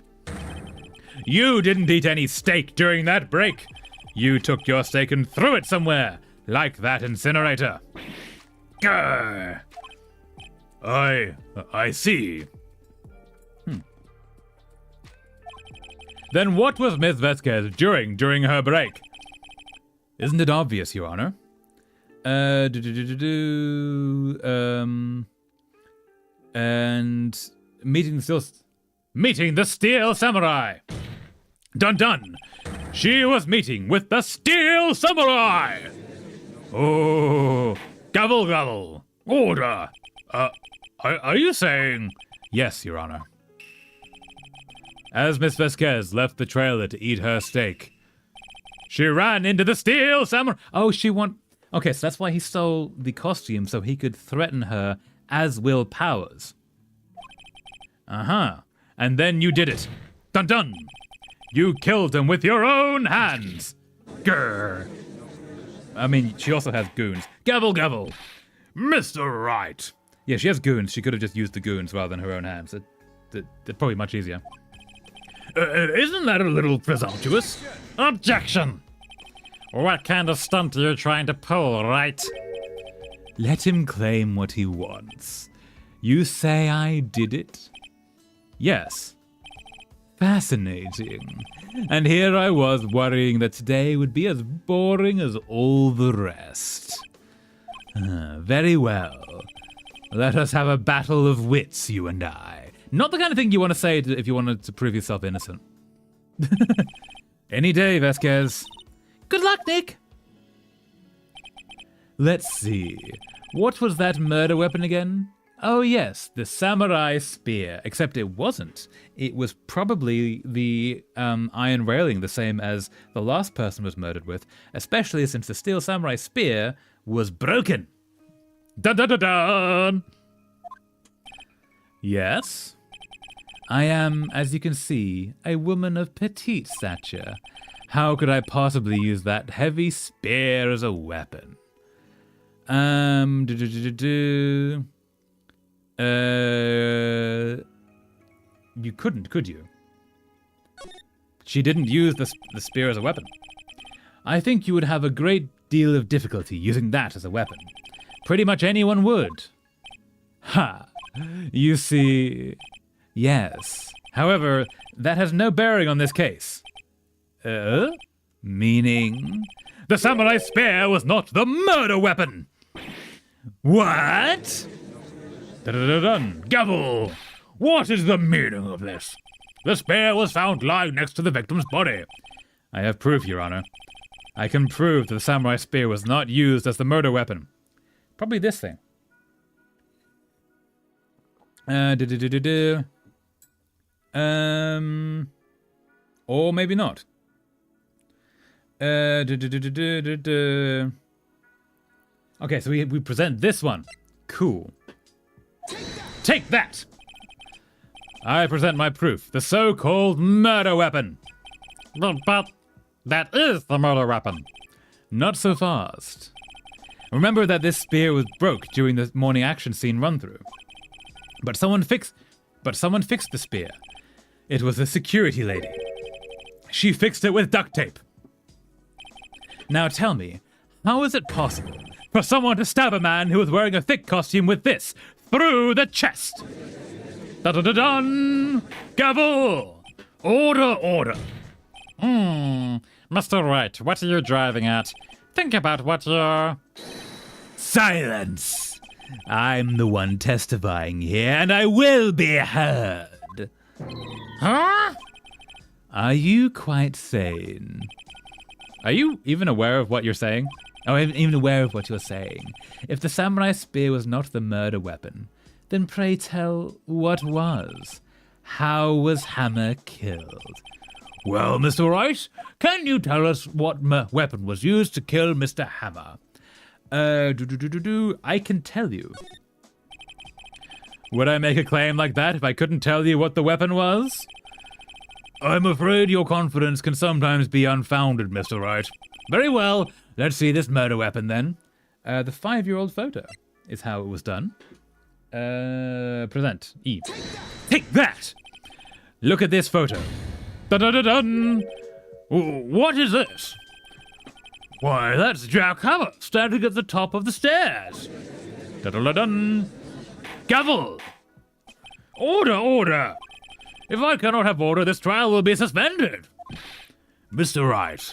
Speaker 1: You didn't eat any steak during that break. You took your steak and threw it somewhere, like that incinerator. Grr. I see.
Speaker 3: Then what was Miss Vasquez doing during her break? Isn't it obvious, Your Honor? And meeting
Speaker 1: the Steel Samurai. Dun dun. She was meeting with the Steel Samurai. Oh, gobble gobble. Order. Are you saying?
Speaker 3: Yes, Your Honor. As Miss Vasquez left the trailer to eat her steak,
Speaker 1: She ran into the Steel Samurai.
Speaker 3: oh, okay, so that's why he stole the costume, so he could threaten her as Will Powers.
Speaker 1: And then you did it. Dun dun. You killed him with your own hands. Grr.
Speaker 3: I mean, she also has goons.
Speaker 1: Gabble gabble. Mr. Wright.
Speaker 3: Yeah, she has goons. She could have just used the goons rather than her own hands. They're probably much easier.
Speaker 1: Isn't that a little presumptuous?
Speaker 2: Objection! What kind of stunt are you trying to pull, Wright?
Speaker 3: Let him claim what he wants. You say I did it? Yes. Fascinating. And here I was worrying that today would be as boring as all the rest. Very well. Let us have a battle of wits, you and I. Not the kind of thing you want to say if you wanted to prove yourself innocent. Any day, Vasquez.
Speaker 4: Good luck, Nick.
Speaker 3: Let's see. What was that murder weapon again? Oh yes, the samurai spear, except it wasn't. It was probably the iron railing, the same as the last person was murdered with, especially since the steel samurai spear was broken.
Speaker 1: Dun dun dun dun!
Speaker 3: Yes, I am, as you can see, a woman of petite stature. How could I possibly use that heavy spear as a weapon? You couldn't, could you? She didn't use the spear as a weapon. I think you would have a great deal of difficulty using that as a weapon. Pretty much anyone would. Ha! You see... Yes. However, that has no bearing on this case. Meaning?
Speaker 1: The samurai spear was not the murder weapon!
Speaker 3: What?
Speaker 1: Dun-dun-dun-dun. Gavel! What is the meaning of this? The spear was found lying next to the victim's body.
Speaker 3: I have proof, Your Honor. I can prove that the samurai spear was not used as the murder weapon. Probably this thing. Or maybe not. Okay, so we present this one. Cool.
Speaker 1: Take that!
Speaker 3: I present my proof, the so-called murder weapon.
Speaker 2: But that is the murder weapon.
Speaker 3: Not so fast. Remember that this spear was broke during the morning action scene run-through. But someone fixed the spear. It was a security lady. She fixed it with duct tape. Now tell me, how is it possible for someone to stab a man who was wearing a thick costume with this through the chest?
Speaker 1: Dun-dun-dun-dun! Gavel! Order, order!
Speaker 2: Mr. Wright, what are you driving at? Think about what you're...
Speaker 3: Silence! I'm the one testifying here, and I will be heard.
Speaker 2: Huh?
Speaker 3: Are you quite sane? Are you even aware of what you're saying? Oh, even aware of what you're saying. If the samurai spear was not the murder weapon, then pray tell, what was? How was Hammer killed?
Speaker 1: Well, Mr. Wright, can you tell us what weapon was used to kill Mr. Hammer?
Speaker 3: I can tell you. Would I make a claim like that if I couldn't tell you what the weapon was?
Speaker 1: I'm afraid your confidence can sometimes be unfounded, Mr. Wright.
Speaker 3: Very well, let's see this murder weapon then. The 5-year-old photo is how it was done. Present. Eve.
Speaker 1: Take that!
Speaker 3: Look at this photo.
Speaker 1: Dun-dun-dun-dun! What is this? Why, that's Jack Hammer standing at the top of the stairs. Dun-dun-dun-dun! Gavel! Order, order! If I cannot have order, this trial will be suspended. Mr. Wright,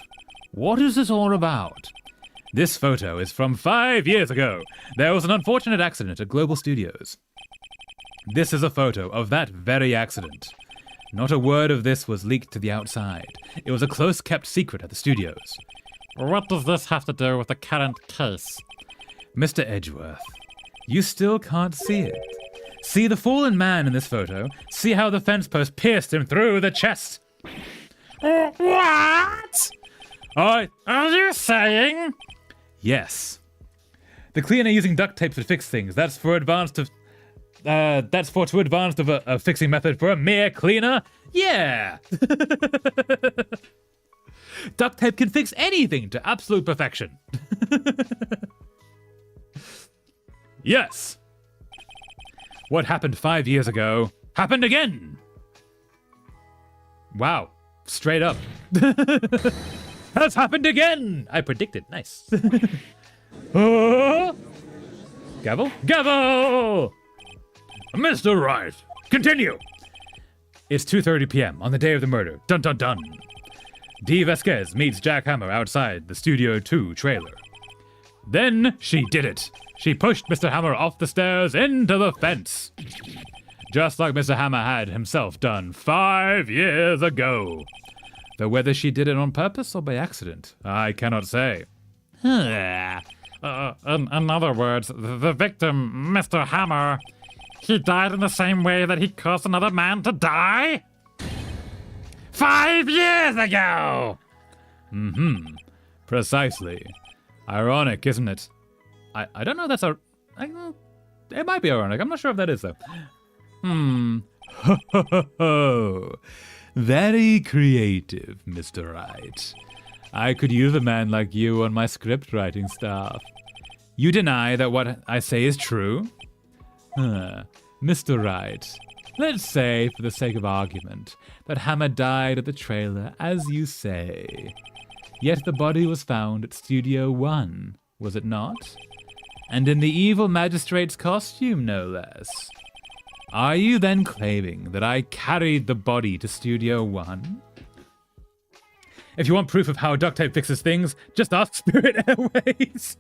Speaker 1: what is this all about?
Speaker 3: This photo is from 5 years ago. There was an unfortunate accident at Global Studios. This is a photo of that very accident. Not a word of this was leaked to the outside. It was a close-kept secret at the studios.
Speaker 2: What does this have to do with the current case?
Speaker 3: Mr. Edgeworth, you still can't see it. See the fallen man in this photo? See how the fence post pierced him through the chest?
Speaker 2: What? Are you saying?
Speaker 3: Yes. The cleaner using duct tape to fix things. That's too advanced of a fixing method for a mere cleaner? Yeah. Duct tape can fix anything to absolute perfection. Yes. What happened 5 years ago happened again. Wow. Straight up. Has happened again. I predicted. Nice. Gavel? Gavel!
Speaker 1: Mr. Wright, continue.
Speaker 3: It's 2:30 p.m. on the day of the murder. Dun dun dun. Dee Vasquez meets Jack Hammer outside the Studio 2 trailer. Then she did it. She pushed Mr. Hammer off the stairs into the fence. Just like Mr. Hammer had himself done 5 years ago. Though whether she did it on purpose or by accident, I cannot say.
Speaker 2: In other words, the victim, Mr. Hammer, He died in the same way that he caused another man to die? 5 years ago!
Speaker 3: Precisely. Ironic, isn't it? I don't know if that's a... it might be ironic. I'm not sure if that is, though. Ho, ho, ho, ho. Very creative, Mr. Wright. I could use a man like you on my script writing staff. You deny that what I say is true? Mr. Wright, let's say, for the sake of argument, that Hammer died at the trailer, as you say. Yet the body was found at Studio One, was it not? And in the evil magistrate's costume, no less. Are you then claiming that I carried the body to Studio One? If you want proof of how duct tape fixes things, just ask Spirit Airways.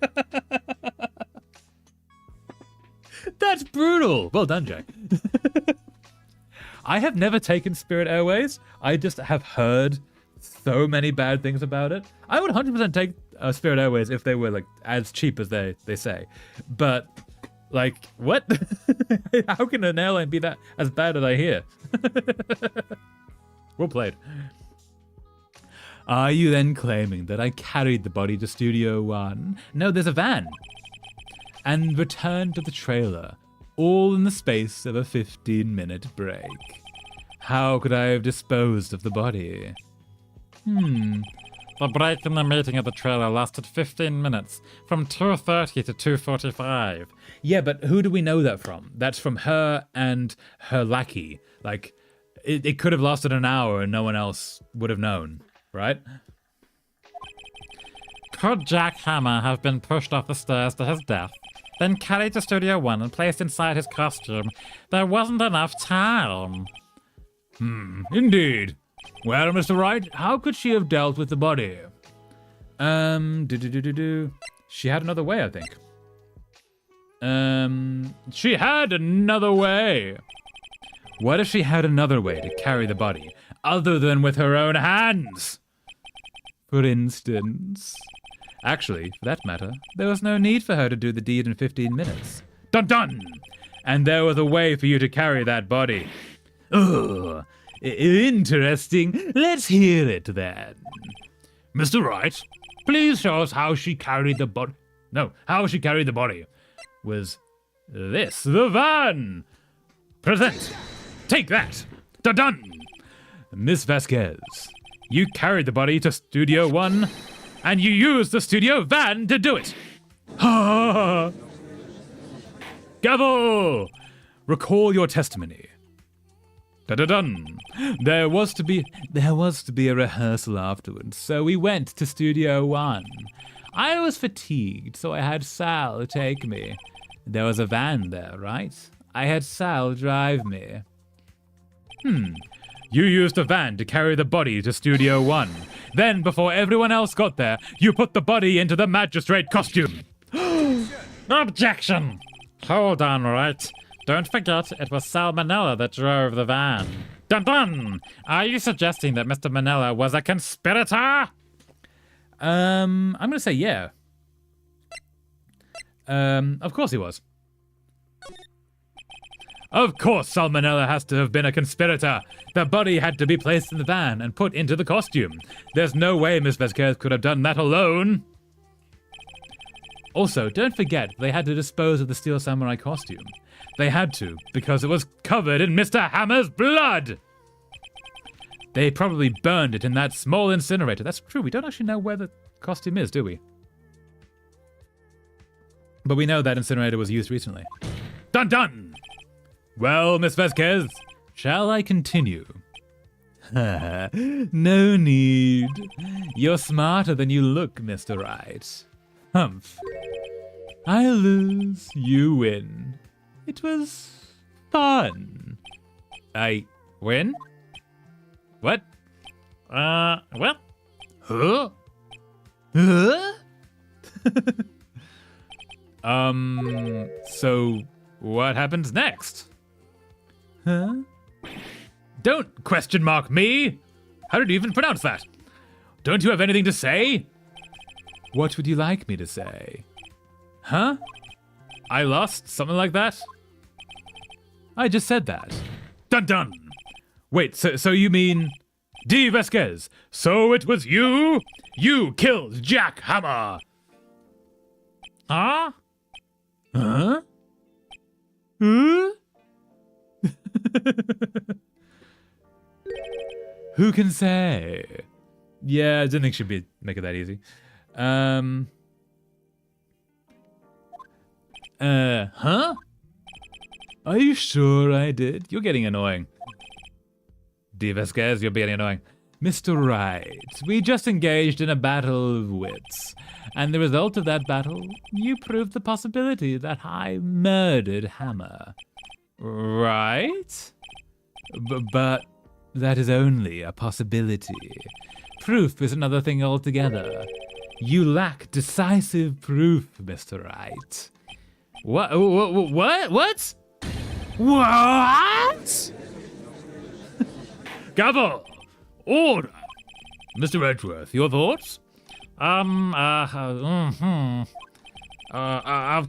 Speaker 3: That's brutal. Well done, Jack. I have never taken Spirit Airways. I just have heard so many bad things about it. I would 100% take Spirit Airways if they were like as cheap as they say. But like, what? How can an airline be that as bad as I hear? Well played. Are you then claiming that I carried the body to Studio One? No, there's a van. And returned to the trailer, all in the space of a 15-minute break. How could I have disposed of the body?
Speaker 2: The break in the meeting at the trailer lasted 15 minutes, from 2:30 to 2:45.
Speaker 3: Yeah, but who do we know that from? That's from her and her lackey. Like, it could have lasted an hour and no one else would have known, right?
Speaker 2: Could Jack Hammer have been pushed off the stairs to his death, then carried to Studio One and placed inside his costume? There wasn't enough time.
Speaker 3: Indeed. Well, Mr. Wright, how could she have dealt with the body? She had another way, I think. She had another way. What if she had another way to carry the body, other than with her own hands? For instance... Actually, for that matter, there was no need for her to do the deed in 15 minutes. Dun dun! And there was a way for you to carry that body. Ugh. Interesting. Let's hear it then. Mr. Wright, please show us how she carried the body. No, how she carried the body was this. The van. Present. Take that. Dun dun. Miss Vasquez, you carried the body to Studio One, and you used the studio van to do it. Ha! Gavel! Recall your testimony. Da-da-dun. There was to be a rehearsal afterwards, so we went to Studio One. I was fatigued, so I had Sal take me. There was a van there, right? I had Sal drive me. You used a van to carry the body to Studio One. Then, before everyone else got there, you put the body into the magistrate costume.
Speaker 2: Objection! Hold on, Wright. Don't forget, it was Sal Manella that drove the van. Dun dun! Are you suggesting that Mr. Manella was a conspirator?
Speaker 3: I'm gonna say yeah. Of course he was. Of course Sal Manella has to have been a conspirator. The body had to be placed in the van and put into the costume. There's no way Miss Vasquez could have done that alone. Also, don't forget, they had to dispose of the Steel Samurai costume. They had to, because it was covered in Mr. Hammer's blood! They probably burned it in that small incinerator. That's true, we don't actually know where the costume is, do we? But we know that incinerator was used recently. Dun dun! Well, Miss Vasquez, shall I continue? No need. You're smarter than you look, Mr. Wright. Humph. I lose, you win. It was fun. I win? What?
Speaker 2: Well,
Speaker 3: Huh? So what happens next? Huh? Don't question mark me! How did you even pronounce that? Don't you have anything to say? What would you like me to say? Huh? I lost? Something like that? I just said that.
Speaker 1: Dun dun.
Speaker 3: Wait, so you mean...
Speaker 1: D. Vasquez, so it was you? You killed Jack Hammer.
Speaker 2: Huh?
Speaker 3: Huh? Huh? Who can say? Yeah, I didn't think she'd make it that easy. Huh? Are you sure I did? You're getting annoying. D. Vasquez, you're getting annoying. Mr. Wright, we just engaged in a battle of wits. And the result of that battle, you proved the possibility that I murdered Hammer. Right? But that is only a possibility. Proof is another thing altogether. You lack decisive proof, Mr. Wright. What? What? What?
Speaker 1: Gavel. Order. Mr. Edgeworth, your thoughts?
Speaker 2: Of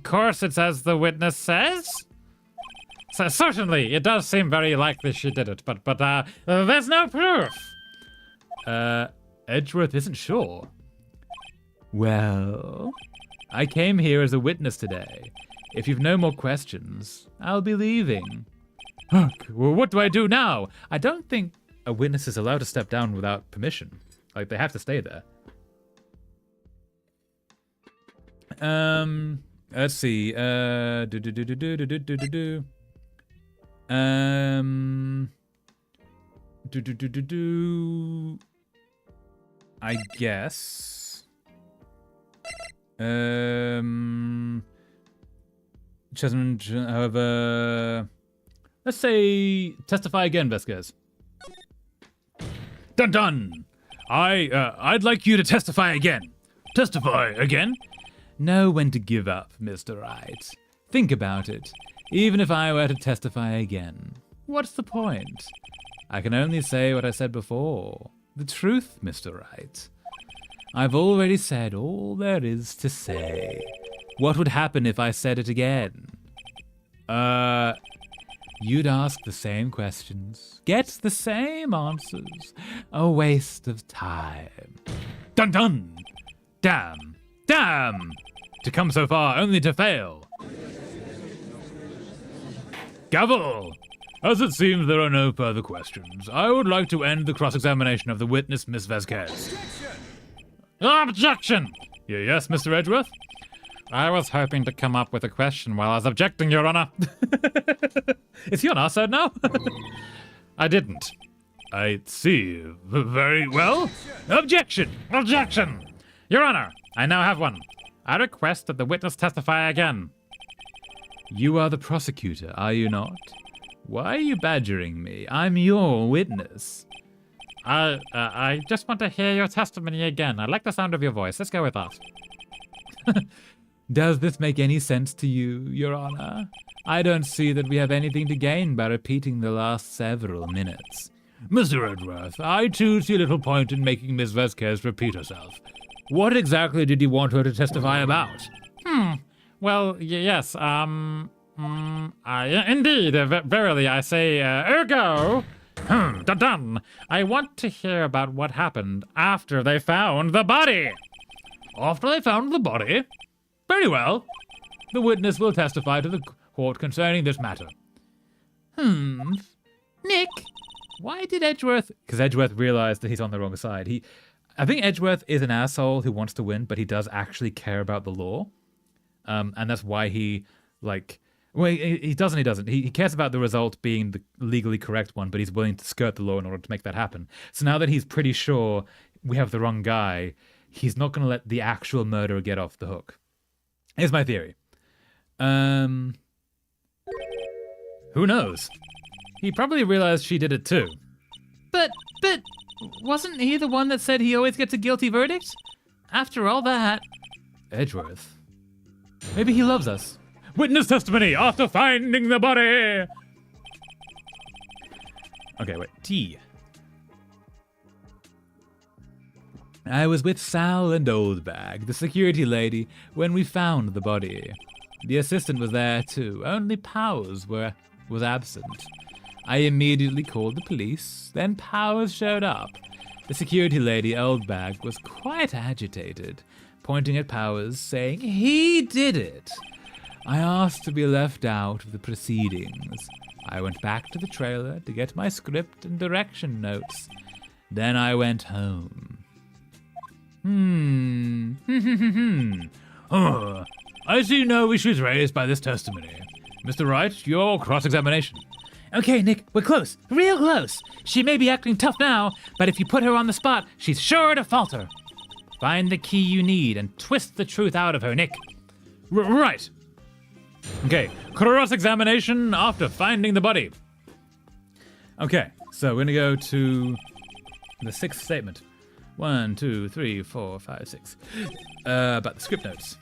Speaker 2: course it's as the witness says. So certainly, it does seem very likely she did it, but there's no proof.
Speaker 3: Edgeworth isn't sure. Well, I came here as a witness today. If you've no more questions, I'll be leaving. Well, what do I do now? I don't think a witness is allowed to step down without permission. Like, they have to stay there. Let's see. I guess. Chesman, however, let's say testify again, Vasquez.
Speaker 1: Dun dun. I'd like you to testify again. Testify again?
Speaker 3: Know when to give up, Mr. Wright. Think about it. Even if I were to testify again, what's the point? I can only say what I said before. The truth, Mr. Wright. I've already said all there is to say. What would happen if I said it again? You'd ask the same questions, get the same answers. A waste of time.
Speaker 1: Dun dun. Damn. Damn. To come so far only to fail. Gavel. As it seems there are no further questions, I would like to end the cross-examination of the witness, Miss Vasquez.
Speaker 2: Objection!
Speaker 1: Yes, Mr. Edgeworth?
Speaker 2: I was hoping to come up with a question while I was objecting, Your Honor.
Speaker 3: Is he on our side now?
Speaker 2: I didn't.
Speaker 1: I see. Very well. Objection!
Speaker 2: Objection! Your Honor, I now have one. I request that the witness testify again.
Speaker 3: You are the prosecutor, are you not? Why are you badgering me? I'm your witness.
Speaker 2: I just want to hear your testimony again. I like the sound of your voice. Let's go with that.
Speaker 3: Does this make any sense to you, Your Honor? I don't see that we have anything to gain by repeating the last several minutes.
Speaker 1: Mr. Edgeworth, I too see little point in making Miss Vasquez repeat herself. What exactly did you want her to testify about?
Speaker 2: Well, yes, indeed, verily, I say, ergo, dun. I want to hear about what happened after they found the body.
Speaker 1: After they found the body? Very well. The witness will testify to the court concerning this matter.
Speaker 3: Nick, why did Edgeworth... Because Edgeworth realized that he's on the wrong side. I think Edgeworth is an asshole who wants to win, but he does actually care about the law. And that's why he, like... Well, he doesn't. He cares about the result being the legally correct one, but he's willing to skirt the law in order to make that happen. So now that he's pretty sure we have the wrong guy, he's not going to let the actual murderer get off the hook. Here's my theory. Who knows? He probably realized she did it too. But wasn't he the one that said he always gets a guilty verdict? After all that... Edgeworth. Maybe he loves us.
Speaker 1: Witness testimony after finding the body!
Speaker 3: Okay, wait. T. I was with Sal and Oldbag, the security lady, when we found the body. The assistant was there too. Only Powers was was absent. I immediately called the police, then Powers showed up. The security lady, Oldbag, was quite agitated, pointing at Powers, saying he did it. I asked to be left out of the proceedings. I went back to the trailer to get my script and direction notes. Then I went home.
Speaker 1: I see no issues raised by this testimony. Mr. Wright, your cross-examination.
Speaker 4: Okay, Nick, we're close. Real close. She may be acting tough now, but if you put her on the spot, she's sure to falter. Find the key you need and twist the truth out of her, Nick.
Speaker 1: Right. Okay, cross-examination after finding the body.
Speaker 3: Okay, so we're gonna go to the sixth statement. 1, 2, 3, 4, 5, 6. About the script notes.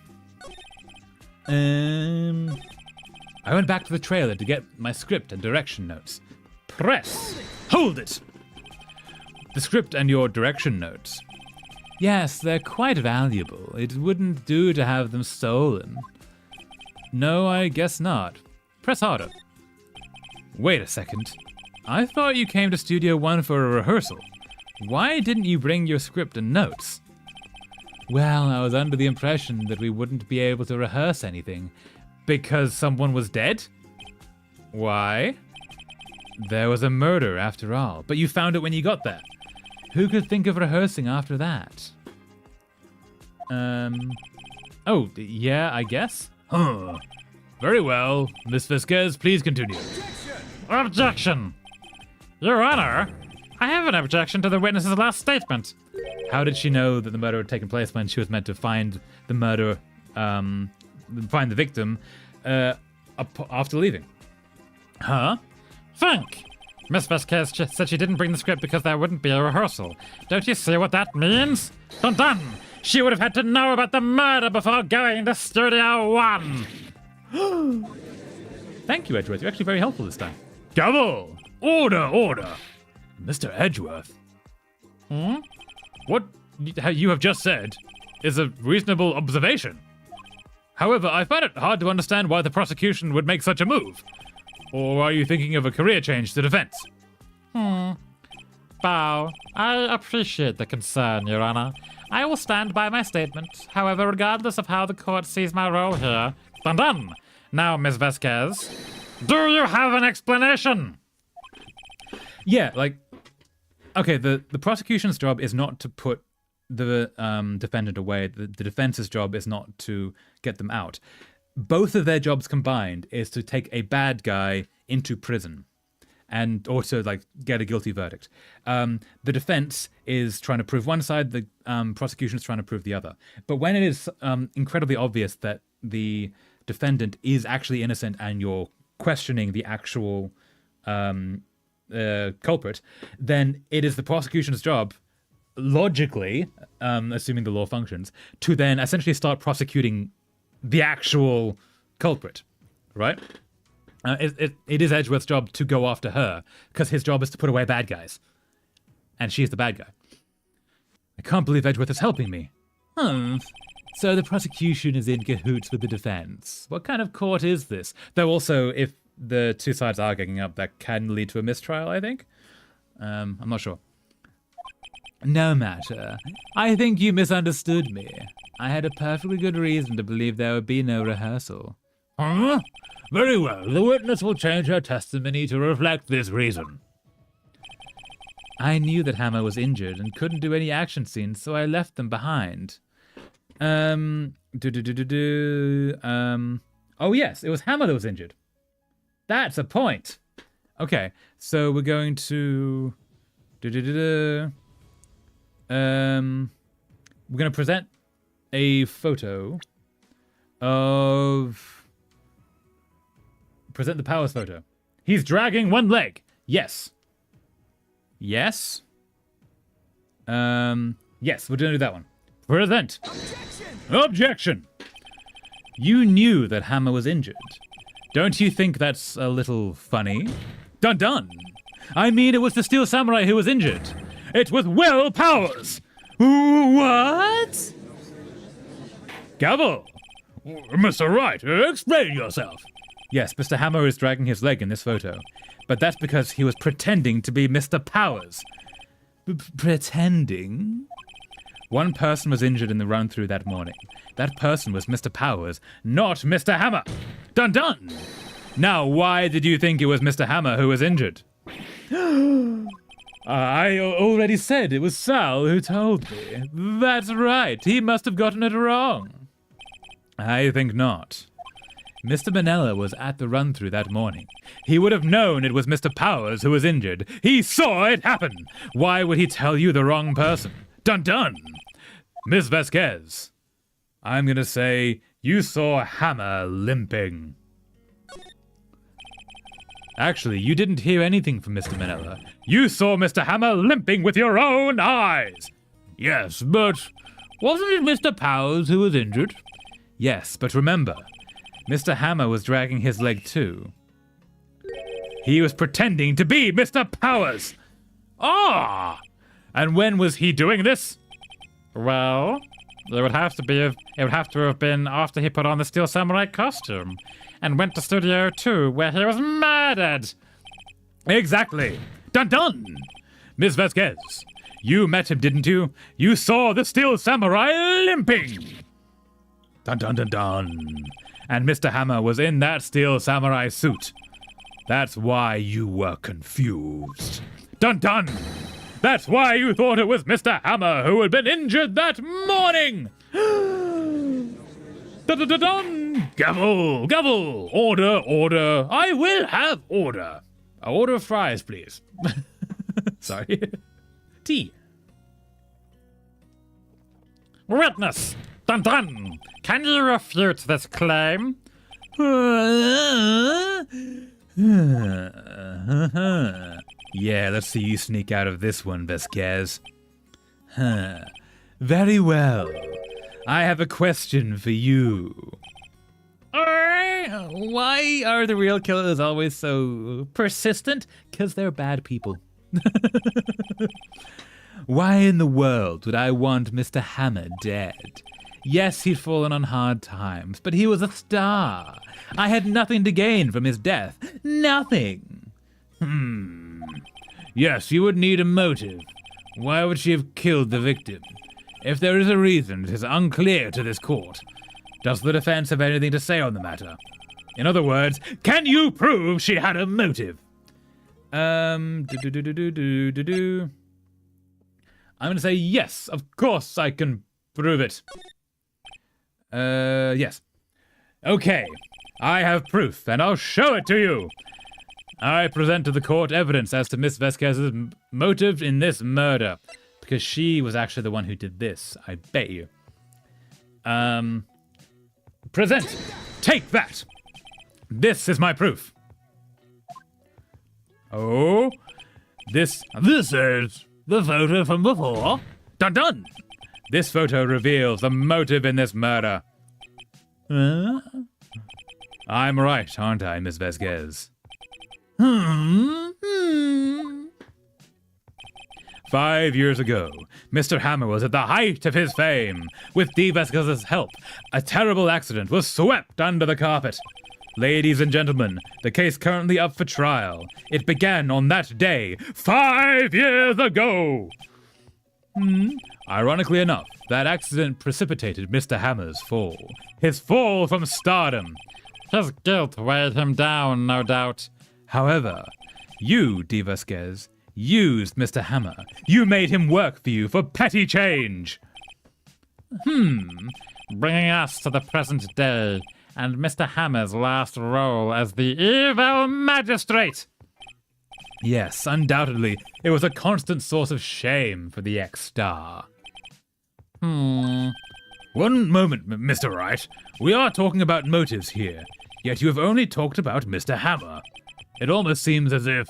Speaker 3: I went back to the trailer to get my script and direction notes.
Speaker 1: Press. Hold it.
Speaker 3: The script and your direction notes. Yes, they're quite valuable. It wouldn't do to have them stolen. No, I guess not. Press harder. Wait a second. I thought you came to Studio One for a rehearsal. Why didn't you bring your script and notes? Well, I was under the impression that we wouldn't be able to rehearse anything. Because someone was dead? Why? There was a murder after all, but you found it when you got there. Who could think of rehearsing after that? Oh, yeah, I guess?
Speaker 1: Huh. Very well. Miss Vasquez, please continue.
Speaker 2: Objection! Your Honor, I have an objection to the witness's last statement.
Speaker 3: How did she know that the murder had taken place when she was meant to find the murder, find the victim, after leaving?
Speaker 2: Huh? Think! Miss Vasquez said she didn't bring the script because there wouldn't be a rehearsal. Don't you see what that means? Dun dun! She would have had to know about the murder before going to Studio One!
Speaker 3: Thank you, Edgeworth. You're actually very helpful this time.
Speaker 1: Gavel! Order! Mr. Edgeworth. What you have just said is a reasonable observation. However, I find it hard to understand why the prosecution would make such a move. Or are you thinking of a career change to defense?
Speaker 2: Bow. I appreciate the concern, Your Honor. I will stand by my statement. However, regardless of how the court sees my role here, dun dun! Now, Ms. Vasquez, do you have an explanation?
Speaker 3: Yeah, like, okay, the prosecution's job is not to put the defendant away. The defense's job is not to get them out. Both of their jobs combined is to take a bad guy into prison and also, like, get a guilty verdict. The defense is trying to prove one side, the prosecution is trying to prove the other. But when it is incredibly obvious that the defendant is actually innocent and you're questioning the actual culprit, then it is the prosecution's job, logically, assuming the law functions, to then essentially start prosecuting the actual culprit, right? It is Edgeworth's job to go after her, because his job is to put away bad guys. And she's the bad guy. I can't believe Edgeworth is helping me. So the prosecution is in cahoots with the defense. What kind of court is this? Though also, if the two sides are ganging up, that can lead to a mistrial, I think. I'm not sure. No matter. I think you misunderstood me. I had a perfectly good reason to believe there would be no rehearsal.
Speaker 1: Huh? Very well. The witness will change her testimony to reflect this reason.
Speaker 3: I knew that Hammer was injured and couldn't do any action scenes, so I left them behind. Oh yes, it was Hammer that was injured. That's a point. Okay, so we're going to... We're going to present a photo of... Present the Powers photo.
Speaker 1: He's dragging one leg.
Speaker 3: Yes. Yes. Yes, we're going to do that one.
Speaker 1: Present. Objection.
Speaker 3: You knew that Hammer was injured. Don't you think that's a little funny?
Speaker 1: Dun dun. I mean, it was the Steel Samurai who was injured. It was Will Powers.
Speaker 3: What?
Speaker 1: Gavel. Mr. Wright, explain yourself.
Speaker 3: Yes, Mr. Hammer is dragging his leg in this photo. But that's because he was pretending to be Mr. Powers. Pretending? One person was injured in the run-through that morning. That person was Mr. Powers, not Mr. Hammer. Dun dun! Now, why did you think it was Mr. Hammer who was injured? I already said it was Sal who told me. That's right, he must have gotten it wrong. I think not. Mr. Manella was at the run-through that morning. He would have known it was Mr. Powers who was injured. He saw it happen. Why would he tell you the wrong person? Dun dun! Miss Vasquez, I'm gonna say you saw Hammer limping. Actually, you didn't hear anything from Mr. Manella. You saw Mr. Hammer limping with your own eyes. Yes, but wasn't it Mr. Powers who was injured? Yes, but remember, Mr. Hammer was dragging his leg too. He was pretending to be Mr. Powers. Ah! And when was he doing this?
Speaker 2: Well, it would have to have been after he put on the Steel Samurai costume and went to Studio 2 where he was murdered.
Speaker 3: Exactly. Dun dun! Miss Vasquez, you met him, didn't you? You saw the Steel Samurai limping. Dun dun dun dun. And Mr. Hammer was in that Steel Samurai suit. That's why you were confused. Dun dun! That's why you thought it was Mr. Hammer who had been injured that morning! Dun-dun-dun-dun! Gavel! Gavel! Order, order! I will have order! A order of fries, please. Sorry. Tea.
Speaker 2: Witness! Dun dun! Can you refute this claim?
Speaker 3: Yeah, let's see you sneak out of this one, Vasquez. Very well. I have a question for you. Why are the real killers always so persistent? 'Cause they're bad people. Why in the world would I want Mr. Hammer dead? Yes, he'd fallen on hard times, but he was a star. I had nothing to gain from his death. Nothing. Yes, you would need a motive. Why would she have killed the victim? If there is a reason, it is unclear to this court. Does the defense have anything to say on the matter? In other words, can you prove she had a motive? I'm gonna say yes, of course I can prove it. Yes. Okay, I have proof, and I'll show it to you. I present to the court evidence as to Miss Vasquez's motive in this murder, because she was actually the one who did this, I bet you. Present. Take that. This is my proof. Oh, this is the photo from before. Dun dun. This photo reveals the motive in this murder. I'm right, aren't I, Miss Vasquez? 5 years ago, Mr. Hammer was at the height of his fame. With Dee Vasquez's help, a terrible accident was swept under the carpet. Ladies and gentlemen, the case currently up for trial. It began on that day, 5 years ago. Ironically enough, that accident precipitated Mr. Hammer's fall. His fall from stardom.
Speaker 2: His guilt weighed him down, no doubt.
Speaker 3: However, you, Dee Vasquez, used Mr. Hammer. You made him work for you for petty change.
Speaker 2: Bringing us to the present day, and Mr. Hammer's last role as the evil magistrate.
Speaker 3: Yes, undoubtedly, it was a constant source of shame for the ex-star. One moment, Mr. Wright. We are talking about motives here, yet you have only talked about Mr. Hammer. It almost seems as if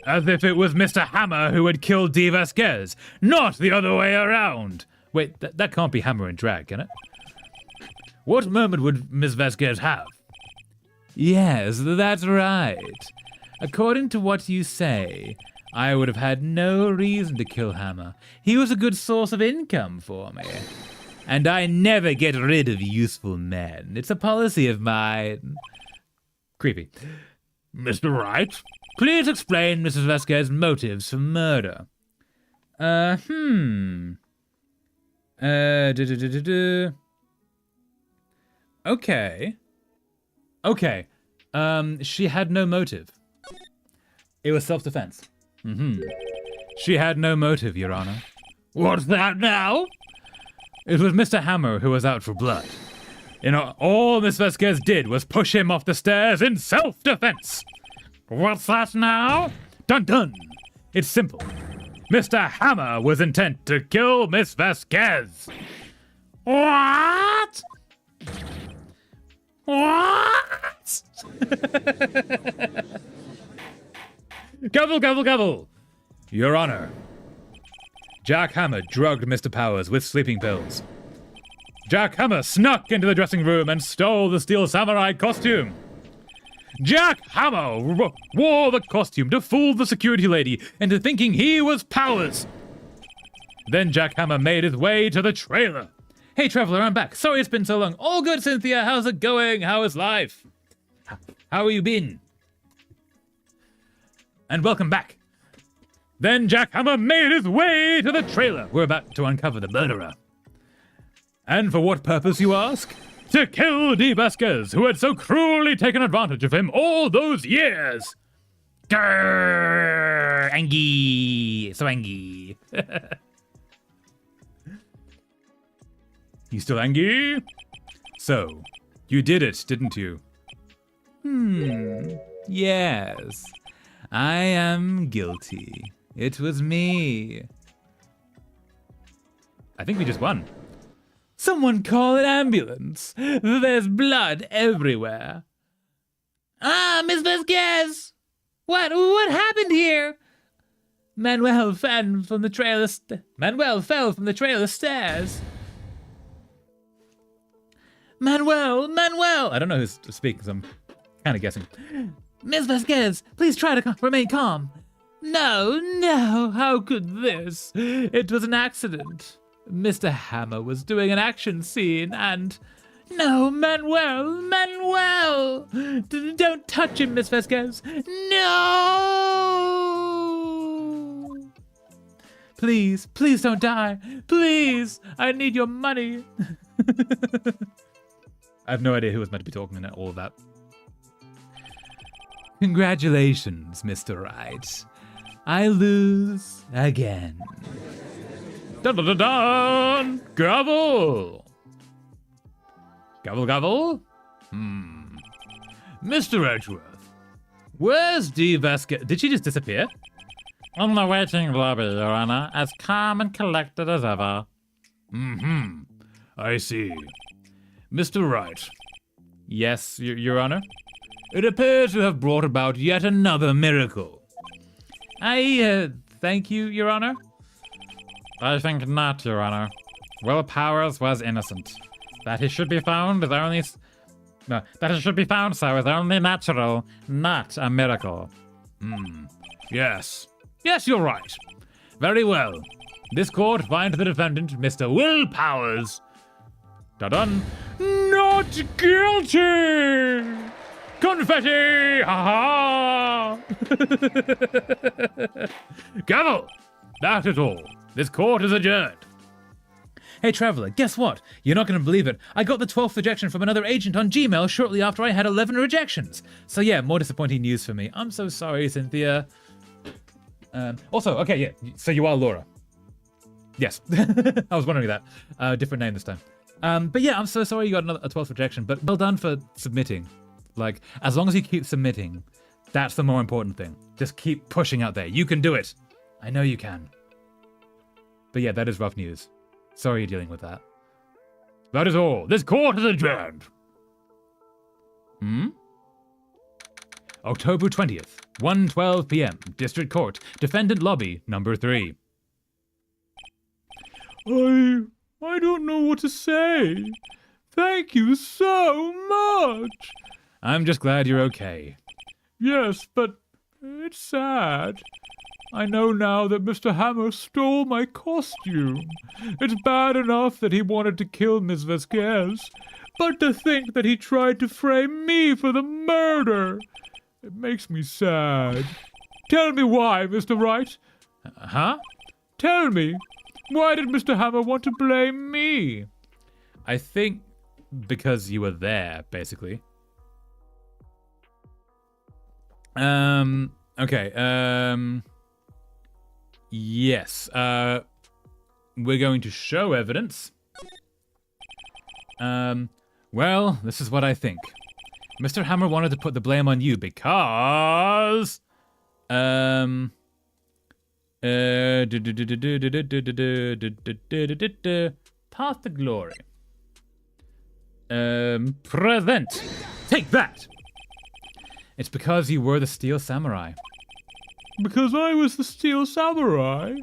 Speaker 3: it was Mr. Hammer who had killed Dee Vasquez, not the other way around. Wait, that can't be Hammer and drag, can it? What moment would Miss Vasquez have? Yes, that's right. According to what you say, I would have had no reason to kill Hammer. He was a good source of income for me. And I never get rid of useful men. It's a policy of mine. Creepy. Mr. Wright, please explain Mrs. Vasquez's motives for murder. Okay. Okay. She had no motive. It was self-defense. She had no motive, Your Honor. What's that now? It was Mr. Hammer who was out for blood. You know, all Miss Vasquez did was push him off the stairs in self-defense. What's that now? Dun dun. It's simple. Mr. Hammer was intent to kill Miss Vasquez. What? What? Gavel, gavel, gavel. Your Honor. Jack Hammer drugged Mr. Powers with sleeping pills. Jack Hammer snuck into the dressing room and stole the Steel Samurai costume. Jack Hammer wore the costume to fool the security lady into thinking he was Powers. Then Jack Hammer made his way to the trailer. Hey, Traveler, I'm back. Sorry it's been so long. All good, Cynthia. How's it going? How is life? How have you been? And welcome back. Then Jack Hammer made his way to the trailer. We're about to uncover the murderer. And for what purpose, you ask? To kill Dee Vasquez, who had so cruelly taken advantage of him all those years. Grrr, Angie. So Angie. You still angry? So, you did it, didn't you? Yes. I am guilty. It was me. I think we just won. Someone call an ambulance. There's blood everywhere.
Speaker 4: Ah, Miss Vasquez! What happened here? Manuel fell from the trailer stairs. Manuel!
Speaker 3: I don't know who's speaking, so I'm kind of guessing.
Speaker 4: Miss Vasquez, please try to remain calm. No, how could this? It was an accident. Mr. Hammer was doing an action scene and... No, Manuel! Don't touch him, Miss Vasquez. No! Please don't die. Please, I need your money.
Speaker 3: I have no idea who was meant to be talking in all of that. Congratulations, Mr. Wright. I lose again. Dun dun dun dun! Gavel! Gavel gavel? Mr. Edgeworth, where's Dee Vasquez? Did she just disappear?
Speaker 2: In the waiting lobby, Your Honor, as calm and collected as ever.
Speaker 3: I see. Mr. Wright. Yes, Your Honor? It appears to have brought about yet another miracle. I thank you, Your Honor.
Speaker 2: I think not, Your Honor. Will Powers was innocent. That he should be found is only... No, that he should be found so is only natural, not a miracle.
Speaker 3: Yes. Yes, you're right. Very well. This court finds the defendant, Mr. Will Powers, dun not guilty! Confetti! Ha ha! Gavel! That is all. This court is adjourned. Hey, Traveler, guess what? You're not going to believe it. I got the 12th rejection from another agent on Gmail shortly after I had 11 rejections. So yeah, more disappointing news for me. I'm so sorry, Cynthia. Also, okay, yeah, so you are Laura. Yes, I was wondering that. Different name this time. But yeah, I'm so sorry you got a 12th rejection, but well done for submitting. Like, as long as you keep submitting, that's the more important thing. Just keep pushing out there. You can do it. I know you can. But yeah, that is rough news. Sorry you're dealing with that. That is all. This court is adjourned. October 20th, 1:12 p.m. District Court, Defendant Lobby, number 3. I don't know what to say. Thank you so much. I'm just glad you're okay. Yes, but it's sad. I know now that Mr. Hammer stole my costume. It's bad enough that he wanted to kill Miss Vasquez,
Speaker 5: But to think that he tried to frame me for the murder. It makes me sad. Tell me why, Mr. Wright.
Speaker 3: Huh?
Speaker 5: Tell me, why did Mr. Hammer want to blame me?
Speaker 3: I think because you were there, basically. Okay. Yes. We're going to show evidence. Well, this is what I think. Mr. Hammer wanted to put the blame on you because... Path to glory. Present. Take that. It's because you were the Steel Samurai.
Speaker 5: Because I was the Steel Samurai?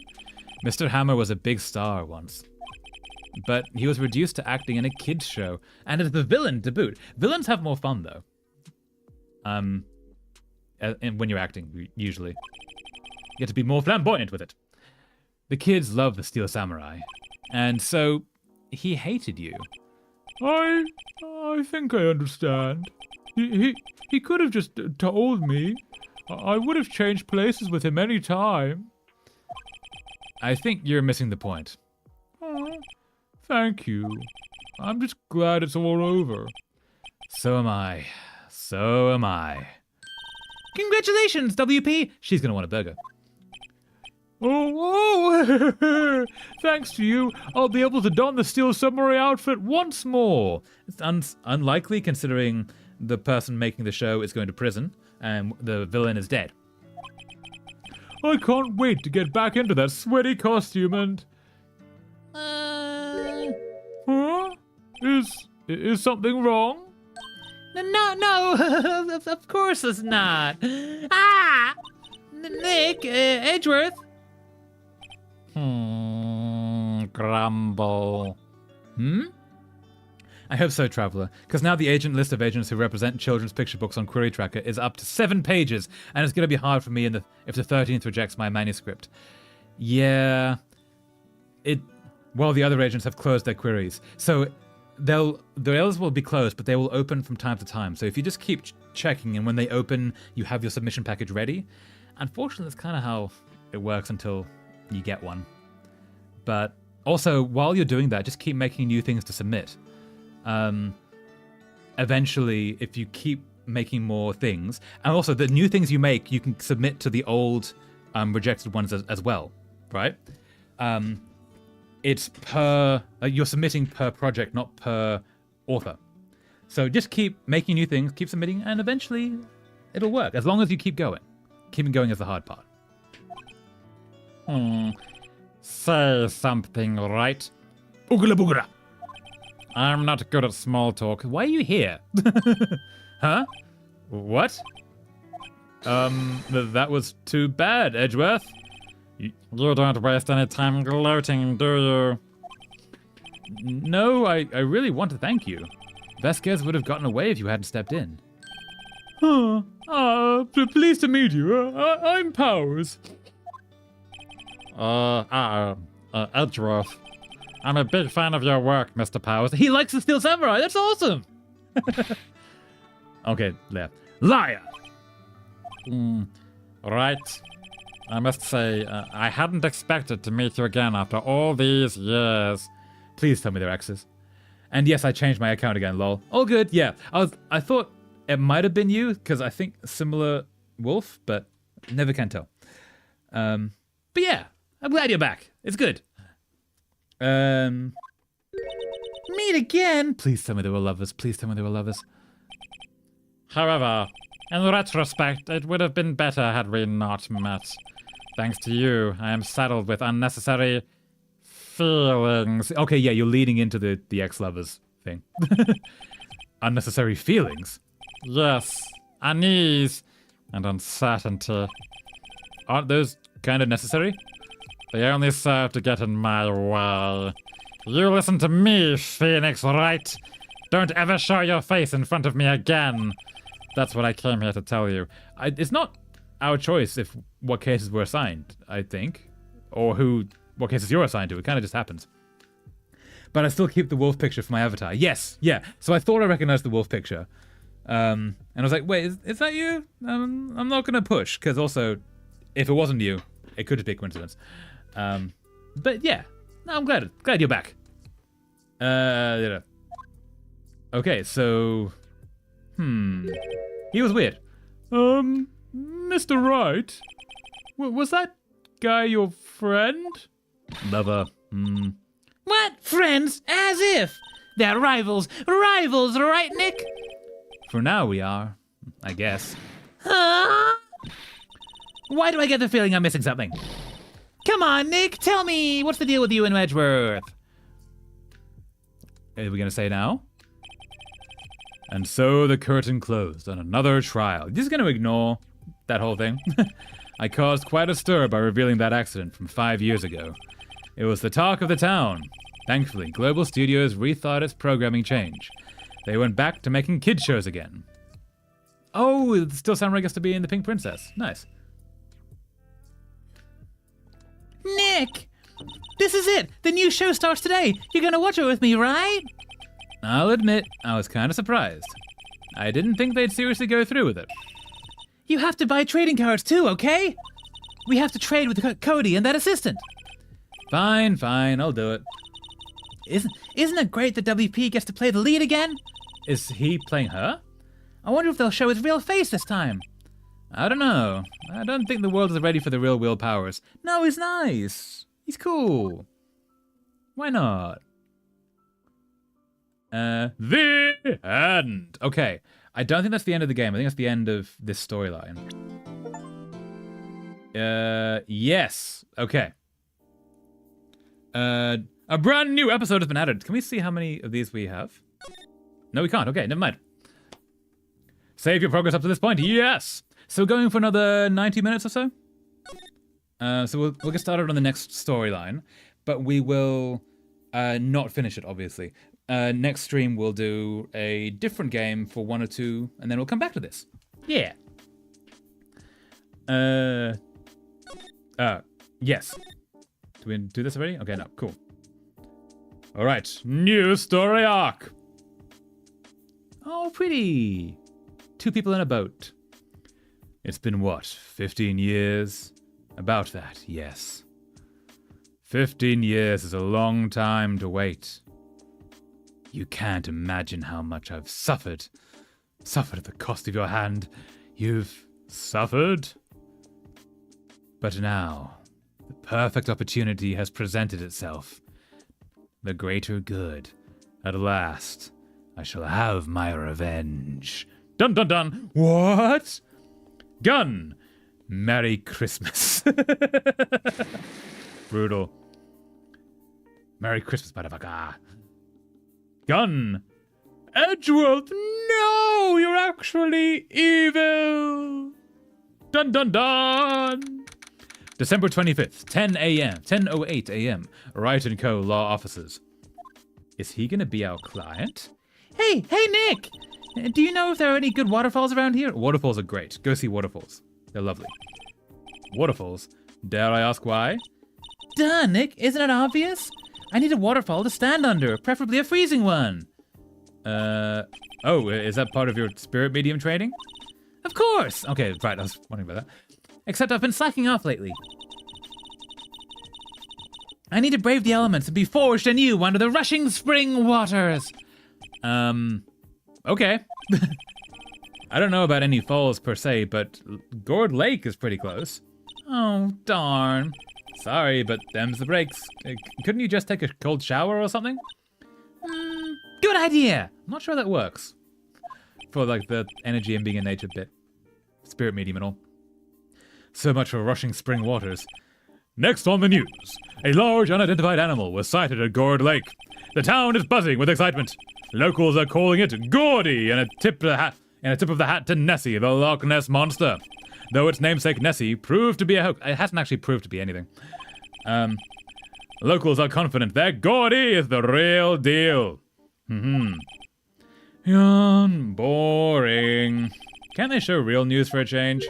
Speaker 3: Mr. Hammer was a big star once. But he was reduced to acting in a kids' show, and as the villain to boot. Villains have more fun, though. And when you're acting, usually. You get to be more flamboyant with it. The kids love the Steel Samurai, and so he hated you.
Speaker 5: I think I understand. He could have just told me. I would have changed places with him any time.
Speaker 3: I think you're missing the point.
Speaker 5: Oh, thank you. I'm just glad it's all over.
Speaker 3: So am I. So am I. Congratulations, WP! She's gonna want a burger.
Speaker 5: Oh, thanks to you, I'll be able to don the Steel Samurai outfit once more.
Speaker 3: It's unlikely considering the person making the show is going to prison and the villain is dead.
Speaker 5: I can't wait to get back into that sweaty costume and... Huh? Is something wrong?
Speaker 4: No, of course it's not. Nick, Edgeworth.
Speaker 2: Grumble.
Speaker 3: I hope so, Traveler, because now the agent list of agents who represent children's picture books on Query Tracker is up to 7 pages, and it's going to be hard for me if the 13th rejects my manuscript. Yeah, well, the other agents have closed their queries, so theirs will be closed, but they will open from time to time. So if you just keep checking, and when they open, you have your submission package ready. Unfortunately, that's kind of how it works until you get one. But also, while you're doing that, just keep making new things to submit. Eventually, if you keep making more things, and also the new things you make, you can submit to the old rejected ones as well, right? It's per, you're submitting per project, not per author. So just keep making new things, keep submitting, and eventually it'll work, as long as you keep going. Keeping going is the hard part.
Speaker 2: Say something, right?
Speaker 3: Boogala boogala.
Speaker 2: I'm not good at small talk.
Speaker 3: Why are you here? Huh? What? That was too bad, Edgeworth.
Speaker 2: You don't waste any time gloating, do you?
Speaker 3: No, I really want to thank you. Vasquez would have gotten away if you hadn't stepped in.
Speaker 5: Pleased to meet you. I'm Powers.
Speaker 2: Edgeworth. I'm a big fan of your work, Mr. Powers.
Speaker 3: He likes the Steel Samurai. That's awesome. Okay, there. Liar.
Speaker 2: Right. I must say, I hadn't expected to meet you again after all these years.
Speaker 3: Please tell me they're exes. And yes, I changed my account again, lol. All good, yeah. I thought it might have been you, because I think similar wolf, but never can tell. But yeah, I'm glad you're back. It's good. Meet again? Please tell me they were lovers. Please tell me they were lovers.
Speaker 2: However, in retrospect, it would have been better had we not met. Thanks to you, I am saddled with unnecessary feelings.
Speaker 3: Okay, yeah, you're leading into the ex-lovers thing. Unnecessary feelings?
Speaker 2: Yes, unease and uncertainty.
Speaker 3: Aren't those kind of necessary?
Speaker 2: They only serve to get in my way. You listen to me, Phoenix, right? Don't ever show your face in front of me again. That's what I came here to tell you.
Speaker 3: It's not our choice what cases we're assigned, I think. Or what cases you're assigned to. It kind of just happens. but I still keep the wolf picture for my avatar. Yes, yeah. So I thought I recognized the wolf picture. And I was like, wait, is that you? I'm not going to push, because also, if it wasn't you, it could just be a coincidence. But yeah, no, I'm glad you're back. Okay, so, he was weird.
Speaker 5: Mr. Wright, was that guy your friend?
Speaker 3: Lover.
Speaker 4: What? Friends? As if! They're rivals. Rivals, right, Nick?
Speaker 3: For now we are, I guess.
Speaker 4: Huh? Why do I get the feeling I'm missing something? Come on, Nick, tell me, what's the deal with you and Edgeworth?
Speaker 3: Are we gonna say now? And so the curtain closed on another trial. You're just gonna ignore that whole thing? I caused quite a stir by revealing that accident from 5 years ago. It was the talk of the town. Thankfully, Global Studios rethought its programming change. They went back to making kid shows again. Oh, still Samurai gets to be in The Pink Princess. Nice.
Speaker 4: Nick! This is it! The new show starts today! You're gonna watch it with me, right?
Speaker 3: I'll admit, I was kind of surprised. I didn't think they'd seriously go through with it.
Speaker 4: You have to buy trading cards too, okay? We have to trade with Cody and that assistant.
Speaker 3: Fine, I'll do it.
Speaker 4: Isn't it great that WP gets to play the lead again?
Speaker 3: Is he playing her?
Speaker 4: I wonder if they'll show his real face this time.
Speaker 3: I don't know. I don't think the world is ready for the real Will Powers. No, he's nice. He's cool. Why not? The end. Okay. I don't think that's the end of the game. I think that's the end of this storyline. Yes. Okay. A brand new episode has been added. Can we see how many of these we have? No, we can't. Okay, never mind. Save your progress up to this point. Yes. So we're going for another 90 minutes or so. So we'll get started on the next storyline, but we will not finish it, obviously. Next stream we'll do a different game for 1 or 2, and then we'll come back to this. Yeah. Yes. Did we do this already? Okay, no, cool. All right, new story arc. Oh, pretty. 2 people in a boat. It's been what, 15 years? About that, yes. 15 years is a long time to wait. You can't imagine how much I've suffered. Suffered at the cost of your hand. You've suffered? But now, the perfect opportunity has presented itself. The greater good. At last, I shall have my revenge. Dun dun dun! What? Gun! Merry Christmas. Brutal. Merry Christmas, motherfucker. Gun! Edgeworth, no! You're actually evil! Dun dun dun! December 25th, 10 a.m., 10:08 a.m. Wright & Co. Law Offices. Is he gonna be our client?
Speaker 4: Hey, Nick! Do you know if there are any good waterfalls around here?
Speaker 3: Waterfalls are great. Go see waterfalls. They're lovely. Waterfalls? Dare I ask why?
Speaker 4: Duh, Nick, isn't it obvious? I need a waterfall to stand under, preferably a freezing one.
Speaker 3: Oh, is that part of your spirit medium training?
Speaker 4: Of course!
Speaker 3: Okay, right, I was wondering about that.
Speaker 4: Except I've been slacking off lately. I need to brave the elements and be forged anew under the rushing spring waters.
Speaker 3: Okay. I don't know about any falls per se, but Gourd Lake is pretty close. Oh, darn. Sorry, but them's the breaks. Couldn't you just take a cold shower or something?
Speaker 4: Good idea!
Speaker 3: I'm not sure that works. For, like, the energy and being in nature bit. Spirit medium and all. So much for rushing spring waters. Next on the news, a large unidentified animal was sighted at Gourd Lake. The town is buzzing with excitement. Locals are calling it Gordy and a tip of the hat to Nessie, the Loch Ness monster. Though its namesake Nessie proved to be a hoax. It hasn't actually proved to be anything. Locals are confident that Gordy is the real deal. Yawn, boring. Can't they show real news for a change?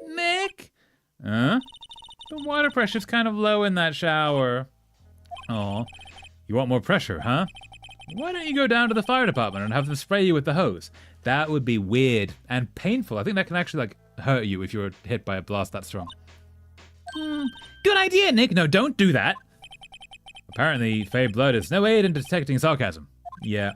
Speaker 4: Nick?
Speaker 3: Huh? The water pressure's kind of low in that shower. Aw. You want more pressure, huh? Why don't you go down to the fire department and have them spray you with the hose? That would be weird and painful. I think that can actually, like, hurt you if you're hit by a blast that strong. Good idea, Nick. No, don't do that. Apparently, fey blood is no aid in detecting sarcasm. Yeah.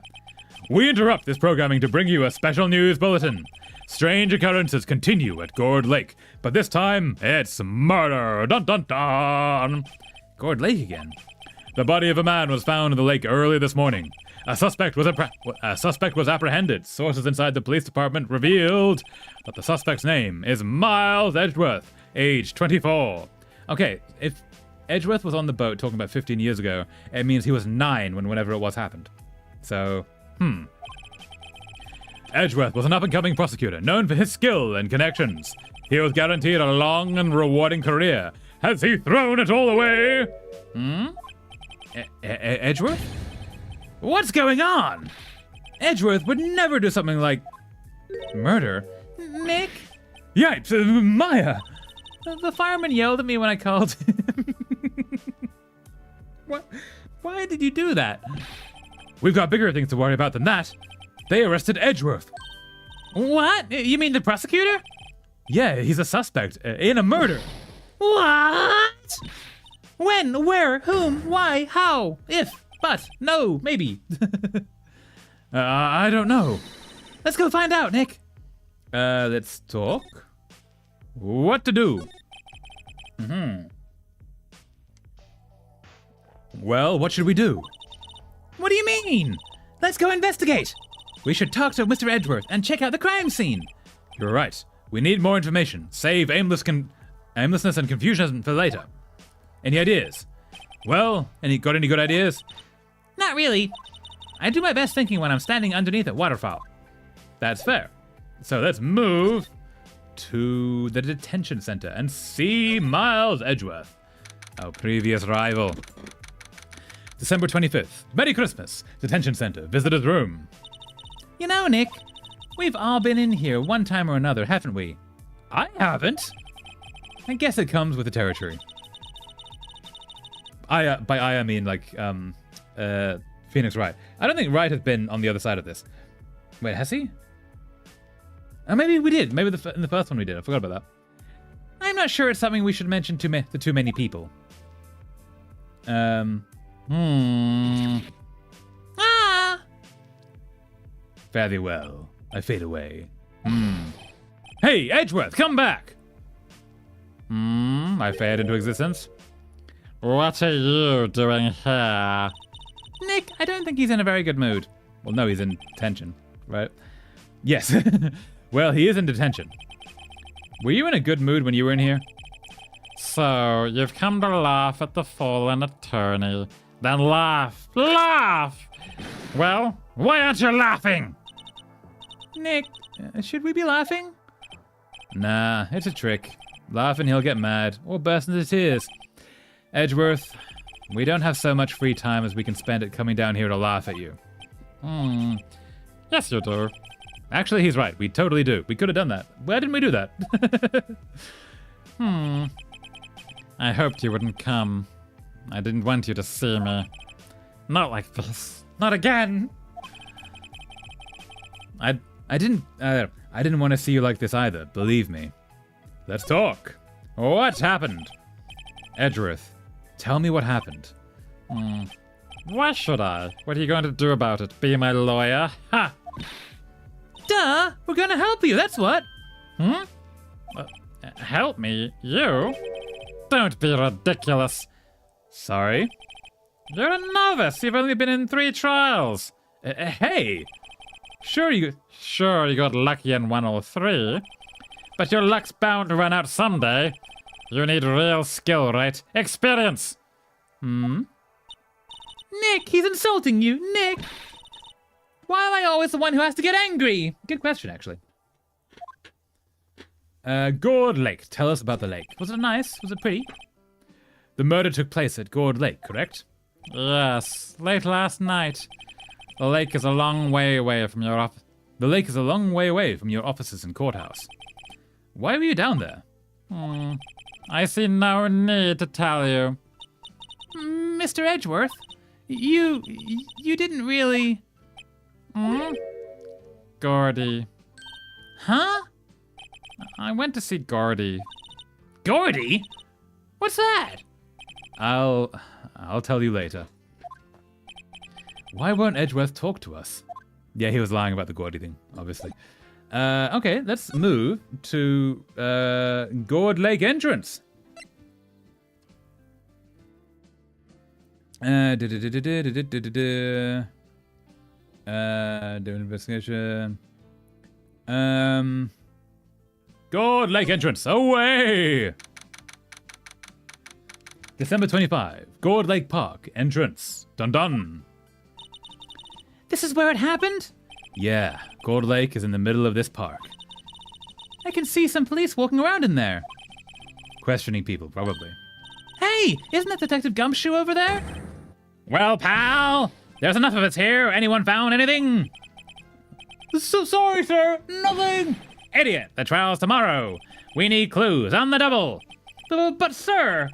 Speaker 3: We interrupt this programming to bring you a special news bulletin. Strange occurrences continue at Gourd Lake, but this time, it's murder. Dun dun dun! Gourd Lake again? The body of a man was found in the lake early this morning. A suspect was apprehended. Sources inside the police department revealed that the suspect's name is Miles Edgeworth, age 24. Okay, if Edgeworth was on the boat talking about 15 years ago, it means he was 9 whenever it was happened. So, Edgeworth was an up-and-coming prosecutor, known for his skill and connections. He was guaranteed a long and rewarding career. Has he thrown it all away? Edgeworth? What's going on? Edgeworth would never do something like murder. Nick? Yipes, Maya! The fireman yelled at me when I called him. What? Why did you do that? We've got bigger things to worry about than that. They arrested Edgeworth. What? You mean the prosecutor? Yeah, he's a suspect in a murder. What? When? Where? Whom? Why? How? If? But? No? Maybe? I don't know. Let's go find out, Nick. Let's talk. What to do? Well, what should we do? What do you mean? Let's go investigate. We should talk to Mr. Edgeworth and check out the crime scene. You're right. We need more information. Save aimlessness and confusion for later. Any ideas? Well, got any good ideas? Not really. I do my best thinking when I'm standing underneath a waterfall. That's fair. So let's move to the detention center and see Miles Edgeworth, our previous rival. December 25th. Merry Christmas. Detention center. Visitor's room. You know, Nick, we've all been in here one time or another, haven't we? I haven't. I guess it comes with the territory. By I mean like Phoenix Wright. I don't think Wright has been on the other side of this. Wait, has he? Oh, maybe we did. Maybe in the first one we did. I forgot about that. I'm not sure it's something we should mention to too many people. Fare thee well. I fade away. Hey, Edgeworth, come back! I fade into existence.
Speaker 2: What are you doing here?
Speaker 3: Nick, I don't think he's in a very good mood. Well, no, he's in detention, right? Yes. Well, he is in detention. Were you in a good mood when you were in here?
Speaker 2: So, you've come to laugh at the fallen attorney. Then laugh! Laugh! Well, why aren't you laughing?
Speaker 3: Nick, should we be laughing? Nah, it's a trick. Laugh and he'll get mad, or burst into tears. Edgeworth, we don't have so much free time as we can spend it coming down here to laugh at you.
Speaker 2: Yes, you do.
Speaker 3: Actually, he's right. We totally do. We could have done that. Why didn't we do that?
Speaker 2: I hoped you wouldn't come. I didn't want you to see me. Not like this. Not again!
Speaker 3: I didn't want to see you like this either, believe me. Let's talk. What happened? Edgeworth, tell me what happened.
Speaker 2: Why should I? What are you going to do about it? Be my lawyer? Ha!
Speaker 3: Duh! We're gonna help you, that's what!
Speaker 2: Help me? You? Don't be ridiculous.
Speaker 3: Sorry?
Speaker 2: You're a novice. You've only been in 3 trials.
Speaker 3: Hey! Sure you
Speaker 2: got lucky in 1 or 3. But your luck's bound to run out someday. You need real skill, right? Experience!
Speaker 3: Nick, he's insulting you, Nick! Why am I always the one who has to get angry? Good question, actually. Gourd Lake. Tell us about the lake. Was it nice? Was it pretty? The murder took place at Gourd Lake, correct?
Speaker 2: Yes, late last night. The lake is a long way away from your office.
Speaker 3: The lake is a long way away from your offices and courthouse. Why were you down there?
Speaker 2: I see no need to tell you.
Speaker 3: Mr. Edgeworth, You didn't really...
Speaker 2: Gordy.
Speaker 3: Huh?
Speaker 2: I went to see Gordy.
Speaker 3: Gordy? What's that?
Speaker 1: I'll tell you later. Why won't Edgeworth talk to us? Yeah, he was lying about the Gordy thing, obviously. Okay, let's move to Gourd Lake entrance. Do investigation. Gourd Lake entrance, away! December 25, Gourd Lake Park entrance. Dun dun.
Speaker 3: This is where it happened?
Speaker 1: Yeah, Gourd Lake is in the middle of this park.
Speaker 3: I can see some police walking around in there.
Speaker 1: Questioning people, probably.
Speaker 3: Hey, isn't that Detective Gumshoe over there?
Speaker 1: Well, pal, there's enough of us here. Anyone found anything?
Speaker 3: So sorry, sir. Nothing.
Speaker 1: Idiot, the trial's tomorrow. We need clues on the double.
Speaker 3: But sir,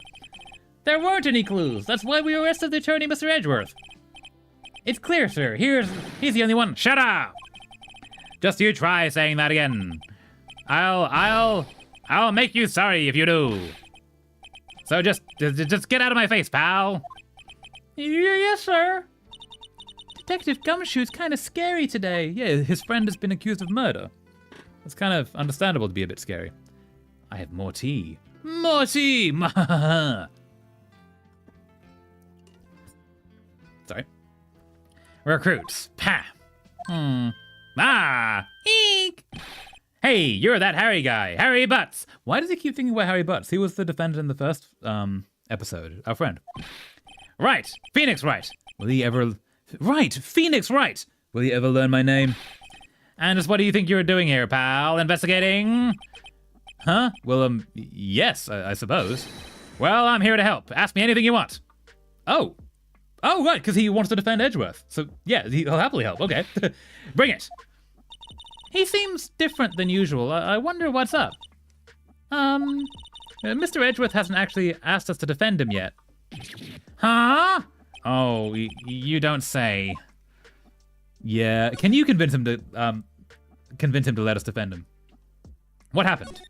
Speaker 3: there weren't any clues. That's why we arrested the attorney, Mr. Edgeworth.
Speaker 1: It's clear, sir. He's the only one. Shut up! Just you try saying that again. I'll make you sorry if you do. So just get out of my face, pal.
Speaker 3: Yes, sir. Detective Gumshoe's kind of scary today.
Speaker 1: Yeah, his friend has been accused of murder. It's kind of understandable to be a bit scary. I have more tea.
Speaker 3: More tea.
Speaker 1: Sorry. Recruits. Pa. Eek. Hey, you're that Harry guy, Harry Butts. Why does he keep thinking about Harry Butts? He was the defendant in the first episode, our friend. Right, Phoenix Wright. Will he ever... Right, Phoenix Wright. Will he ever learn my name? And just what do you think you're doing here, pal? Investigating? Huh? Well, yes, I suppose. Well, I'm here to help. Ask me anything you want. Oh, right, because he wants to defend Edgeworth. So, yeah, he'll happily help. Okay. Bring it.
Speaker 3: He seems different than usual. I wonder what's up.
Speaker 1: Mr. Edgeworth hasn't actually asked us to defend him yet. Huh? Oh, you don't say. Yeah, can you convince him to let us defend him? What happened?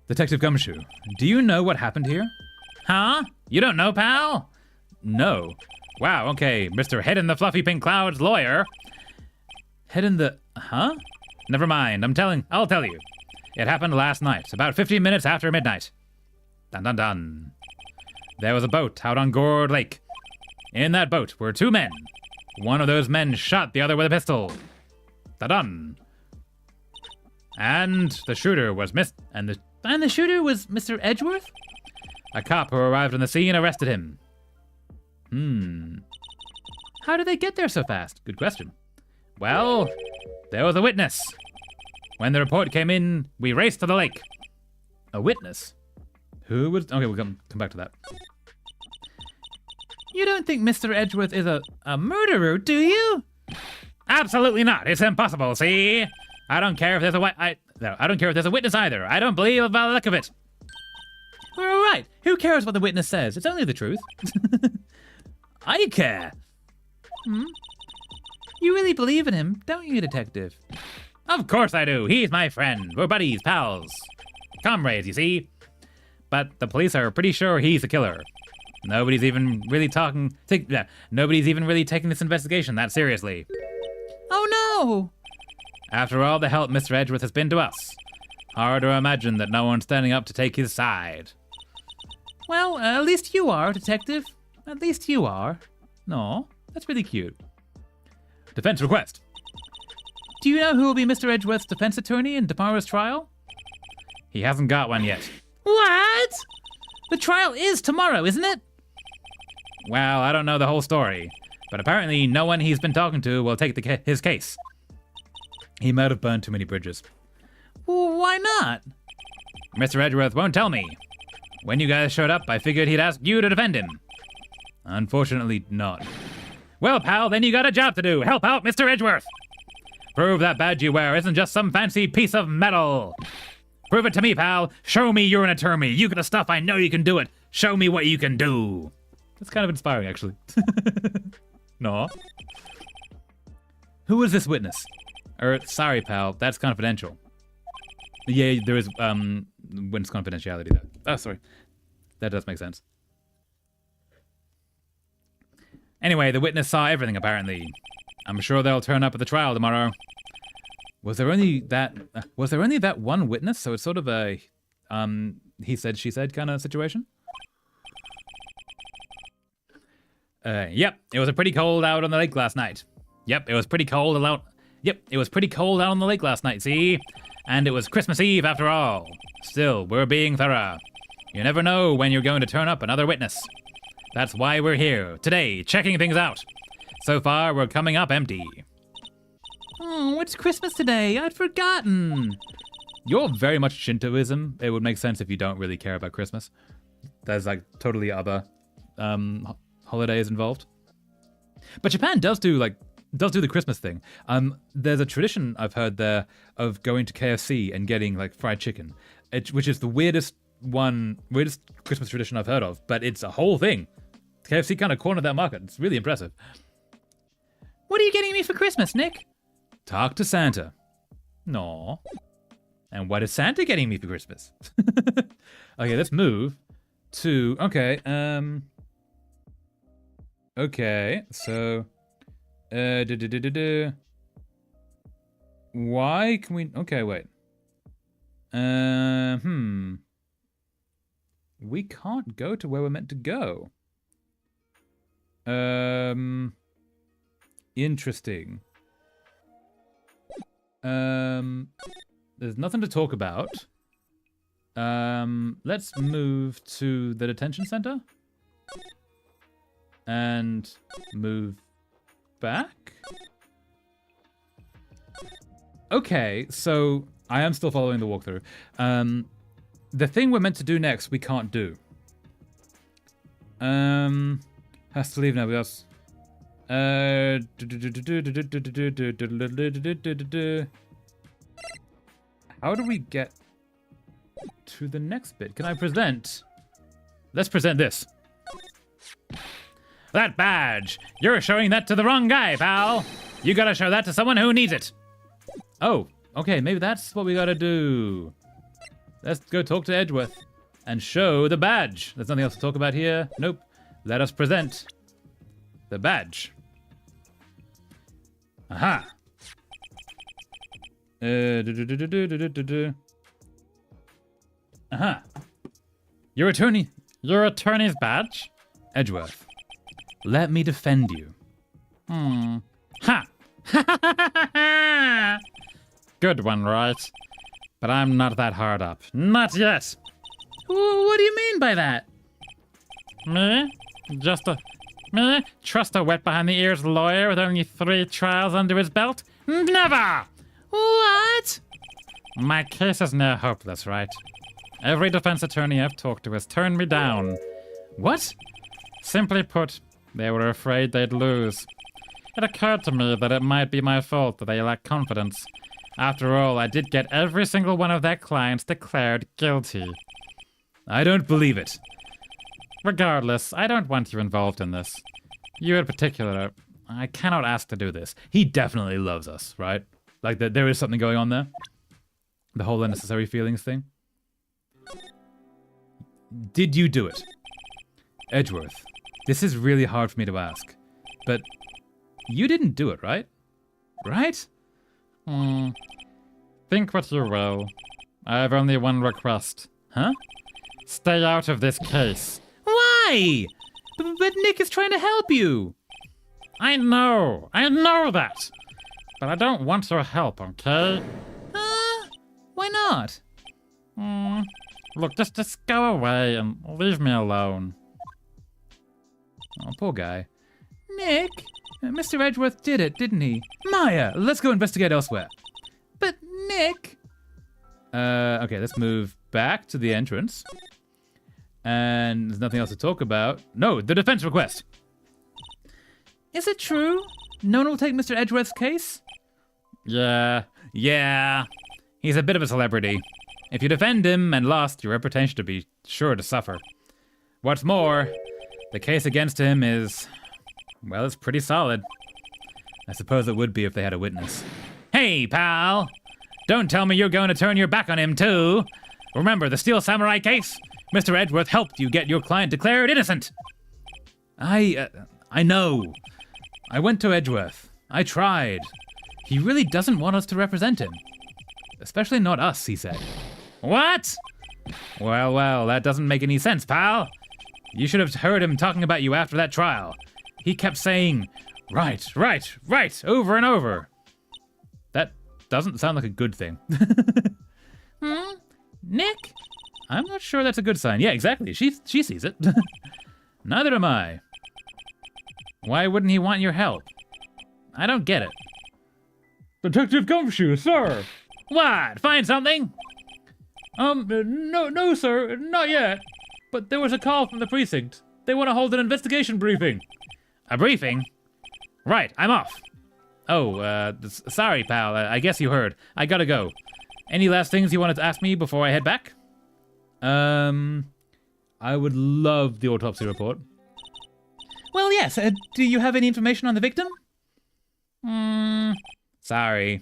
Speaker 1: Detective Gumshoe, do you know what happened here? Huh? You don't know, pal? No. Wow, okay, Mr. Head in the Fluffy Pink Clouds lawyer. Head in the... Huh? Never mind, I'll tell you. It happened last night, about 15 minutes after midnight. Dun dun dun. There was a boat out on Gourd Lake. In that boat were two men. One of those men shot the other with a pistol. Dun dun. And the shooter was
Speaker 3: And the shooter was Mr. Edgeworth?
Speaker 1: A cop who arrived on the scene arrested him.
Speaker 3: How did they get there so fast?
Speaker 1: Good question. Well, there was a witness. When the report came in, we raced to the lake.
Speaker 3: A witness?
Speaker 1: Who was... Okay, we'll come back to that.
Speaker 3: You don't think Mr. Edgeworth is a murderer, do you?
Speaker 1: Absolutely not. It's impossible, see? I don't care if there's I don't care if there's a witness either. I don't believe about the look of it.
Speaker 3: All right. Who cares what the witness says? It's only the truth.
Speaker 1: I care.
Speaker 3: You really believe in him, don't you, Detective?
Speaker 1: Of course I do. He's my friend. We're buddies, pals. Comrades, you see? But the police are pretty sure he's the killer. Nobody's even really nobody's even really taking this investigation that seriously.
Speaker 3: Oh no!
Speaker 1: After all the help Mr. Edgeworth has been to us, hard to imagine that no one's standing up to take his side.
Speaker 3: Well, at least you are, Detective. At least you are.
Speaker 1: No, that's really cute. Defense request.
Speaker 3: Do you know who will be Mr. Edgeworth's defense attorney in tomorrow's trial?
Speaker 1: He hasn't got one yet.
Speaker 3: What? The trial is tomorrow, isn't it?
Speaker 1: Well, I don't know the whole story, but apparently no one he's been talking to will take his case. He might have burned too many bridges.
Speaker 3: Well, why not?
Speaker 1: Mr. Edgeworth won't tell me. When you guys showed up, I figured he'd ask you to defend him. Unfortunately, not. Well, pal, then you got a job to do. Help out Mr. Edgeworth. Prove that badge you wear isn't just some fancy piece of metal. Prove it to me, pal. Show me you're an attorney. You got the stuff. I know you can do it. Show me what you can do.
Speaker 3: That's kind of inspiring, actually. No. Who is this witness? Sorry, pal. That's confidential. Yeah, there is witness confidentiality there. Oh, sorry. That does make sense. Anyway, the witness saw everything, apparently. I'm sure they'll turn up at the trial tomorrow. Was there only that one witness? So it's sort of a he said, she said kind of situation? Yep, it was pretty cold out on the lake last night. Yep, it was pretty cold out. Yep, it was pretty cold out on the lake last night, see? And it was Christmas Eve after all. Still, we're being thorough. You never know when you're going to turn up another witness. That's why we're here, today, checking things out. So far, we're coming up empty.
Speaker 4: Oh, it's Christmas today. I'd forgotten.
Speaker 3: You're very much Shintoism. It would make sense if you don't really care about Christmas. There's like totally other holidays involved. But Japan does do the Christmas thing. There's a tradition I've heard there of going to KFC and getting like fried chicken, which is the weirdest Christmas tradition I've heard of, but it's a whole thing. KFC kind of cornered that market. It's really impressive.
Speaker 4: What are you getting me for Christmas, Nick?
Speaker 3: Talk to Santa. No. And what is Santa getting me for Christmas? Okay, let's move to okay, so why can we okay, wait. We can't go to where we're meant to go. Interesting. There's nothing to talk about. Let's move to the detention center. And move back. Okay, so I am still following the walkthrough. The thing we're meant to do next, we can't do. Has to leave now. Because how do we get to the next bit? Can I present? Let's present this. That badge! You're showing that to the wrong guy, pal! You gotta show that to someone who needs it! Oh, okay, maybe that's what we gotta do. Let's go talk to Edgeworth and show the badge. There's nothing else to talk about here. Nope. Let us present the badge. Aha! Aha! Your attorney's badge? Edgeworth. Let me defend you. Ha!
Speaker 2: Good one, Wright. But I'm not that hard up. Not yet.
Speaker 4: What do you mean by that?
Speaker 2: Me? Me? Trust a wet behind the ears lawyer with only 3 trials under his belt? Never!
Speaker 4: What?
Speaker 2: My case is near hopeless, right? Every defense attorney I've talked to has turned me down.
Speaker 3: What?
Speaker 2: Simply put, they were afraid they'd lose. It occurred to me that it might be my fault that they lack confidence. After all, I did get every single one of their clients declared guilty.
Speaker 3: I don't believe it.
Speaker 2: Regardless, I don't want you involved in this. You in particular, I cannot ask to do this.
Speaker 3: He definitely loves us, right? Like, there is something going on there. The whole unnecessary feelings thing. Did you do it? Edgeworth, this is really hard for me to ask. But you didn't do it, right? Right?
Speaker 2: Think what you will. I have only one request.
Speaker 3: Huh?
Speaker 2: Stay out of this case.
Speaker 4: Why? But Nick is trying to help you.
Speaker 2: I know that. But I don't want your help, okay?
Speaker 4: Why not?
Speaker 2: Look, just go away and leave me alone.
Speaker 3: Oh, poor guy.
Speaker 4: Nick, Mr. Edgeworth did it, didn't he?
Speaker 3: Maya, let's go investigate elsewhere.
Speaker 4: But Nick...
Speaker 3: Okay, let's move back to the entrance. And there's nothing else to talk about. No, the defense request.
Speaker 4: Is it true? No one will take Mr. Edgeworth's case?
Speaker 3: Yeah. He's a bit of a celebrity. If you defend him and lost, your reputation to be sure to suffer. What's more, The case against him is, well, it's pretty solid. I suppose it would be if they had a witness. Hey, pal! Don't tell me you're going to turn your back on him, too! Remember the Steel Samurai case? Mr. Edgeworth helped you get your client declared innocent! I know. I went to Edgeworth. I tried. He really doesn't want us to represent him. Especially not us, he said. What? Well, that doesn't make any sense, pal. You should have heard him talking about you after that trial. He kept saying, right, over and over. That doesn't sound like a good thing. Nick? I'm not sure that's a good sign. Yeah, exactly. She sees it. Neither am I. Why wouldn't he want your help? I don't get it.
Speaker 5: Detective Gumshoe, sir!
Speaker 3: What? Find something?
Speaker 5: No, sir, not yet. But there was a call from the precinct. They want to hold an investigation briefing.
Speaker 3: A briefing? Right, I'm off. Oh, sorry, pal. I guess you heard. I gotta go. Any last things you wanted to ask me before I head back?
Speaker 5: I would love the autopsy report.
Speaker 3: Well, yes. Do you have any information on the victim? Sorry.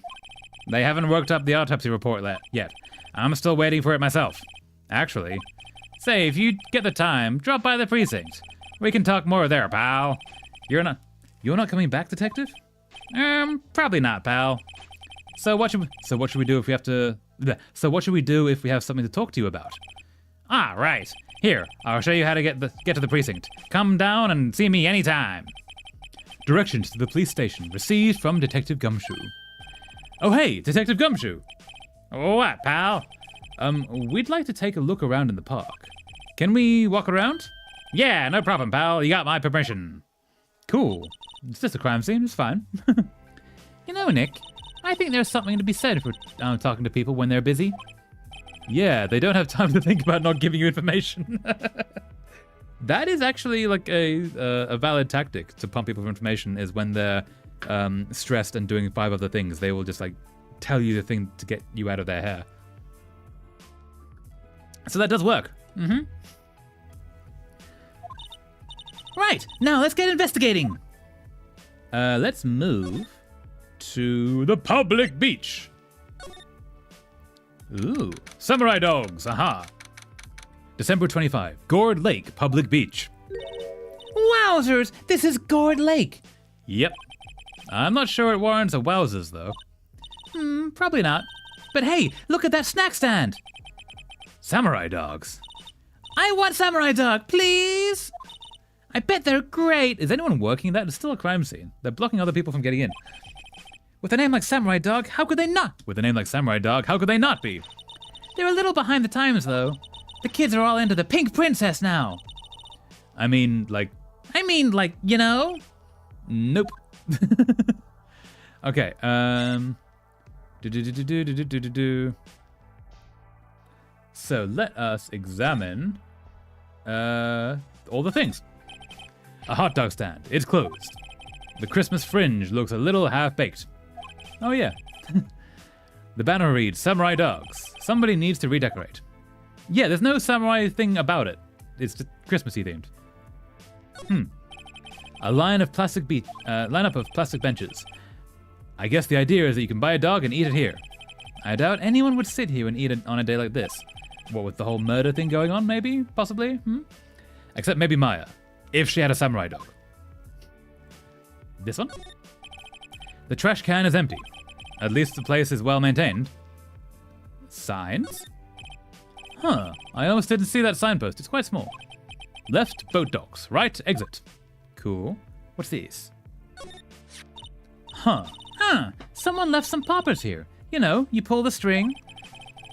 Speaker 3: They haven't worked up the autopsy report yet. I'm still waiting for it myself. Actually, say, if you get the time, drop by the precinct. We can talk more there, pal. You're not coming back, detective? Probably not, pal. So what should we do if we have to? So what should we do if we have something to talk to you about? Ah, right. Here, I'll show you how to get to the precinct. Come down and see me anytime. Directions to the police station received from Detective Gumshoe. Oh, hey, Detective Gumshoe. What, pal? We'd like to take a look around in the park. Can we walk around? Yeah, no problem, pal. You got my permission. Cool. It's just a crime scene. It's fine. You know, Nick, I think there's something to be said for talking to people when they're busy. Yeah, they don't have time to think about not giving you information. That is actually like a valid tactic to pump people for information, is when they're stressed and doing 5 other things, they will just like tell you the thing to get you out of their hair. So that does work. Right, now let's get investigating. Let's move to the public beach. Ooh, samurai dogs, aha. December 25, Gourd Lake, public beach. Wowzers, this is Gourd Lake. Yep. I'm not sure it warrants a wowzers, though. Probably not. But hey, look at that snack stand. Samurai dogs. I want samurai dog, please. I bet they're great. Is anyone working that? It's still a crime scene. They're blocking other people from getting in. With a name like Samurai Dog, how could they not? With a name like Samurai Dog, how could they not be? They're a little behind the times, though. The kids are all into the Pink Princess now. I mean, like, you know? Nope. Okay, So let us examine all the things. A hot dog stand. It's closed. The Christmas fringe looks a little half-baked. Oh yeah. The banner reads, Samurai Dogs. Somebody needs to redecorate. Yeah, there's no samurai thing about it. It's just Christmassy themed. A lineup of plastic benches. I guess the idea is that you can buy a dog and eat it here. I doubt anyone would sit here and eat it on a day like this. What, with the whole murder thing going on, maybe? Possibly? Except maybe Maya, if she had a samurai dog. This one? The trash can is empty. At least the place is well maintained. Signs? Huh, I almost didn't see that signpost. It's quite small. Left boat docks, right exit. Cool. What's this? Huh, someone left some poppers here. You know, you pull the string,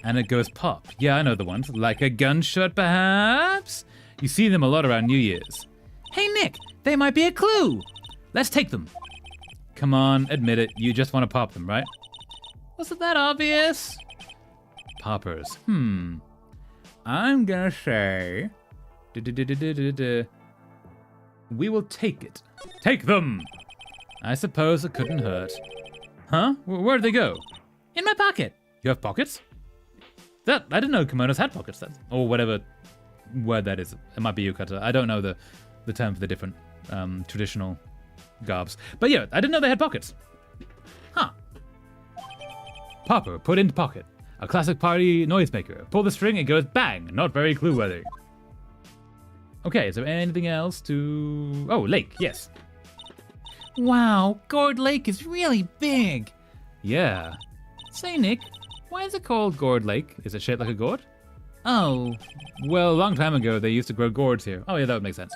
Speaker 3: and it goes pop. Yeah, I know the ones. Like a gunshot, perhaps? You see them a lot around New Year's. Hey, Nick, they might be a clue. Let's take them. Come on, admit it. You just want to pop them, right? Was it that obvious? Poppers. I'm gonna say... We will take it. Take them! I suppose it couldn't hurt. Huh? Where'd they go? In my pocket. You have pockets? I didn't know kimonos had pockets. Or whatever word that is. It might be yukata. I don't know the the term for the different traditional garbs. But yeah, I didn't know they had pockets. Huh. Popper, put into pocket. A classic party noisemaker. Pull the string, it goes bang. Not very clue-worthy. Okay, is there anything else to... Oh, lake, yes.
Speaker 4: Wow, Gourd Lake is really big.
Speaker 3: Yeah. Say, Nick, why is it called Gourd Lake? Is it shaped like a gourd?
Speaker 4: Oh.
Speaker 3: Well, a long time ago, they used to grow gourds here. Oh, yeah, that would make sense.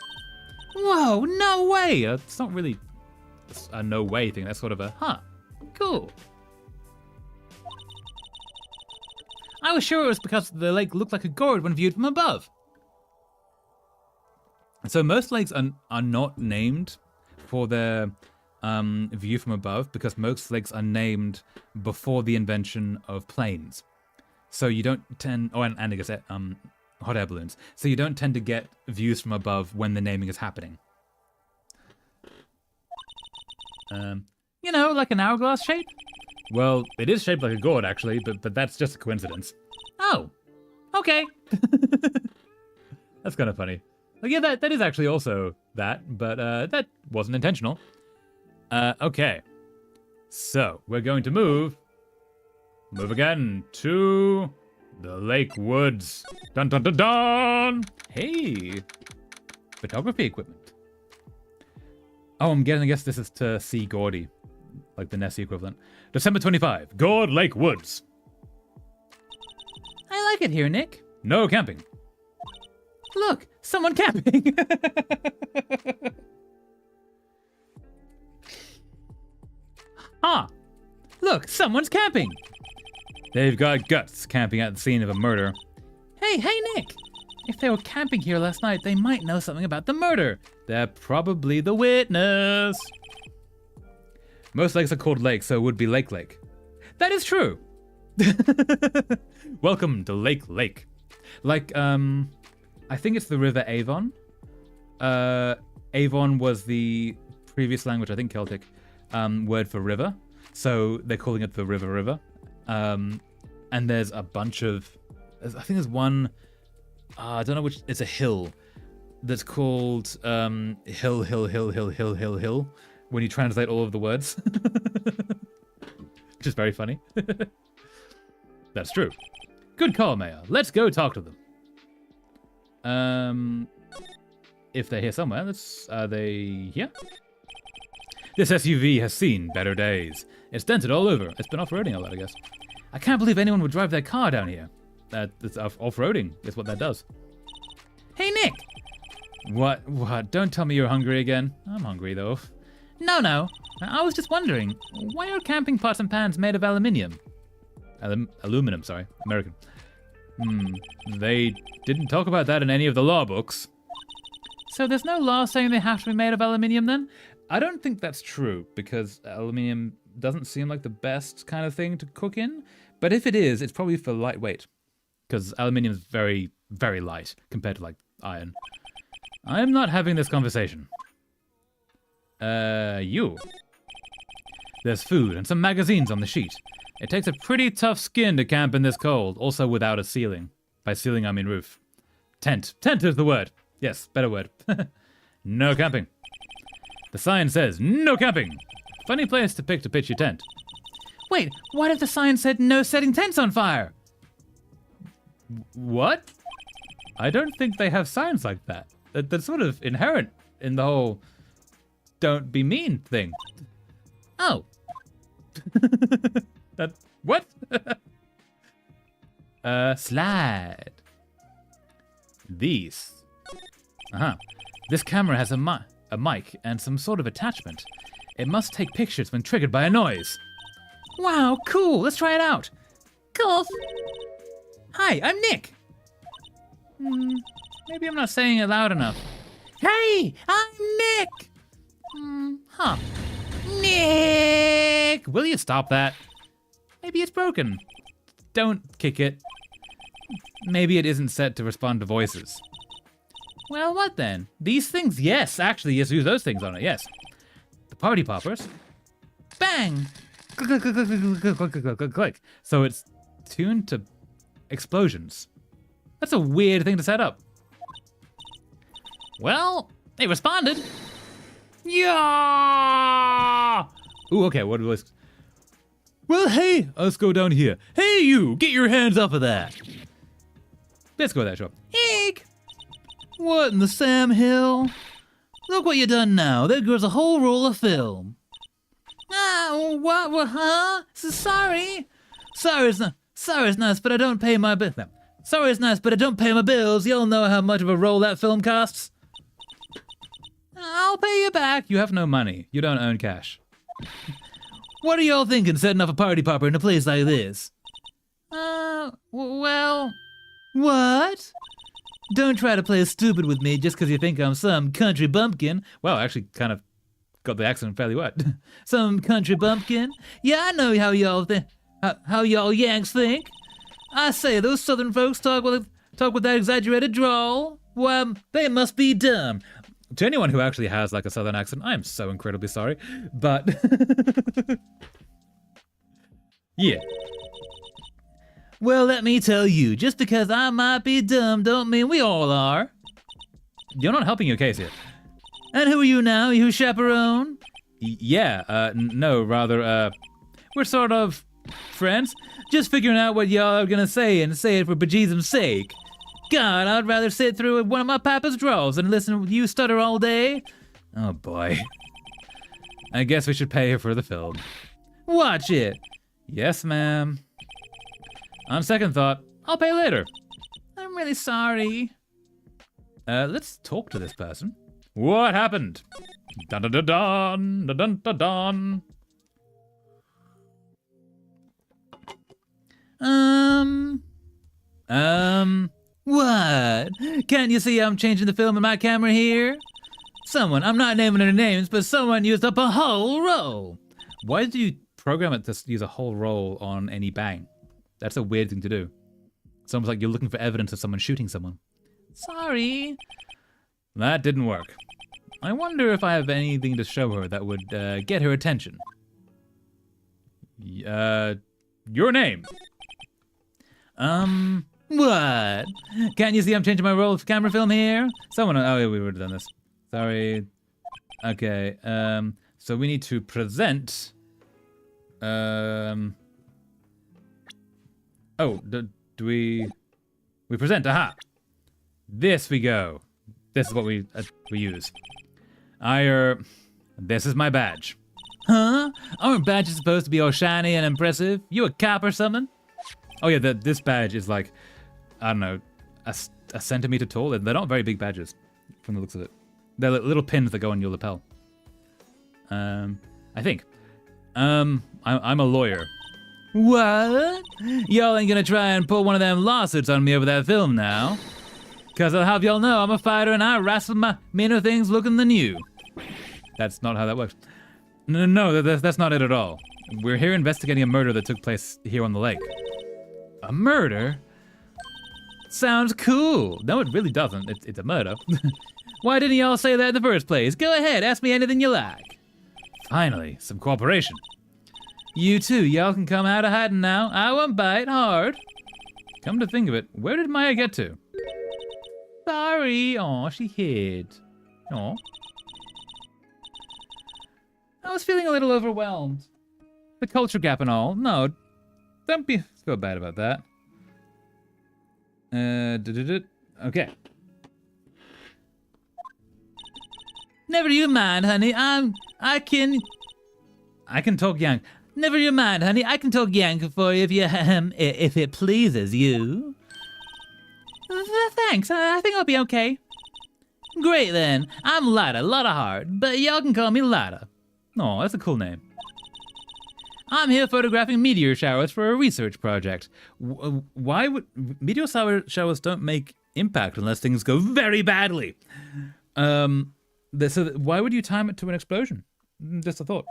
Speaker 4: Whoa, no way.
Speaker 3: It's not really a no way thing. That's sort of a, huh, cool.
Speaker 4: I was sure it was because the lake looked like a gourd when viewed from above.
Speaker 3: So most lakes are not named for their view from above because most lakes are named before the invention of planes. So you don't tend, and I guess hot air balloons. So you don't tend to get views from above when the naming is happening.
Speaker 4: You know, like an hourglass shape?
Speaker 3: Well, it is shaped like a gourd actually, but that's just a coincidence.
Speaker 4: Oh, okay.
Speaker 3: That's kind of funny. Like, yeah, that is actually also that, but that wasn't intentional. Okay. So, we're going to move again to the Lake Woods. Dun dun dun dun! Hey! Photography equipment. Oh, I'm guessing, I guess this is to see Gordy, like the Nessie equivalent. December 25, Gourd Lake Woods.
Speaker 4: I like it here, Nick.
Speaker 3: No camping.
Speaker 4: Look, someone camping.
Speaker 3: Ah! Look, someone's camping! They've got guts camping at the scene of a murder.
Speaker 4: Hey, Nick. If they were camping here last night, they might know something about the murder.
Speaker 3: They're probably the witness. Most lakes are called lakes, so it would be Lake Lake. That is true. Welcome to Lake Lake. Like, I think it's the River Avon. Avon was the previous language, I think Celtic, word for river. So they're calling it the River. And there's a bunch of, I think there's one, I don't know which, it's a hill that's called hill, when you translate all of the words. Which is very funny. That's true. Good call, Mayor. Let's go talk to them. If they're here somewhere, are they here? This SUV has seen better days. It's dented all over. It's been off-roading a lot, I guess. I can't believe anyone would drive their car down here. It's off-roading is what that does.
Speaker 4: Hey, Nick.
Speaker 3: What? Don't tell me you're hungry again. I'm hungry, though.
Speaker 4: No. I was just wondering, why are camping pots and pans made of aluminium?
Speaker 3: Aluminum, sorry. American. They didn't talk about that in any of the law books.
Speaker 4: So there's no law saying they have to be made of aluminium then?
Speaker 3: I don't think that's true, because aluminium doesn't seem like the best kind of thing to cook in. But if it is, it's probably for lightweight. Because aluminium is very, very light compared to, like, iron. I'm not having this conversation. You. There's food and some magazines on the sheet. It takes a pretty tough skin to camp in this cold, also without a ceiling. By ceiling, I mean roof. Tent. Tent is the word. Yes, better word. No camping. The sign says, no camping. Funny place to pick to pitch your tent.
Speaker 4: Wait, what if the sign said no setting tents on fire?
Speaker 3: What? I don't think they have signs like that. That's sort of inherent in the whole don't be mean thing.
Speaker 4: Oh.
Speaker 3: What? Slide. These. This camera has a mic and some sort of attachment. It must take pictures when triggered by a noise.
Speaker 4: Wow, cool. Let's try it out. Cool. Hi, I'm Nick.
Speaker 3: Maybe I'm not saying it loud enough.
Speaker 4: Hey, I'm Nick. Nick!
Speaker 3: Will you stop that? Maybe it's broken. Don't kick it. Maybe it isn't set to respond to voices. Well, what then? These things, yes, actually, yes, use those things on it, yes. The party poppers.
Speaker 4: Bang!
Speaker 3: Click, click, click, click, click, click, click, click, click. So it's tuned to explosions. That's a weird thing to set up.
Speaker 4: Well,
Speaker 3: They responded. Yeah. Ooh, okay. What was? Well, hey, let's go down here. Hey, you, get your hands off of that. Let's go to that shop. Eek. What in the Sam Hill? Look what you done now. There goes a whole roll of film. Ah, what, huh? Sorry. Sorry's nice, but I don't pay my bills. No. Sorry's nice, but I don't pay my bills. Y'all know how much of a roll that film costs. I'll pay you back. You have no money. You don't own cash. What are y'all thinking setting up a party popper in a place like this? Well... What? Don't try to play stupid with me just because you think I'm some country bumpkin. Well, I actually kind of got the accent fairly right. Some country bumpkin? Yeah, I know how y'all how y'all Yanks think. I say, those southern folks talk with that exaggerated drawl. Well, they must be dumb. To anyone who actually has like a southern accent, I am so incredibly sorry. But yeah. Well, let me tell you, just because I might be dumb don't mean we all are. You're not helping your case here. And who are you now? You chaperone? No, rather, we're sort of friends. Just figuring out what y'all are gonna say and say it for bejesus's sake. God, I'd rather sit through one of my papa's draws than listen to you stutter all day. Oh boy. I guess we should pay her for the film. Watch it. Yes, ma'am. On second thought, I'll pay later. I'm really sorry. Let's talk to this person. What happened? Dun dun dun dun dun dun dun. What? Can't you see I'm changing the film in my camera here? Someone, I'm not naming any names, but someone used up a whole roll. Why did you program it to use a whole roll on any bang? That's a weird thing to do. It's almost like you're looking for evidence of someone shooting someone. Sorry. That didn't work. I wonder if I have anything to show her that would get her attention. Your name? What? Can't you see I'm changing my roll of camera film here? Someone, oh yeah, we would have done this. Sorry. Okay, so we need to present, oh, do we present, aha. This we go. This is what we use. This is my badge. Huh? Aren't badges supposed to be all shiny and impressive? You a cop or something? Oh yeah, this badge is like, I don't know, a centimeter tall. They're not very big badges, from the looks of it. They're little pins that go on your lapel. I think. I'm a lawyer. What? Y'all ain't gonna try and pull one of them lawsuits on me over that film now? Cause I'll have y'all know I'm a fighter and I wrestle my meaner things looking than you. That's not how that works. No, that's not it at all. We're here investigating a murder that took place here on the lake. A murder? Sounds cool. No, it really doesn't. It's a murder. Why didn't y'all say that in the first place? Go ahead, ask me anything you like. Finally, some cooperation. You too, y'all can come out of hiding now. I won't bite hard. Come to think of it, where did Maya get to? Sorry. Aw, she hid. Aw. I was feeling a little overwhelmed. The culture gap and all. No, don't feel bad about that. Okay. Never you mind, honey. I can talk Yang. Never you mind, honey. I can talk Yang for you if it pleases you. Thanks. I think I'll be okay. Great then. I'm Lada, Lada Hard, but y'all can call me Lada. Oh, that's a cool name. I'm here photographing meteor showers for a research project. Why would meteor showers don't make impact unless things go very badly? So why would you time it to an explosion? Just a thought.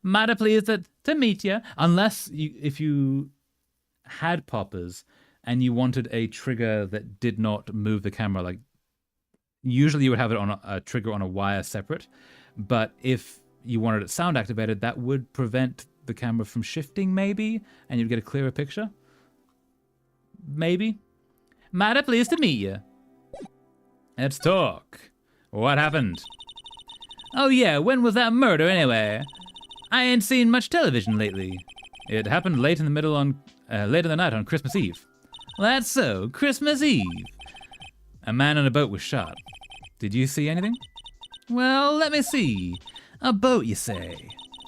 Speaker 3: Mighty pleased to meet you. Unless if you had poppers and you wanted a trigger that did not move the camera, like usually you would have it on a trigger on a wire separate. But if you wanted it sound activated, that would prevent the camera from shifting, maybe, and you'd get a clearer picture. Maybe. Mighty pleased to meet you. Let's talk. What happened? Oh yeah, when was that murder anyway? I ain't seen much television lately. It happened late in the night on Christmas Eve. That's so, Christmas Eve. A man on a boat was shot. Did you see anything? Well, let me see. A boat, you say?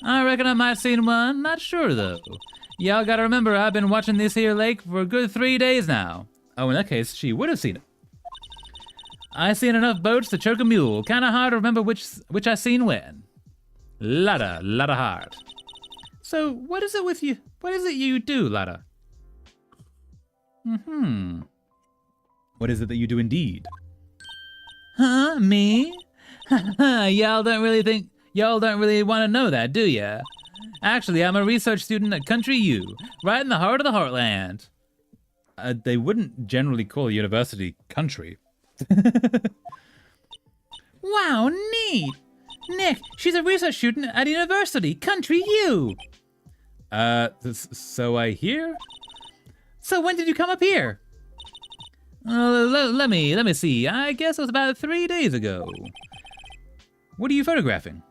Speaker 3: I reckon I might seen one, not sure though. Y'all gotta remember I've been watching this here lake for a good 3 days now. Oh, in that case, she would have seen it. I seen enough boats to choke a mule. Kinda hard to remember which I seen when. Lotta hard. So, what is it with you? What is it you do, Lotta? What is it that you do indeed? Huh? Me? Y'all don't really want to know that, do ya? Actually, I'm a research student at Country U, right in the heart of the heartland. They wouldn't generally call a university country. Wow, neat! Nick, she's a research student at university, Country U! So I hear? So when did you come up here? Let me see. I guess it was about 3 days ago. What are you photographing?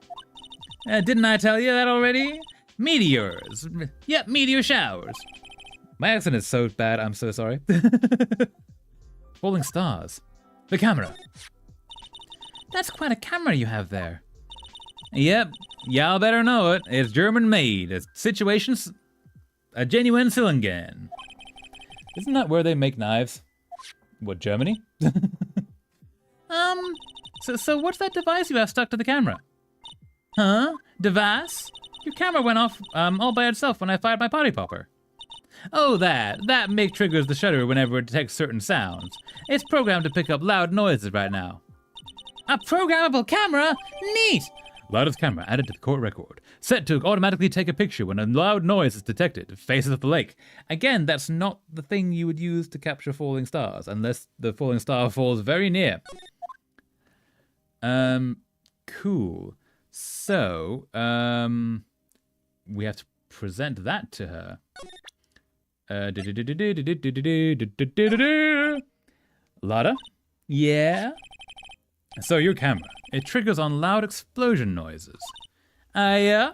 Speaker 3: Didn't I tell you that already? Meteors. Yep, meteor showers. My accent is so bad, I'm so sorry. Falling stars. The camera. That's quite a camera you have there. Yep, y'all better know it. It's German made. It's situations a genuine Sillingen. Isn't that where they make knives? What, Germany? So what's that device you have stuck to the camera? Huh? Device? Your camera went off all by itself when I fired my potty popper. Oh, that triggers the shutter whenever it detects certain sounds. It's programmed to pick up loud noises right now. A programmable camera? Neat! Loudest camera added to the court record. Set to automatically take a picture when a loud noise is detected. Faces of the lake. Again, that's not the thing you would use to capture falling stars, unless the falling star falls very near. Cool. So, we have to present that to her. Lotta? Yeah? So your camera, it triggers on loud explosion noises. Yeah?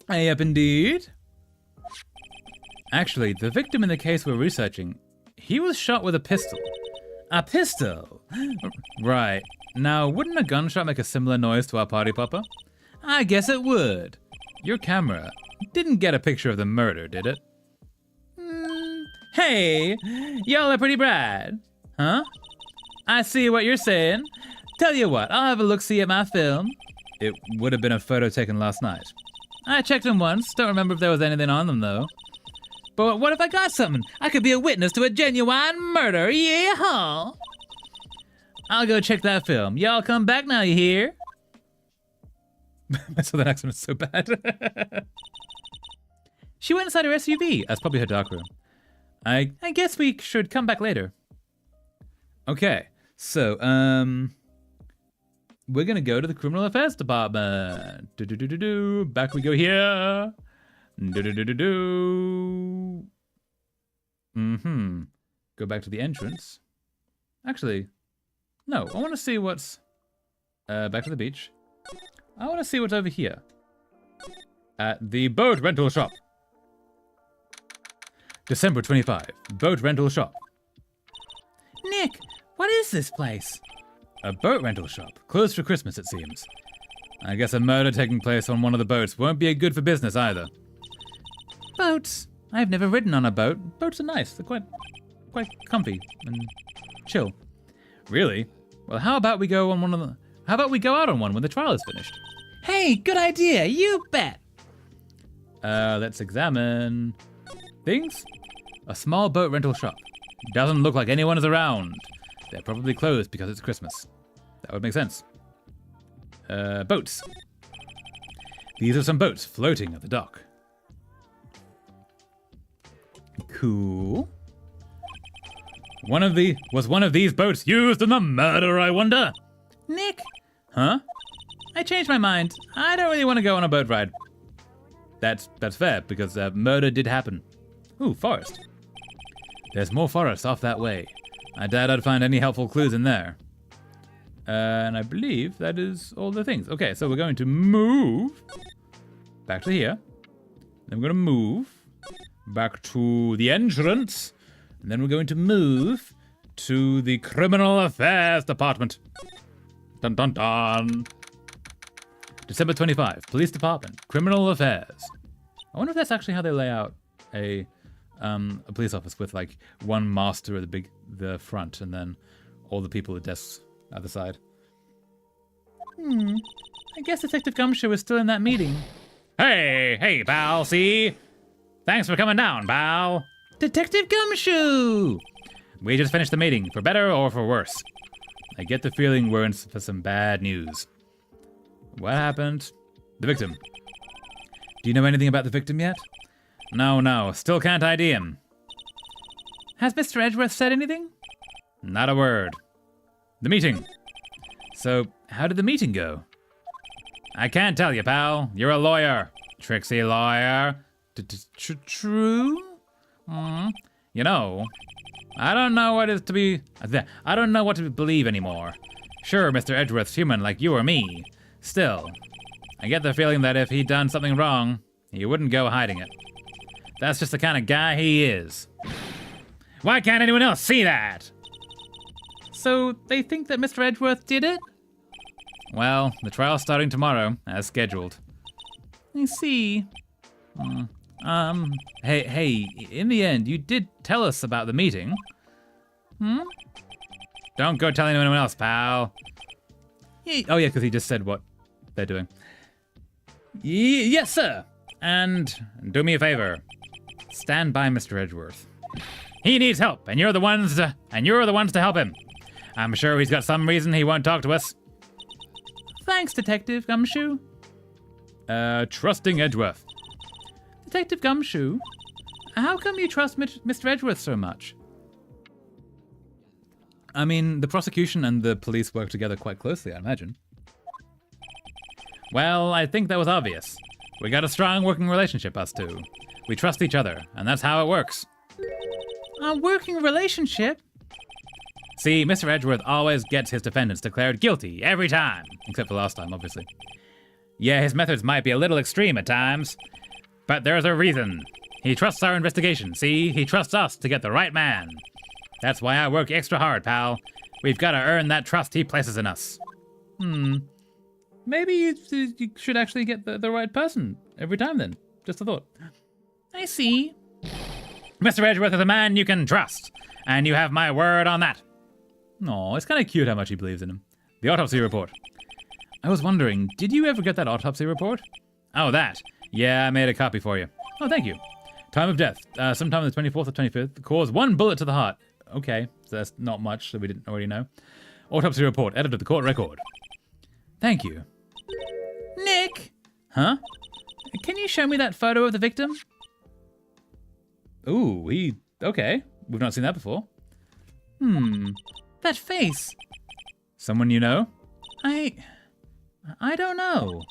Speaker 3: Yep, indeed. Actually, the victim in the case we're researching, he was shot with a pistol. A pistol? Right. Now, wouldn't a gunshot make a similar noise to our party popper? I guess it would. Your camera didn't get a picture of the murder, did it? Hey, y'all are pretty bright. Huh? I see what you're saying. Tell you what, I'll have a look-see at my film. It would have been a photo taken last night. I checked them once. Don't remember if there was anything on them, though. But what if I got something? I could be a witness to a genuine murder. Yeah! I'll go check that film. Y'all come back now, you hear? My southern accent is so bad. She went inside her SUV. That's probably her dark room. I guess we should come back later. Okay, so, we're gonna go to the Criminal Affairs Department. Back we go here. Go back to the entrance. Actually, no, I want to see what's, back to the beach. I want to see what's over here. At the boat rental shop. December 25, boat rental shop. Nick, what is this place? A boat rental shop. Closed for Christmas, it seems. I guess a murder taking place on one of the boats won't be good for business either. Boats? I've never ridden on a boat. Boats are nice. They're quite comfy and chill. Really? Well, how about we go out on one when the trial is finished? Hey, good idea. You bet. Let's examine things. A small boat rental shop. Doesn't look like anyone is around. They're probably closed because it's Christmas. That would make sense. Boats. These are some boats floating at the dock. Cool. Was one of these boats used in the murder, I wonder? Nick? Huh? I changed my mind. I don't really want to go on a boat ride. That's fair, because murder did happen. Ooh, forest. There's more forest off that way. I doubt I'd find any helpful clues in there. And I believe that is all the things. Okay, so we're going to move back to here. Then we're going to move back to the entrance. And then we're going to move to the Criminal Affairs Department. Dun dun dun. December 25, Police Department, Criminal Affairs. I wonder if that's actually how they lay out a police office with like one master at the front and then all the people at desks at the side. I guess Detective Gumshoe is still in that meeting.
Speaker 1: Hey, pal, see? Thanks for coming down, pal.
Speaker 3: Detective Gumshoe!
Speaker 1: We just finished the meeting, for better or for worse. I get the feeling we're in for some bad news. What happened? The victim.
Speaker 3: Do you know anything about the victim yet?
Speaker 1: No, still can't ID him.
Speaker 3: Has Mr. Edgeworth said anything?
Speaker 1: Not a word. The meeting.
Speaker 3: So, how did the meeting go?
Speaker 1: I can't tell you, pal. You're a lawyer. Tricksy lawyer.
Speaker 3: True?
Speaker 1: You know, I don't know what to believe anymore. Sure, Mr. Edgeworth's human like you or me. Still, I get the feeling that if he'd done something wrong, he wouldn't go hiding it. That's just the kind of guy he is. Why can't anyone else see that?
Speaker 3: So, they think that Mr. Edgeworth did it?
Speaker 1: Well, the trial's starting tomorrow, as scheduled.
Speaker 3: I see. Hey, in the end, you did tell us about the meeting.
Speaker 1: Don't go telling anyone else, pal.
Speaker 3: Oh yeah, because he just said what they're doing.
Speaker 1: Yes, sir. And do me a favor. Stand by Mr. Edgeworth. He needs help, and you're the ones to help him. I'm sure he's got some reason he won't talk to us.
Speaker 3: Thanks, Detective Gumshoe.
Speaker 1: Trusting Edgeworth.
Speaker 3: Detective Gumshoe, how come you trust Mr. Edgeworth so much? I mean, the prosecution and the police work together quite closely, I imagine.
Speaker 1: Well, I think that was obvious. We got a strong working relationship, us two. We trust each other, and that's how it works.
Speaker 3: A working relationship?
Speaker 1: See, Mr. Edgeworth always gets his defendants declared guilty every time.
Speaker 3: Except for last time, obviously.
Speaker 1: Yeah, his methods might be a little extreme at times, but there's a reason. He trusts our investigation, see? He trusts us to get the right man. That's why I work extra hard, pal. We've got to earn that trust he places in us.
Speaker 3: Maybe you should actually get the right person every time then. Just a thought. I see.
Speaker 1: Mr. Edgeworth is a man you can trust, and you have my word on that.
Speaker 3: Aw, it's kind of cute how much he believes in him. The autopsy report. I was wondering, did you ever get that autopsy report?
Speaker 1: Oh, that. Yeah, I made a copy for you.
Speaker 3: Oh, thank you. Time of death, sometime on the 24th or 25th. Cause 1 bullet to the heart. Okay, so that's not much that we didn't already know. Autopsy report, added to the court record. Thank you. Nick! Huh? Can you show me that photo of the victim? Ooh, okay. We've not seen that before. That face. Someone you know? I don't know.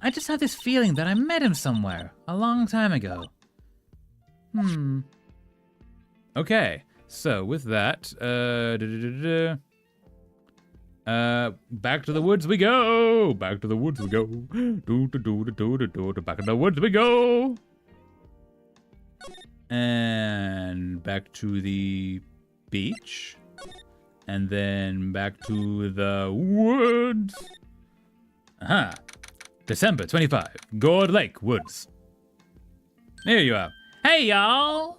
Speaker 3: I just have this feeling that I met him somewhere a long time ago. Okay, so with that, back to the woods we go. Back to the woods we go. Back to the woods we go. And back to the beach. And then back to the woods. December 25, Gourd Lake Woods. Here you are. Hey, y'all.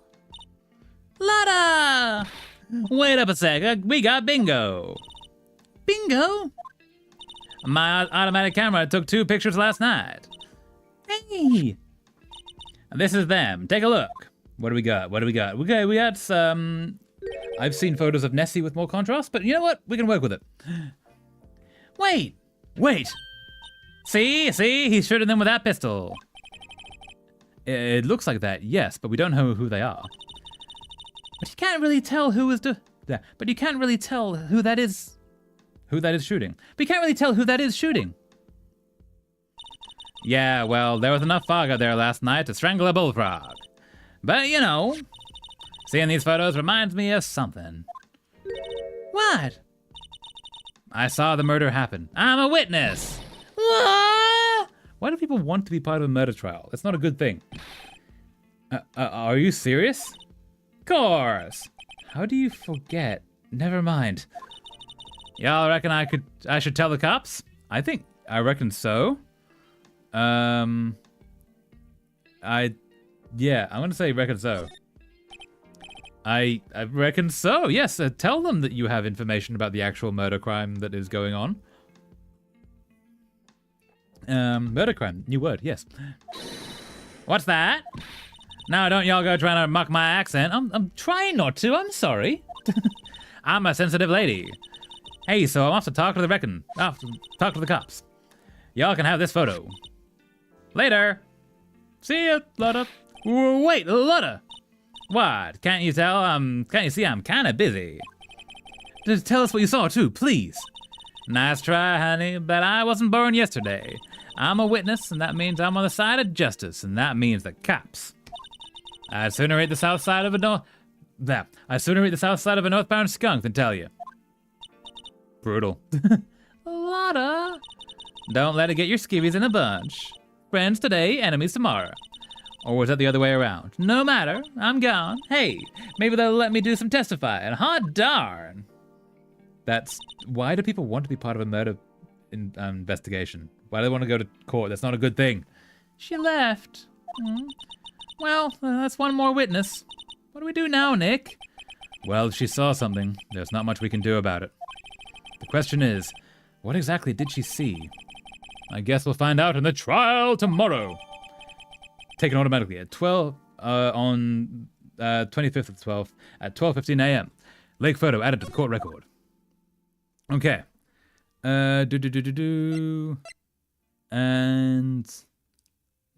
Speaker 3: Lotta! Wait up a sec. We got bingo. Bingo? My automatic camera took 2 pictures last night. Hey! This is them. Take a look. What do we got? Okay, we got some... I've seen photos of Nessie with more contrast, but you know what? We can work with it. Wait! See? He's shooting them with that pistol. It looks like that, yes, but we don't know who they are. But you can't really tell who is But you can't really tell who that is. Who that is shooting. But you can't really tell who that is shooting.
Speaker 1: Yeah, well, there was enough fog out there last night to strangle a bullfrog. But, you know, seeing these photos reminds me of something.
Speaker 4: What?
Speaker 3: I saw the murder happen. I'm a witness.
Speaker 4: What?
Speaker 3: Why do people want to be part of a murder trial? That's not a good thing. Are you serious? Of course. How do you forget? Never mind. Y'all reckon I should tell the cops? I reckon so. I'm gonna say reckon so. I reckon so, yes. Tell them that you have information about the actual murder crime that is going on. Murder crime, new word, yes. What's that? Now don't y'all go trying to mock my accent. I'm trying not to, I'm sorry. I'm a sensitive lady. Hey, so I'm off to talk to the cops. Y'all can have this photo. Later. See ya, Lotta. Wait, Lotta. What? Can't you tell? Can't you see I'm kind of busy? Just tell us what you saw too, please. Nice try, honey, but I wasn't born yesterday. I'm a witness, and that means I'm on the side of justice, and that means the cops. I'd sooner eat the south side of a northbound skunk than tell you. Brutal. Lotta. Don't let it get your skivvies in a bunch. Friends today, enemies tomorrow. Or was that the other way around? No matter, I'm gone. Hey, maybe they'll let me do some testifying. Hot darn. Why do people want to be part of a murder investigation? Why do they want to go to court? That's not a good thing. She left. Well, that's one more witness. What do we do now, Nick? Well, if she saw something, there's not much we can do about it. The question is, what exactly did she see? I guess we'll find out in the trial tomorrow. Taken automatically at 12 on 25th of the 12th at 12:15 a.m. Lake photo added to the court record. Okay. And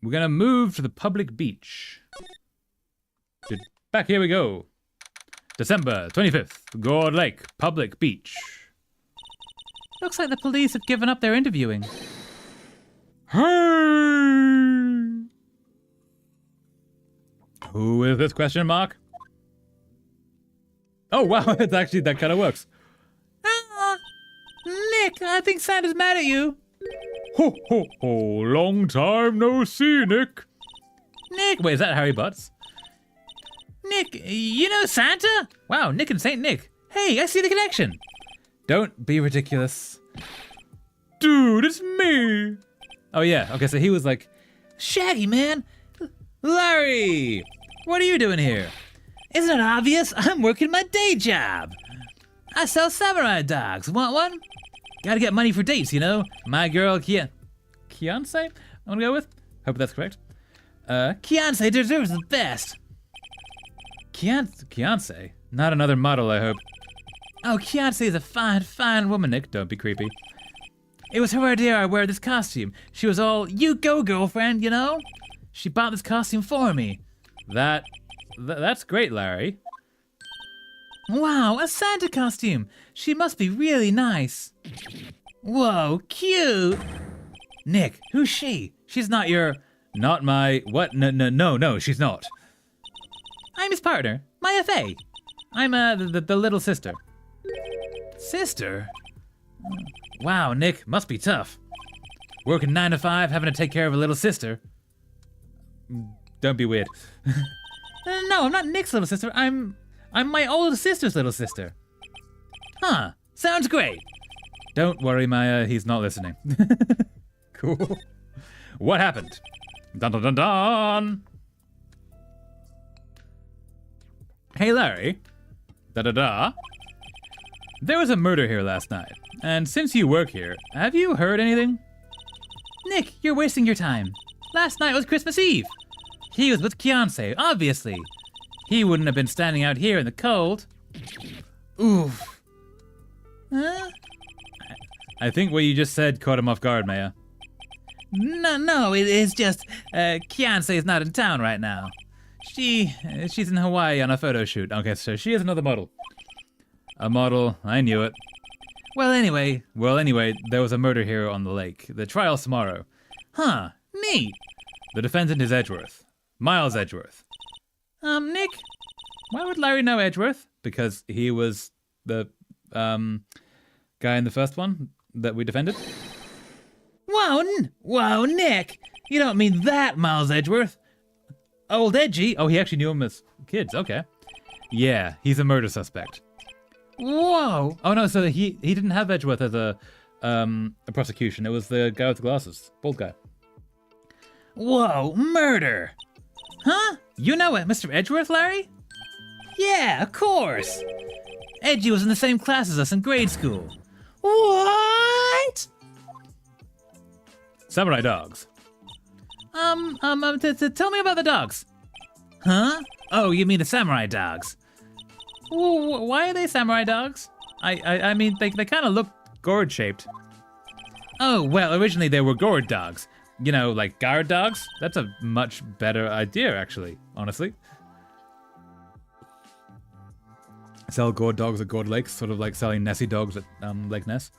Speaker 3: we're gonna move to the public beach. Back here we go. December 25th, Gourd Lake, public beach. Looks like the police have given up their interviewing. Hey! Who is this question mark? Oh wow, it's actually, that kind of works. Nick, I think Santa's mad at you.
Speaker 5: Ho, ho, ho. Long time no see, Nick.
Speaker 3: Nick, wait, is that Harry Butts? Nick, you know Santa? Wow, Nick and Saint Nick. Hey, I see the connection. Don't be ridiculous.
Speaker 5: Dude, it's me.
Speaker 3: Oh yeah, okay, so he was like, Shaggy, man. Larry, what are you doing here?
Speaker 4: Isn't it obvious? I'm working my day job. I sell samurai dogs. Want one?
Speaker 3: Gotta get money for dates, you know? My girl, Kianse, I'm gonna go with. Hope that's correct.
Speaker 4: Kianse deserves the best.
Speaker 3: Kianse? Not another model, I hope.
Speaker 4: Oh, Kianse is a fine, fine woman, Nick.
Speaker 3: Don't be creepy.
Speaker 4: It was her idea I wear this costume. She was all, you go, girlfriend, you know? She bought this costume for me.
Speaker 3: That's great, Larry.
Speaker 4: Wow, a Santa costume. She must be really nice. Whoa, cute.
Speaker 3: Nick, who's she? She's not your... Not my... What? No, she's not.
Speaker 4: I'm his partner, my FA.
Speaker 3: I'm the little sister.
Speaker 4: Sister?
Speaker 3: Wow, Nick, must be tough. Working 9 to 5, having to take care of a little sister. Don't be weird.
Speaker 4: No, I'm not Nick's little sister. I'm my older sister's little sister. Huh, sounds great.
Speaker 3: Don't worry, Maya, he's not listening. Cool. What happened? Dun dun dun dun! Hey, Larry. Da-da-da. There was a murder here last night, and since you work here, have you heard anything?
Speaker 4: Nick, you're wasting your time. Last night was Christmas Eve. He was with Kianse, obviously.
Speaker 3: He wouldn't have been standing out here in the cold.
Speaker 4: Oof. Huh?
Speaker 3: I think what you just said caught him off guard, Maya.
Speaker 4: No, it's just, Kianse is not in town right now.
Speaker 3: She's in Hawaii on a photo shoot. Okay, so she is another model. A model, I knew it.
Speaker 4: Well, anyway,
Speaker 3: there was a murder here on the lake. The trial's tomorrow.
Speaker 4: Huh, neat.
Speaker 3: The defendant is Edgeworth. Miles Edgeworth.
Speaker 4: Nick?
Speaker 3: Why would Larry know Edgeworth? Because he was the guy in the first one that we defended.
Speaker 4: Whoa, Nick! You don't mean that, Miles Edgeworth. Old Edgy?
Speaker 3: Oh, he actually knew him as kids. Okay. Yeah, he's a murder suspect.
Speaker 4: Whoa!
Speaker 3: Oh no, so he didn't have Edgeworth as a prosecution. It was the guy with the glasses, bald guy.
Speaker 4: Whoa, murder! Huh? You know it, Mr. Edgeworth, Larry? Yeah, of course. Edgy was in the same class as us in grade school. What?
Speaker 3: Samurai dogs.
Speaker 4: Tell me about the dogs. Huh? Oh, you mean the samurai dogs.
Speaker 3: Why are they samurai dogs? I mean, they kind of look gourd-shaped. Oh, well, originally they were gourd dogs. You know, like guard dogs? That's a much better idea, actually, honestly. Sell gourd dogs at Gourd Lakes, sort of like selling Nessie dogs at Lake Ness.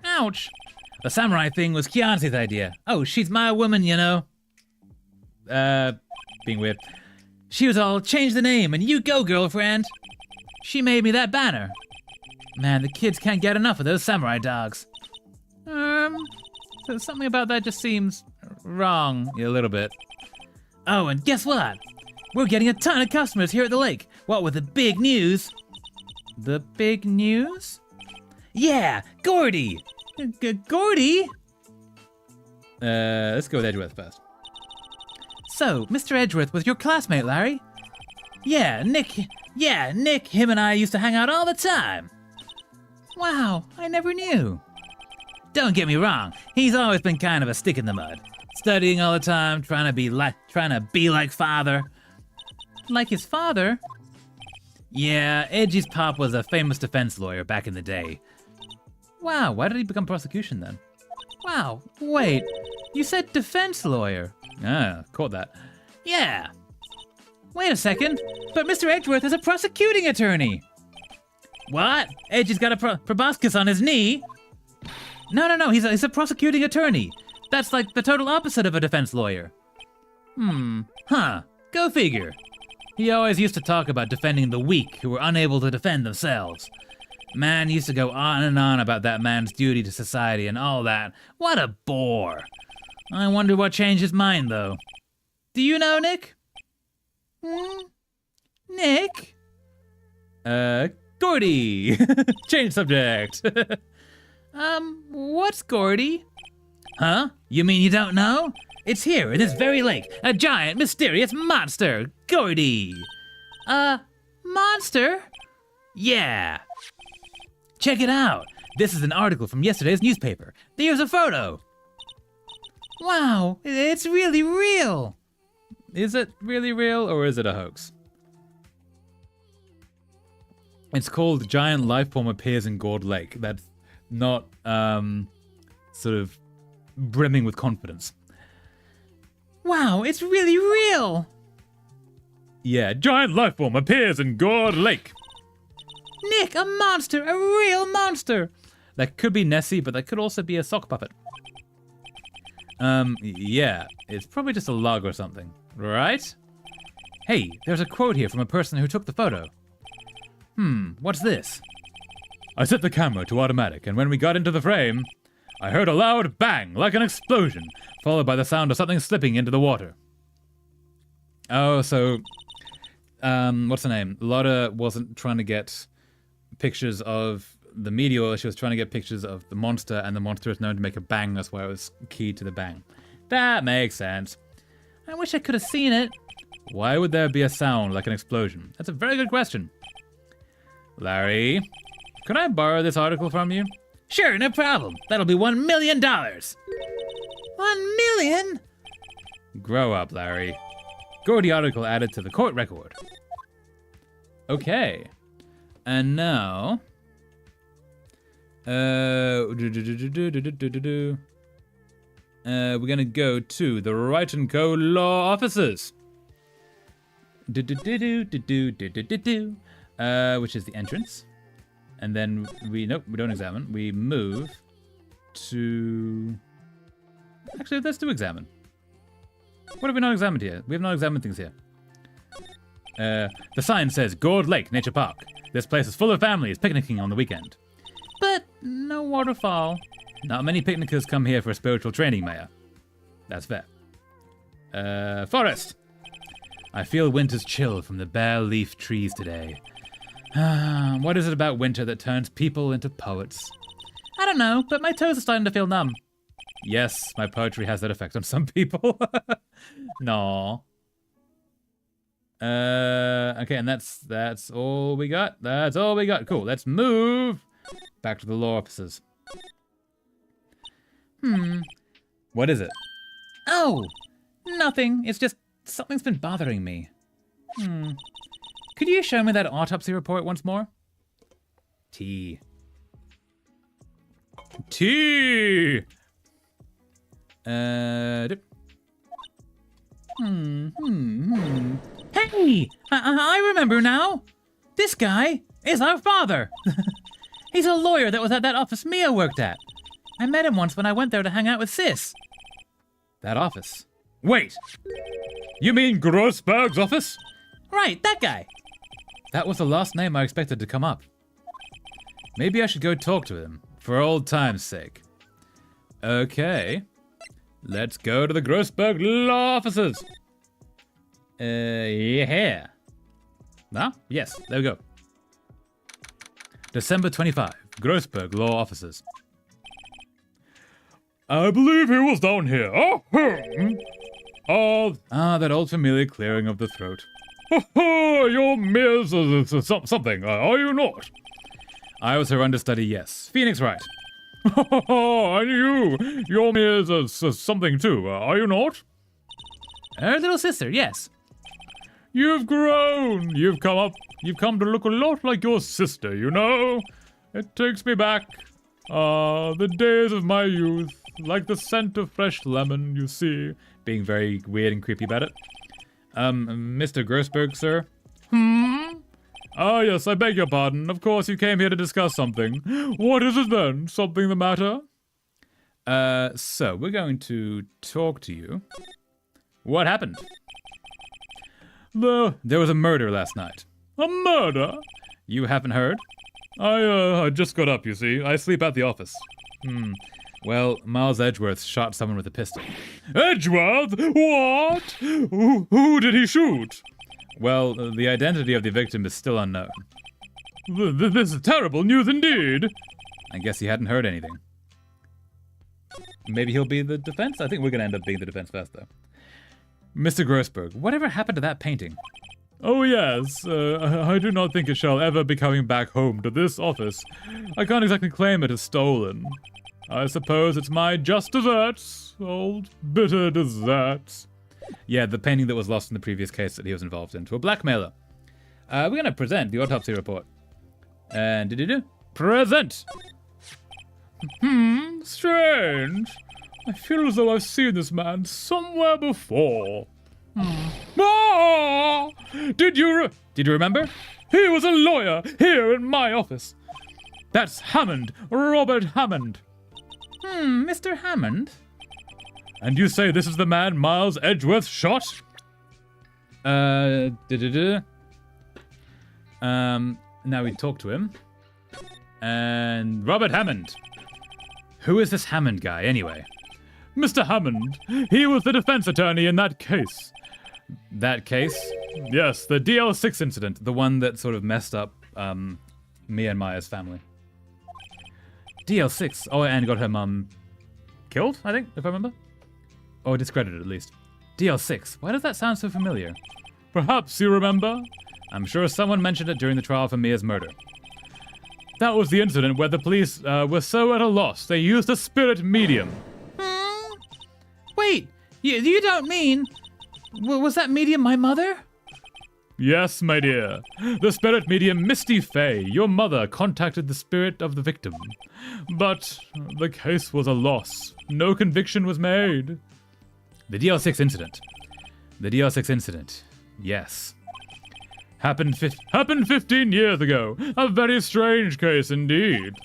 Speaker 4: Ouch. The samurai thing was Kiance's idea. Oh, she's my woman, you know.
Speaker 3: Being weird.
Speaker 4: She was all, change the name and you go, girlfriend. She made me that banner. Man, the kids can't get enough of those samurai dogs.
Speaker 3: So something about that just seems wrong a little bit.
Speaker 4: Oh, and guess what? We're getting a ton of customers here at the lake. What with the big news?
Speaker 3: The big news?
Speaker 4: Yeah, Gordy. Gordy?
Speaker 3: Let's go with Edgeworth first.
Speaker 4: So, Mr. Edgeworth was your classmate, Larry? Yeah, Nick, him and I used to hang out all the time. Wow, I never knew. Don't get me wrong, he's always been kind of a stick in the mud. Studying all the time, trying to be like father.
Speaker 3: Like his father?
Speaker 4: Yeah, Edgy's pop was a famous defense lawyer back in the day.
Speaker 3: Wow, why did he become prosecution then?
Speaker 4: Wow, wait, you said defense lawyer.
Speaker 3: Ah, caught that.
Speaker 4: Yeah. Wait a second, but Mr. Edgeworth is a prosecuting attorney. What? Edgy's got a proboscis on his knee? No, he's a prosecuting attorney. That's like the total opposite of a defense lawyer. Huh, go figure. He always used to talk about defending the weak who were unable to defend themselves. Man used to go on and on about that man's duty to society and all that. What a bore. I wonder what changed his mind, though. Do you know, Nick? Nick?
Speaker 3: Gordy! Change subject.
Speaker 4: What's Gordy? Huh? You mean you don't know? It's here in this very lake. A giant, mysterious monster. Gordy. Monster? Yeah. Check it out. This is an article from yesterday's newspaper. Here's a photo. Wow, it's really real.
Speaker 3: Is it really real or is it a hoax? It's called Giant Lifeform Appears in Gourd Lake. That's not sort of brimming with confidence.
Speaker 4: Wow, it's really real.
Speaker 3: Yeah, Giant Lifeform appears in Gourd Lake.
Speaker 4: Nick, a monster, a real monster.
Speaker 3: That could be Nessie, but that could also be a sock puppet. Yeah, it's probably just a log or something, right? Hey, there's a quote here from a person who took the photo. What's this? I set the camera to automatic, and when we got into the frame, I heard a loud bang, like an explosion, followed by the sound of something slipping into the water. Oh, so, what's her name? Lotta wasn't trying to get pictures of the meteor, she was trying to get pictures of the monster, and the monster is known to make a bang, that's why it was key to the bang. That makes sense.
Speaker 4: I wish I could have seen it.
Speaker 3: Why would there be a sound like an explosion? That's a very good question. Larry, can I borrow this article from you?
Speaker 4: Sure, no problem. That'll be $1 million. 1 million?
Speaker 3: Grow up, Larry. Gordy article added to the court record. Okay. And now... we're gonna go to the Wright & Co. law offices. Which is the entrance. And then we don't examine. We move to... Actually, let's do examine. What have we not examined here? We have not examined things here. The sign says Gourd Lake Nature Park. This place is full of families picnicking on the weekend. But no waterfall. Not many picnickers come here for spiritual training, Maya. That's fair. Forest. I feel winter's chill from the bare leaf trees today. What is it about winter that turns people into poets? I don't know, but my toes are starting to feel numb. Yes, my poetry has that effect on some people. No. Okay, and that's all we got. That's all we got. Cool. Let's move back to the law offices. What is it? Oh, nothing. It's just something's been bothering me. Could you show me that autopsy report once more? T. Hey, I remember now. This guy is our father. He's a lawyer that was at that office Mia worked at. I met him once when I went there to hang out with Sis. That office? Wait! You mean Grossberg's office? Right, that guy. That was the last name I expected to come up. Maybe I should go talk to him, for old time's sake. Okay. Let's go to the Grossberg law offices. Yeah. Ah, yes, there we go. December 25, Grossberg law offices.
Speaker 5: I believe he was down here.
Speaker 3: That old familiar clearing of the throat.
Speaker 5: You're Ms. something, are you not?
Speaker 3: I was her understudy, yes. Phoenix Wright.
Speaker 5: And you're Ms. something too, are you not?
Speaker 3: Her little sister, yes.
Speaker 5: You've grown. You've come to look a lot like your sister, you know? It takes me back. The days of my youth, like the scent of fresh lemon, you see.
Speaker 3: Being very weird and creepy about it. Mr. Grossberg, sir?
Speaker 5: Ah, yes, I beg your pardon. Of course, you came here to discuss something. What is it then? Something the matter?
Speaker 3: So we're going to talk to you. What happened? There was a murder last night.
Speaker 5: A murder?
Speaker 3: You haven't heard?
Speaker 5: I just got up, you see. I sleep at the office.
Speaker 3: Well, Miles Edgeworth shot someone with a pistol.
Speaker 5: Edgeworth? What? Who did he shoot?
Speaker 3: Well, the identity of the victim is still unknown.
Speaker 5: This is terrible news indeed.
Speaker 3: I guess he hadn't heard anything. Maybe he'll be the defense? I think we're going to end up being the defense first, though. Mr. Grossberg, whatever happened to that painting?
Speaker 5: Oh, yes. I do not think it shall ever be coming back home to this office. I can't exactly claim it as stolen. I suppose it's my just desserts. Old bitter desserts.
Speaker 3: Yeah, the painting that was lost in the previous case that he was involved in to a blackmailer. We're going to present the autopsy report. And present!
Speaker 5: Strange. I feel as though I've seen this man somewhere before. Ah! Did you
Speaker 3: remember?
Speaker 5: He was a lawyer here in my office. That's Hammond, Robert Hammond.
Speaker 3: Mr. Hammond?
Speaker 5: And you say this is the man Miles Edgeworth shot?
Speaker 3: Now we talk to him. And Robert Hammond. Who is this Hammond guy, anyway?
Speaker 5: Mr. Hammond. He was the defense attorney in that case.
Speaker 3: That case?
Speaker 5: Yes, the DL6 incident.
Speaker 3: The one that sort of messed up me and Maya's family. DL6? Oh, and got her mum killed, I think, if I remember. Or discredited, at least. DL6. Why does that sound so familiar?
Speaker 5: Perhaps you remember?
Speaker 3: I'm sure someone mentioned it during the trial for Mia's murder.
Speaker 5: That was the incident where the police were so at a loss, they used a spirit medium.
Speaker 4: Wait, you don't mean... Was that medium my mother?
Speaker 5: Yes, my dear. The spirit medium Misty Fay, your mother, contacted the spirit of the victim. But the case was a loss. No conviction was made.
Speaker 3: The DL6 incident. The DL6 incident. Yes.
Speaker 5: Happened 15 years ago. A very strange case indeed.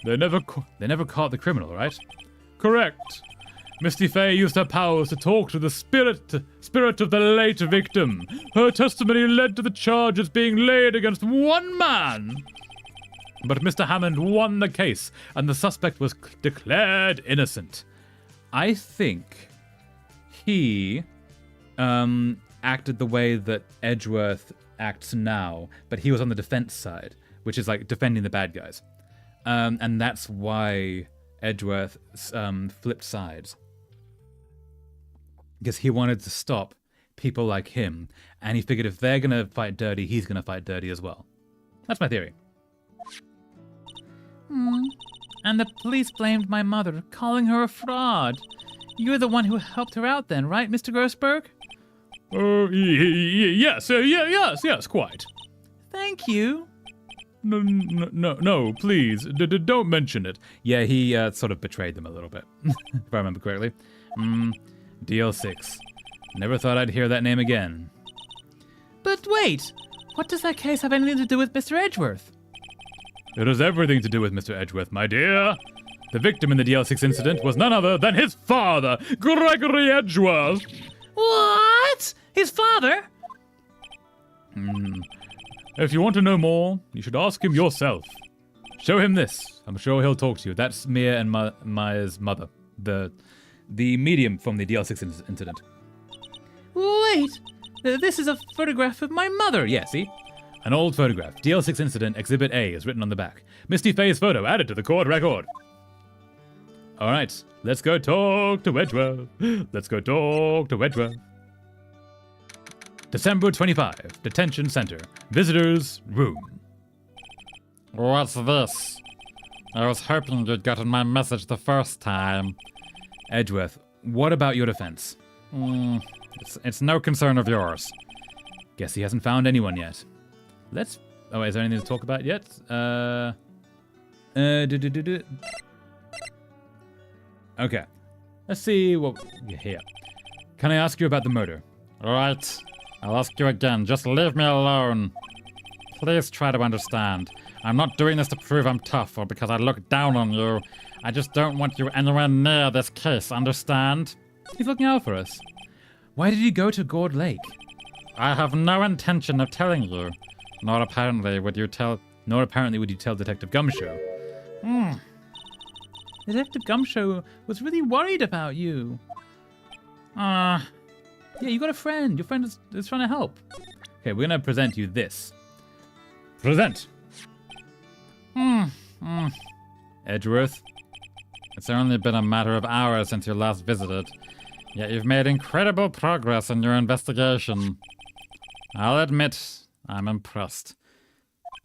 Speaker 5: They never
Speaker 3: caught the criminal, right?
Speaker 5: Correct.
Speaker 1: Misty Fey used her powers to talk to the spirit of the late victim. Her testimony led to the charges being laid against one man. But Mr. Hammond won the case, and the suspect was declared innocent. I think he acted the way that Edgeworth acts now, but he was on the defense side, which is like defending the bad guys. And that's why Edgeworth flipped sides. Because he wanted to stop people like him, and he figured if they're going to fight dirty, he's going to fight dirty as well. That's my theory.
Speaker 3: And the police blamed my mother, calling her a fraud. You're the one who helped her out then, right, Mr. Grossberg?
Speaker 1: Yes, quite.
Speaker 3: Thank you.
Speaker 1: No, please, don't mention it. Yeah, he sort of betrayed them a little bit, if I remember correctly. DL6. Never thought I'd hear that name again.
Speaker 3: But wait, what does that case have anything to do with Mr. Edgeworth?
Speaker 1: It has everything to do with Mr. Edgeworth, my dear. The victim in the DL6 incident was none other than his father, Gregory Edgeworth.
Speaker 3: What? His father?
Speaker 1: If you want to know more, you should ask him yourself. Show him this. I'm sure he'll talk to you. That's Mia and Maya's mother. The medium from the DL6 incident.
Speaker 3: Wait, this is a photograph of my mother.
Speaker 1: Yeah, see? An old photograph. DL6 incident, Exhibit A is written on the back. Misty Fey's photo added to the court record. All right, let's go talk to Edgeworth. Let's go talk to Edgeworth. December 25, Detention Center. Visitors room.
Speaker 2: What's this? I was hoping you'd gotten my message the first time.
Speaker 1: Edgeworth, what about your defense?
Speaker 2: It's no concern of yours.
Speaker 1: Guess he hasn't found anyone yet. Oh, is there anything to talk about yet? Okay. Let's see what... Here. Can I ask you about the murder?
Speaker 2: Right. I'll ask you again. Just leave me alone. Please try to understand. I'm not doing this to prove I'm tough or because I look down on you. I just don't want you anywhere near this case, understand?
Speaker 1: He's looking out for us. Why did you go to Gourd Lake?
Speaker 2: I have no intention of telling you. Nor apparently would you tell
Speaker 1: Detective Gumshoe.
Speaker 3: Detective Gumshoe was really worried about you.
Speaker 1: Yeah, you got a friend. Your friend is trying to help. Okay, we're gonna present you this. Present. Edgeworth.
Speaker 2: It's only been a matter of hours since you last visited, yet you've made incredible progress in your investigation. I'll admit, I'm impressed.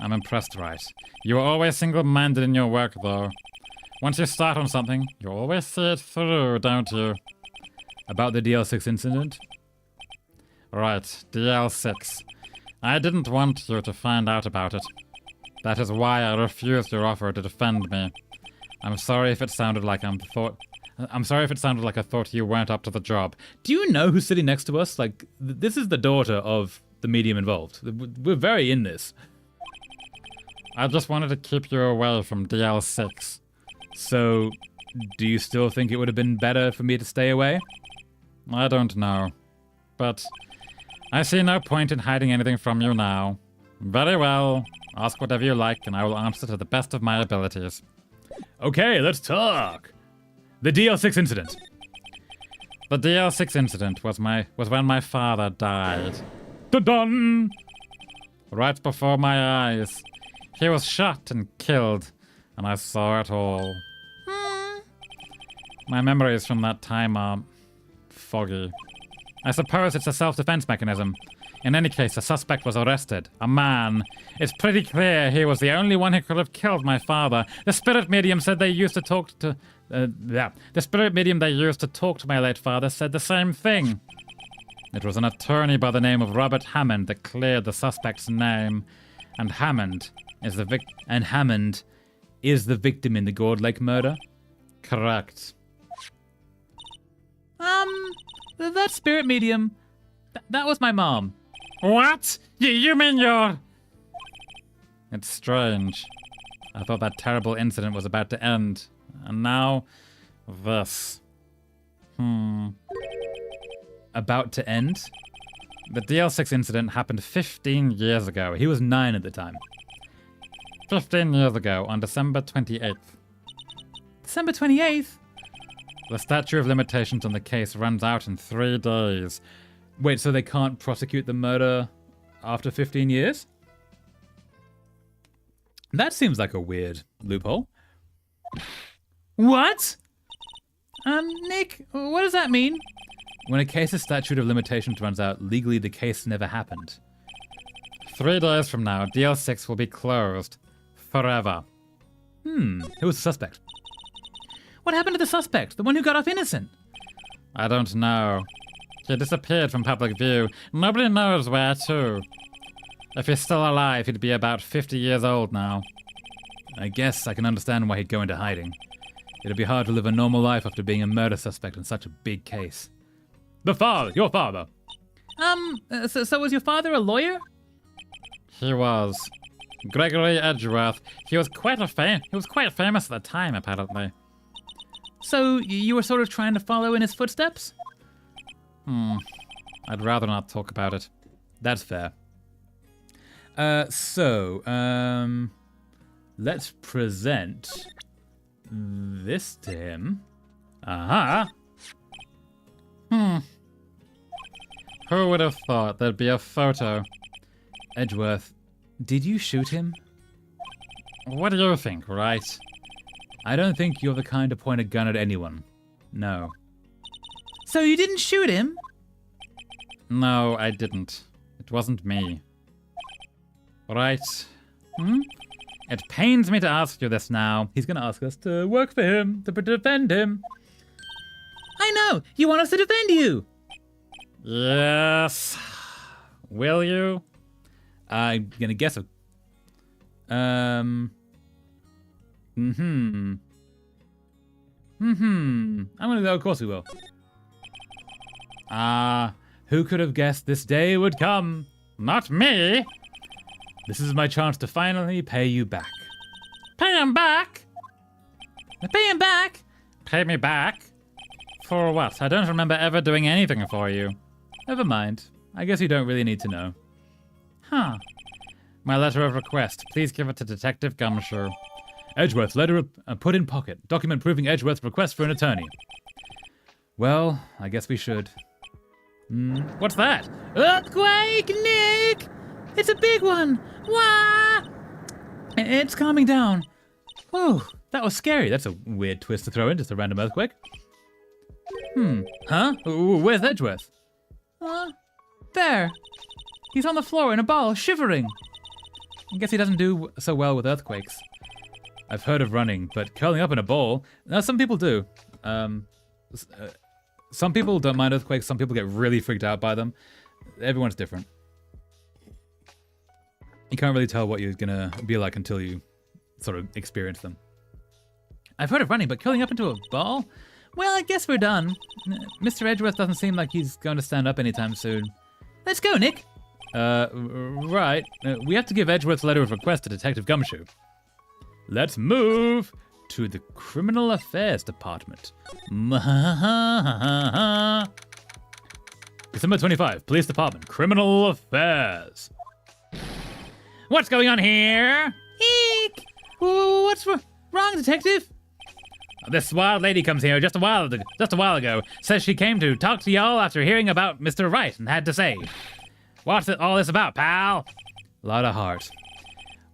Speaker 2: I'm impressed, Wright. You are always single-minded in your work, though. Once you start on something, you always see it through, don't you?
Speaker 1: About the DL6 incident?
Speaker 2: Right, DL6. I didn't want you to find out about it. That is why I refused your offer to defend me. I'm sorry if it sounded like I thought you weren't up to the job.
Speaker 1: Do you know who's sitting next to us? Like, this is the daughter of the medium involved. We're very in this.
Speaker 2: I just wanted to keep you away from DL6.
Speaker 1: So, do you still think it would have been better for me to stay away?
Speaker 2: I don't know. But I see no point in hiding anything from you now. Very well. Ask whatever you like, and I will answer to the best of my abilities.
Speaker 1: Okay, let's talk. The DL6 incident.
Speaker 2: The DL6 incident was when my father died.
Speaker 1: Dun-dun!
Speaker 2: Right before my eyes. He was shot and killed, and I saw it all. My memories from that time are foggy. I suppose it's a self-defense mechanism. In any case, the suspect was arrested. A man. It's pretty clear he was the only one who could have killed my father. The spirit medium said they used to talk to... The spirit medium they used to talk to my late father said the same thing. It was an attorney by the name of Robert Hammond that cleared the suspect's name. And Hammond is the victim in the Gourd Lake murder? Correct.
Speaker 3: That spirit medium, that was my mom.
Speaker 2: What? You mean you're... It's strange. I thought that terrible incident was about to end. And now, this.
Speaker 3: About to end?
Speaker 2: The DL6 incident happened 15 years ago.
Speaker 3: He was 9 at the time.
Speaker 2: 15 years ago, on December 28th.
Speaker 3: December 28th?
Speaker 2: The statute of limitations on the case runs out in 3 days.
Speaker 3: Wait, so they can't prosecute the murder after 15 years? That seems like a weird loophole. What? Nick, what does that mean? When a case's statute of limitations runs out, legally the case never happened.
Speaker 2: 3 days from now, DL6 will be closed. Forever.
Speaker 3: Who was the suspect? What happened to the suspect? The one who got off innocent?
Speaker 2: I don't know. He disappeared from public view. Nobody knows where to. If he's still alive, he'd be about 50 years old now.
Speaker 3: I guess I can understand why he'd go into hiding. It'd be hard to live a normal life after being a murder suspect in such a big case. Your father. So was your father a lawyer?
Speaker 2: He was. Gregory Edgeworth. He was quite famous at the time, apparently.
Speaker 3: So you were sort of trying to follow in his footsteps?
Speaker 2: I'd rather not talk about it.
Speaker 3: That's fair. Let's present this to him. Aha!
Speaker 2: Who would have thought there'd be a photo?
Speaker 3: Edgeworth, did you shoot him?
Speaker 2: What do you think, Wright?
Speaker 3: I don't think you're the kind to point a gun at anyone. No.
Speaker 4: So you didn't shoot him?
Speaker 2: No, I didn't. It wasn't me. Right. It pains me to ask you this now.
Speaker 3: He's gonna ask us to work for him, to defend him.
Speaker 4: I know! You want us to defend you!
Speaker 2: Yes. Will you?
Speaker 3: I'm gonna guess I'm gonna go, of course we will. Who could have guessed this day would come?
Speaker 2: Not me.
Speaker 3: This is my chance to finally pay you back.
Speaker 2: Pay him back?
Speaker 4: Pay him back?
Speaker 2: Pay me back? For what? I don't remember ever doing anything for you.
Speaker 3: Never mind. I guess you don't really need to know.
Speaker 2: Huh. My letter of request. Please give it to Detective Gumshoe.
Speaker 3: Edgeworth's letter put in pocket. Document proving Edgeworth's request for an attorney. Well, I guess we should.
Speaker 2: What's that?
Speaker 4: Earthquake, Nick! It's a big one! Wah!
Speaker 3: It's calming down. Whew, that was scary. That's a weird twist to throw in, just a random earthquake. Huh? Where's Edgeworth?
Speaker 4: There. He's on the floor in a ball, shivering.
Speaker 3: I guess he doesn't do so well with earthquakes. I've heard of running, but curling up in a ball, some people do. Some people don't mind earthquakes, some people get really freaked out by them. Everyone's different. You can't really tell what you're gonna be like until you sort of experience them. I've heard of running, but curling up into a ball? Well, I guess we're done. Mr. Edgeworth doesn't seem like he's going to stand up anytime soon.
Speaker 4: Let's go, Nick.
Speaker 3: Right. We have to give Edgeworth's letter of request to Detective Gumshoe. Let's move to the Criminal Affairs Department. December 25, Police Department, Criminal Affairs.
Speaker 2: What's going on here?
Speaker 4: Eek! What's wrong, Detective?
Speaker 2: This wild lady comes here just a while ago. Says she came to talk to y'all after hearing about Mr. Wright and had to say. What's all this about, pal?
Speaker 3: Lot of heart.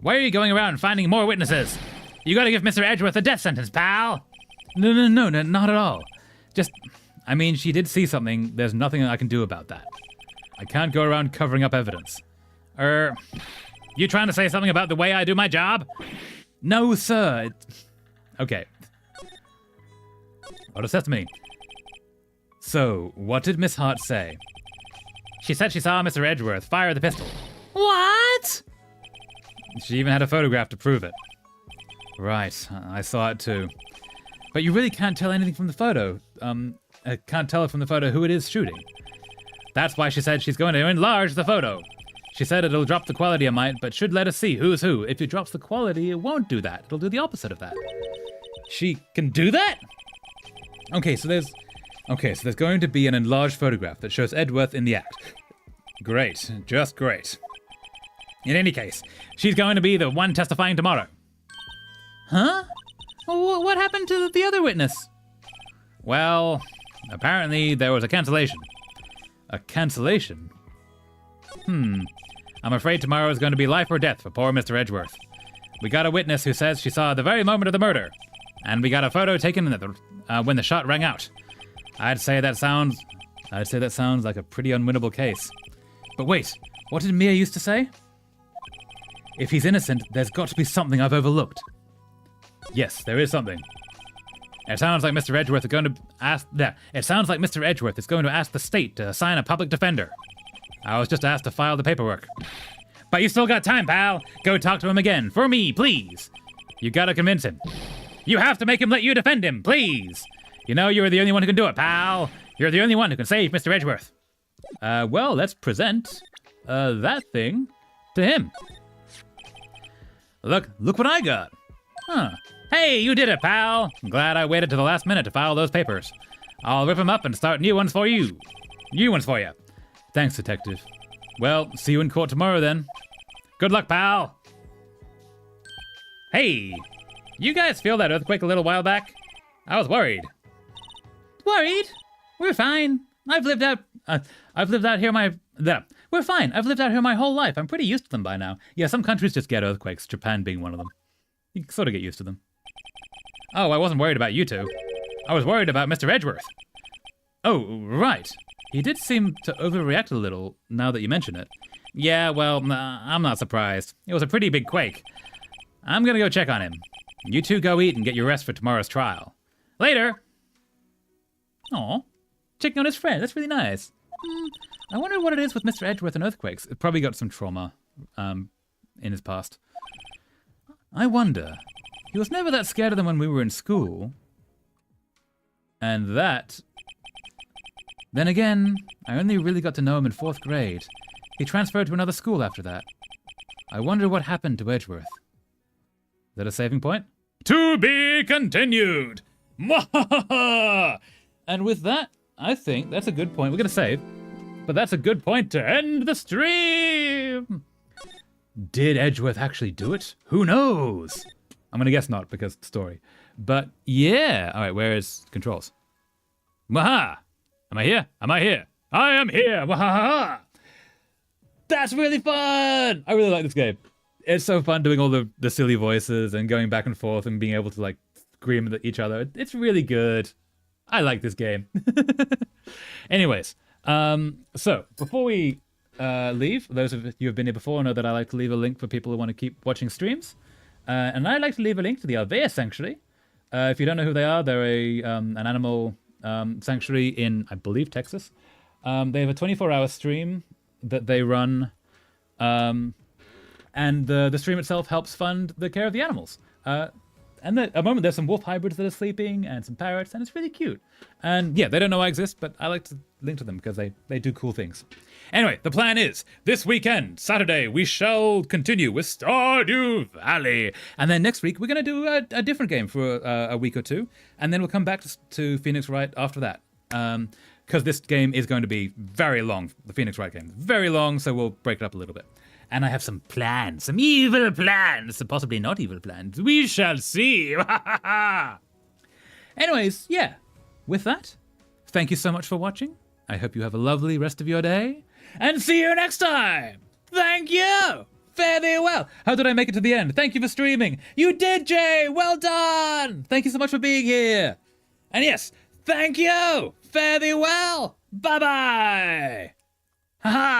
Speaker 2: Why are you going around finding more witnesses? You gotta give Mr. Edgeworth a death sentence, pal.
Speaker 3: No, not at all. I mean, she did see something. There's nothing I can do about that. I can't go around covering up evidence.
Speaker 2: You trying to say something about the way I do my job?
Speaker 3: No, sir. Okay. What a sesame. So, what did Miss Hart say?
Speaker 2: She said she saw Mr. Edgeworth fire the pistol.
Speaker 4: What?
Speaker 3: She even had a photograph to prove it. Right, I saw it too. But you really can't tell anything from the photo. I can't tell from the photo who it is shooting.
Speaker 2: That's why she said she's going to enlarge the photo.
Speaker 3: She said it'll drop the quality a mite, but should let us see who's who. If it drops the quality, it won't do that. It'll do the opposite of that.
Speaker 2: She can do that?
Speaker 3: Okay, so there's Okay, so there's going to be an enlarged photograph that shows Edgeworth in the act. Great, just great. In any case, she's going to be the one testifying tomorrow.
Speaker 4: Huh? Well, what happened to the other witness?
Speaker 3: Well, apparently there was a cancellation. A cancellation? I'm afraid tomorrow is going to be life or death for poor Mr. Edgeworth. We got a witness who says she saw the very moment of the murder, and we got a photo taken when the shot rang out. I'd say that sounds like a pretty unwinnable case. But wait, what did Mia used to say? If he's innocent, there's got to be something I've overlooked. Yes, there is something. It sounds like Mr. Edgeworth is going to ask. It sounds like Mr. Edgeworth is going to ask the state to assign a public defender. I was just asked to file the paperwork. But you still got time, pal. Go talk to him again. For me, please. You gotta convince him. You have to make him let you defend him, please. You know you're the only one who can do it, pal. You're the only one who can save Mr. Edgeworth. Well, let's present that thing to him. Look what I got. Huh. Hey, you did it, pal. I'm glad I waited to the last minute to file those papers. I'll rip them up and start new ones for you. New ones for you. Thanks, detective. Well, see you in court tomorrow then. Good luck, pal. Hey, you guys feel that earthquake a little while back? I was worried.
Speaker 4: Worried? We're fine. We're fine. I've lived out here my whole life. I'm pretty used to them by now.
Speaker 3: Yeah, some countries just get earthquakes, Japan being one of them. You sort of get used to them. Oh, I wasn't worried about you two. I was worried about Mr. Edgeworth. Oh, right. He did seem to overreact a little, now that you mention it. Yeah, well, I'm not surprised. It was a pretty big quake. I'm gonna go check on him. You two go eat and get your rest for tomorrow's trial. Later! Aw, checking on his friend. That's really nice. I wonder what it is with Mr. Edgeworth and earthquakes. It probably got some trauma in his past. I wonder. He was never that scared of them when we were in school. And that... Then again, I only really got to know him in 4th grade. He transferred to another school after that. I wonder what happened to Edgeworth. Is that a saving point? To be continued! Mwahaha! And with that, I think that's a good point. We're going to save. But that's a good point to end the stream! Did Edgeworth actually do it? Who knows? I'm going to guess not, because story. But yeah. All right, where is controls? Waha! Am I here? Am I here? I am here! Wahaha! That's really fun! I really like this game. It's so fun doing all the silly voices and going back and forth and being able to, like, scream at each other. It's really good. I like this game. Anyways, so before we leave, those of you who have been here before know that I like to leave a link for people who want to keep watching streams. And I'd like to leave a link to the Alvea Sanctuary. If you don't know who they are, they're an animal sanctuary in, I believe, Texas. They have a 24-hour stream that they run, and the stream itself helps fund the care of the animals. And at the moment, there's some wolf hybrids that are sleeping and some parrots, and it's really cute. And yeah, they don't know I exist, but I like to link to them because they do cool things. Anyway, the plan is, this weekend, Saturday, we shall continue with Stardew Valley. And then next week, we're going to do a different game for a week or two. And then we'll come back to Phoenix Wright after that. Because this game is going to be very long, the Phoenix Wright game. Very long, so we'll break it up a little bit. And I have some plans, some evil plans, possibly not evil plans. We shall see. Anyways, yeah. With that, thank you so much for watching. I hope you have a lovely rest of your day. And see you next time. Thank you. Fare thee well. How did I make it to the end? Thank you for streaming. You did, Jay. Well done. Thank you so much for being here. And yes, thank you. Fare thee well. Bye-bye. Ha-ha.